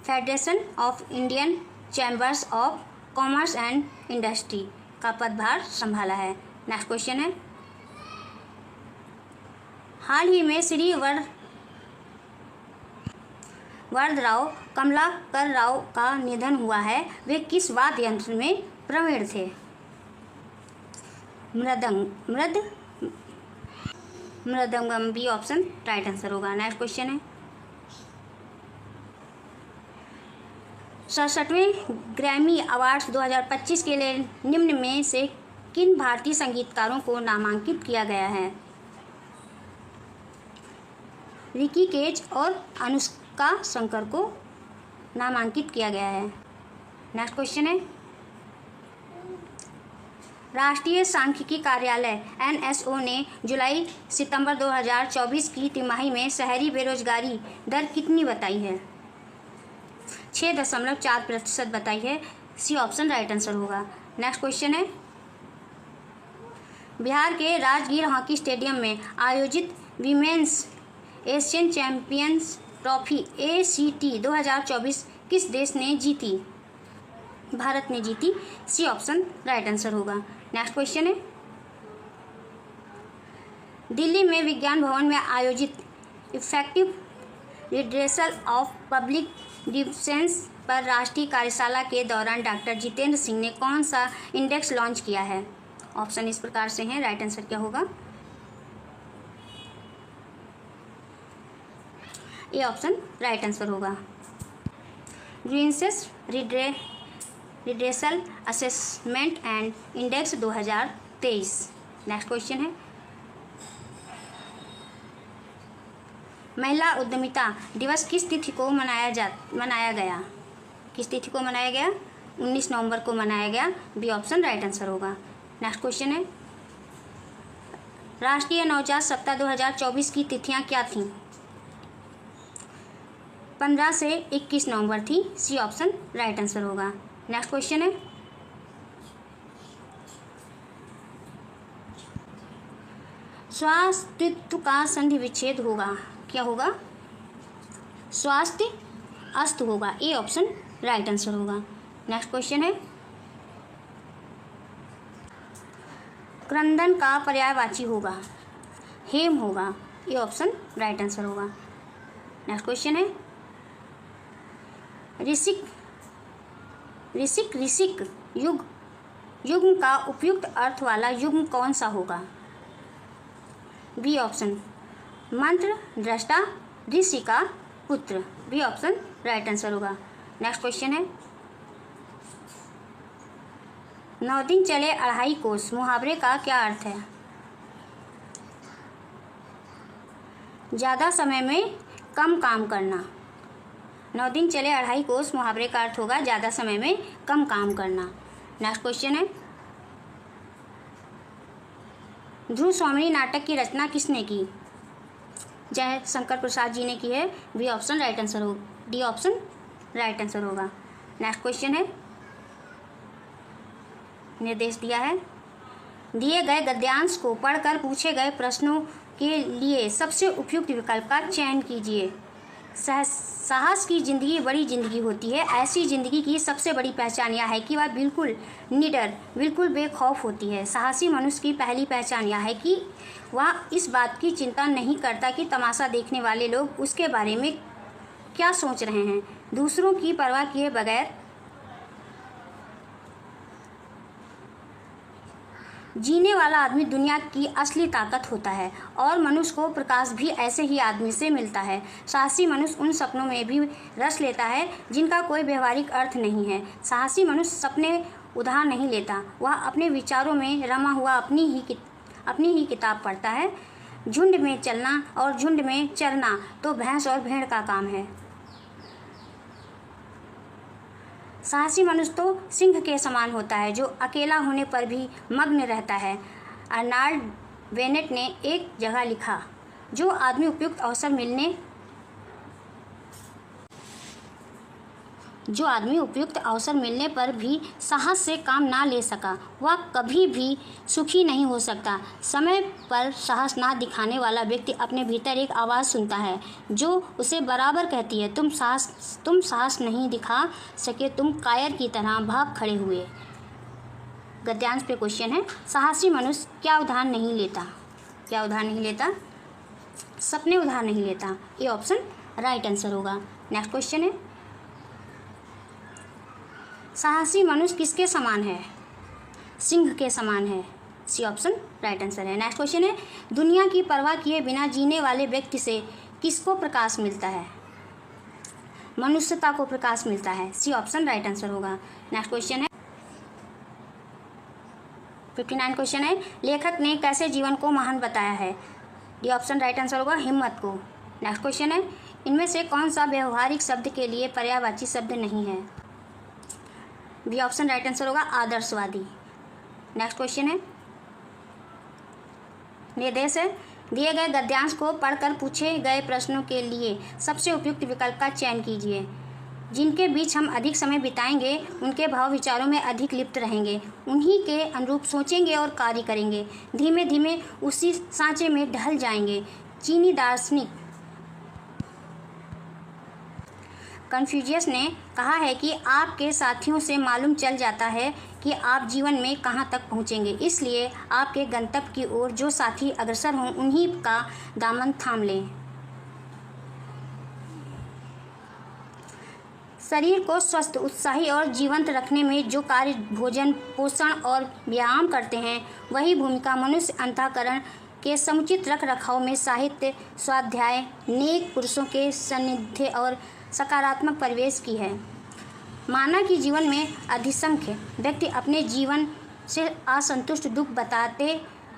Federation of Indian chambers of commerce and industry का पदभार संभाला है। नेक्स्ट क्वेश्चन है, हाल ही में श्री वरदराव कमलाकर राव का निधन हुआ है, वे किस वाद्य यंत्र में प्रवीण थे? Mridangam B option right answer होगा। नेक्स्ट क्वेश्चन है 67वें ग्रैमी अवार्ड्स 2025 के लिए निम्न में से किन भारतीय संगीतकारों को नामांकित किया गया है? रिकी केज और अनुष्का शंकर को नामांकित किया गया है। नेक्स्ट क्वेश्चन है राष्ट्रीय सांख्यिकी कार्यालय NSO ने जुलाई सितंबर 2024 की तिमाही में शहरी बेरोजगारी दर कितनी बताई है? 6.4% बताई है। सी ऑप्शन राइट आंसर होगा। नेक्स्ट क्वेश्चन है बिहार के राजगीर हॉकी स्टेडियम में आयोजित women's Asian champions trophy ACT 2024 किस देश ने जीती? भारत ने जीती। सी ऑप्शन राइट आंसर होगा। नेक्स्ट क्वेश्चन है दिल्ली में विज्ञान भवन में आयोजित effective redressal of public defence पर राष्ट्रीय कार्यशाला के दौरान डॉक्टर जितेंद्र सिंह ने कौन सा इंडेक्स लॉन्च किया है? ऑप्शन इस प्रकार से हैं, राइट आंसर क्या होगा? ए ऑप्शन राइट आंसर होगा। Grievances redressal assessment and index 2023। Next question है महिला उद्यमिता दिवस किस तिथि को मनाया गया? किस तिथि को मनाया गया? 19 नवंबर को मनाया गया। बी ऑप्शन राइट आंसर होगा। नेक्स्ट क्वेश्चन है राष्ट्रीय नवजात सप्ताह 2024 की तिथियां क्या थीं? 15 से 21 नवंबर थी। सी ऑप्शन राइट आंसर होगा। नेक्स्ट क्वेश्चन है स्वास्तित्व का संधि विच्छेद होगा, क्या होगा? स्वास्थ्य अस्त होगा। ए ऑप्शन राइट आंसर होगा। नेक्स्ट क्वेश्चन है क्रंदन का पर्यायवाची होगा, हेम होगा। ए ऑप्शन राइट आंसर होगा। नेक्स्ट क्वेश्चन है ऋषिक युग्म का उपयुक्त अर्थ वाला युग्म कौन सा होगा? बी ऑप्शन मंत्र दृष्टा ऋषि का पुत्र। बी ऑप्शन राइट आंसर होगा। नेक्स्ट क्वेश्चन है 9 दिन चले अढ़ाई कोस मुहावरे का क्या अर्थ है? ज़्यादा समय में कम काम करना। 9 दिन चले अढ़ाई कोस मुहावरे का अर्थ होगा ज़्यादा समय में कम काम करना। नेक्स्ट क्वेश्चन है ध्रुव स्वामिनी नाटक की रचना किसने की? जय शंकर प्रसाद जी ने की है। बी ऑप्शन राइट आंसर हो। डी ऑप्शन राइट आंसर होगा। नेक्स्ट क्वेश्चन है निर्देश दिया है दिए गए गद्यांश को पढ़कर पूछे गए प्रश्नों के लिए सबसे उपयुक्त विकल्प का चयन कीजिए। साहस की जिंदगी बड़ी जिंदगी होती है। ऐसी जिंदगी की सबसे बड़ी पहचान यह है कि वह बिल्कुल निडर, बिल्कुल बेखौफ होती है। साहसी मनुष्य की पहली पहचान यह है कि वह इस बात की चिंता नहीं करता कि तमाशा देखने वाले लोग उसके बारे में क्या सोच रहे हैं। दूसरों की परवाह किए बगैर जीने वाला आदमी दुनिया की असली ताकत होता है और मनुष्य को प्रकाश भी ऐसे ही आदमी से मिलता है। साहसी मनुष्य उन सपनों में भी रस लेता है जिनका कोई व्यवहारिक अर्थ नहीं है। साहसी मनुष्य सपने उधार नहीं लेता, वह अपने विचारों में रमा हुआ अपनी ही किताब पढ़ता है। झुंड में चलना और झुंड में चरना तो भैंस और भेड़ का काम है। साहसी मनुष्य तो सिंह के समान होता है जो अकेला होने पर भी मग्न रहता है। अर्नाल्ड बेनेट ने एक जगह लिखा जो आदमी उपयुक्त अवसर मिलने पर भी साहस से काम ना ले सका वह कभी भी सुखी नहीं हो सकता। समय पर साहस ना दिखाने वाला व्यक्ति अपने भीतर एक आवाज़ सुनता है जो उसे बराबर कहती है तुम साहस नहीं दिखा सके, तुम कायर की तरह भाग खड़े हुए। गद्यांश पे क्वेश्चन है साहसी मनुष्य क्या उधार नहीं लेता? सपने उधार नहीं लेता। ये ऑप्शन राइट आंसर होगा। नेक्स्ट क्वेश्चन है, साहसी मनुष्य किसके समान है? सिंह के समान है। सी ऑप्शन राइट आंसर है। नेक्स्ट क्वेश्चन है, दुनिया की परवाह किए बिना जीने वाले व्यक्ति से किसको प्रकाश मिलता है? मनुष्यता को प्रकाश मिलता है। सी ऑप्शन राइट आंसर होगा। नेक्स्ट क्वेश्चन है 59 क्वेश्चन है, लेखक ने कैसे जीवन को महान बताया है? डी ऑप्शन राइट आंसर होगा, हिम्मत को। नेक्स्ट क्वेश्चन है, इनमें से कौन सा व्यवहारिक शब्द के लिए पर्यायवाची शब्द नहीं है? बी ऑप्शन राइट आंसर होगा, आदर्शवादी। नेक्स्ट क्वेश्चन है, निर्देश है, दिए गए गद्यांश को पढ़कर पूछे गए प्रश्नों के लिए सबसे उपयुक्त विकल्प का चयन कीजिए। जिनके बीच हम अधिक समय बिताएंगे उनके भाव विचारों में अधिक लिप्त रहेंगे, उन्हीं के अनुरूप सोचेंगे और कार्य करेंगे, धीमे धीमे उसी सांचे में ढल जाएंगे। चीनी दार्शनिक कन्फ्यूशियस ने कहा है कि आपके साथियों से मालूम चल जाता है कि आप जीवन में कहाँ तक पहुँचेंगे, इसलिए आपके गंतव्य की ओर जो साथी अग्रसर हों उन्हीं का दामन थाम लें। शरीर को स्वस्थ, उत्साही और जीवंत रखने में जो कार्य भोजन, पोषण और व्यायाम करते हैं, वही भूमिका मनुष्य अंतःकरण के समुचित रख रखाव में साहित्य, स्वाध्याय, नेक पुरुषों के सानिध्य और सकारात्मक परिवेश की है। माना कि जीवन में अधिसंख्य व्यक्ति अपने जीवन से असंतुष्ट, दुख बताते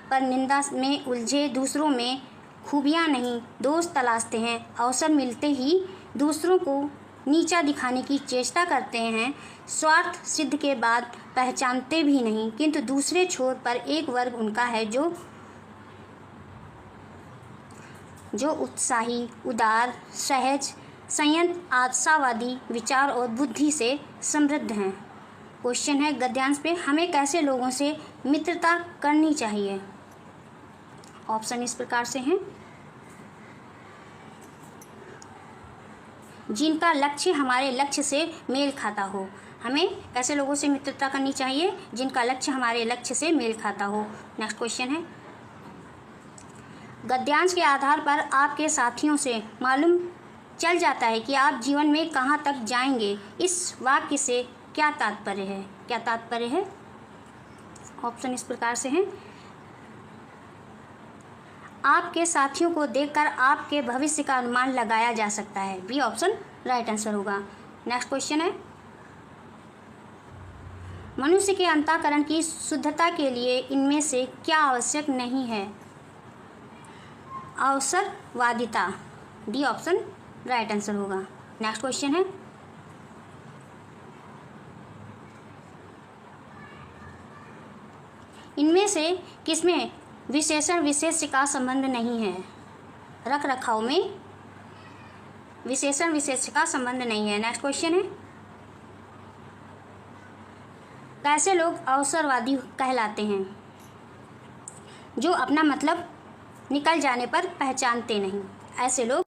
पर निंदा में उलझे, दूसरों में खूबियां नहीं दोष तलाशते हैं, अवसर मिलते ही दूसरों को नीचा दिखाने की चेष्टा करते हैं, स्वार्थ सिद्ध के बाद पहचानते भी नहीं। किंतु दूसरे छोर पर एक वर्ग उनका है जो उत्साही, उदार, सहज, संयत, आशावादी विचार और बुद्धि से समृद्ध हैं। क्वेश्चन है, गद्यांश पे हमें कैसे लोगों से मित्रता करनी चाहिए? ऑप्शन इस प्रकार से हैं, जिनका लक्ष्य हमारे लक्ष्य से मेल खाता हो। हमें कैसे लोगों से मित्रता करनी चाहिए? जिनका लक्ष्य हमारे लक्ष्य से मेल खाता हो। नेक्स्ट क्वेश्चन है, गद्यांश के आधार पर आपके साथियों से मालूम चल जाता है कि आप जीवन में कहाँ तक जाएंगे। इस वाक्य से क्या तात्पर्य है? क्या तात्पर्य है? ऑप्शन इस प्रकार से हैं, आपके साथियों को देखकर आपके भविष्य का अनुमान लगाया जा सकता है। बी ऑप्शन राइट आंसर होगा। नेक्स्ट क्वेश्चन है, मनुष्य के अंतःकरण की शुद्धता के लिए इनमें से क्या आवश्यक नहीं है? अवसरवादिता। डी ऑप्शन राइट आंसर होगा। नेक्स्ट क्वेश्चन है, इनमें से किसमें विशेषण विशेष्य का संबंध नहीं है? रख रखाव में विशेषण विशेष्य का संबंध नहीं है। नेक्स्ट क्वेश्चन है, कैसे लोग अवसरवादी कहलाते हैं? जो अपना मतलब निकल जाने पर पहचानते नहीं, ऐसे लोग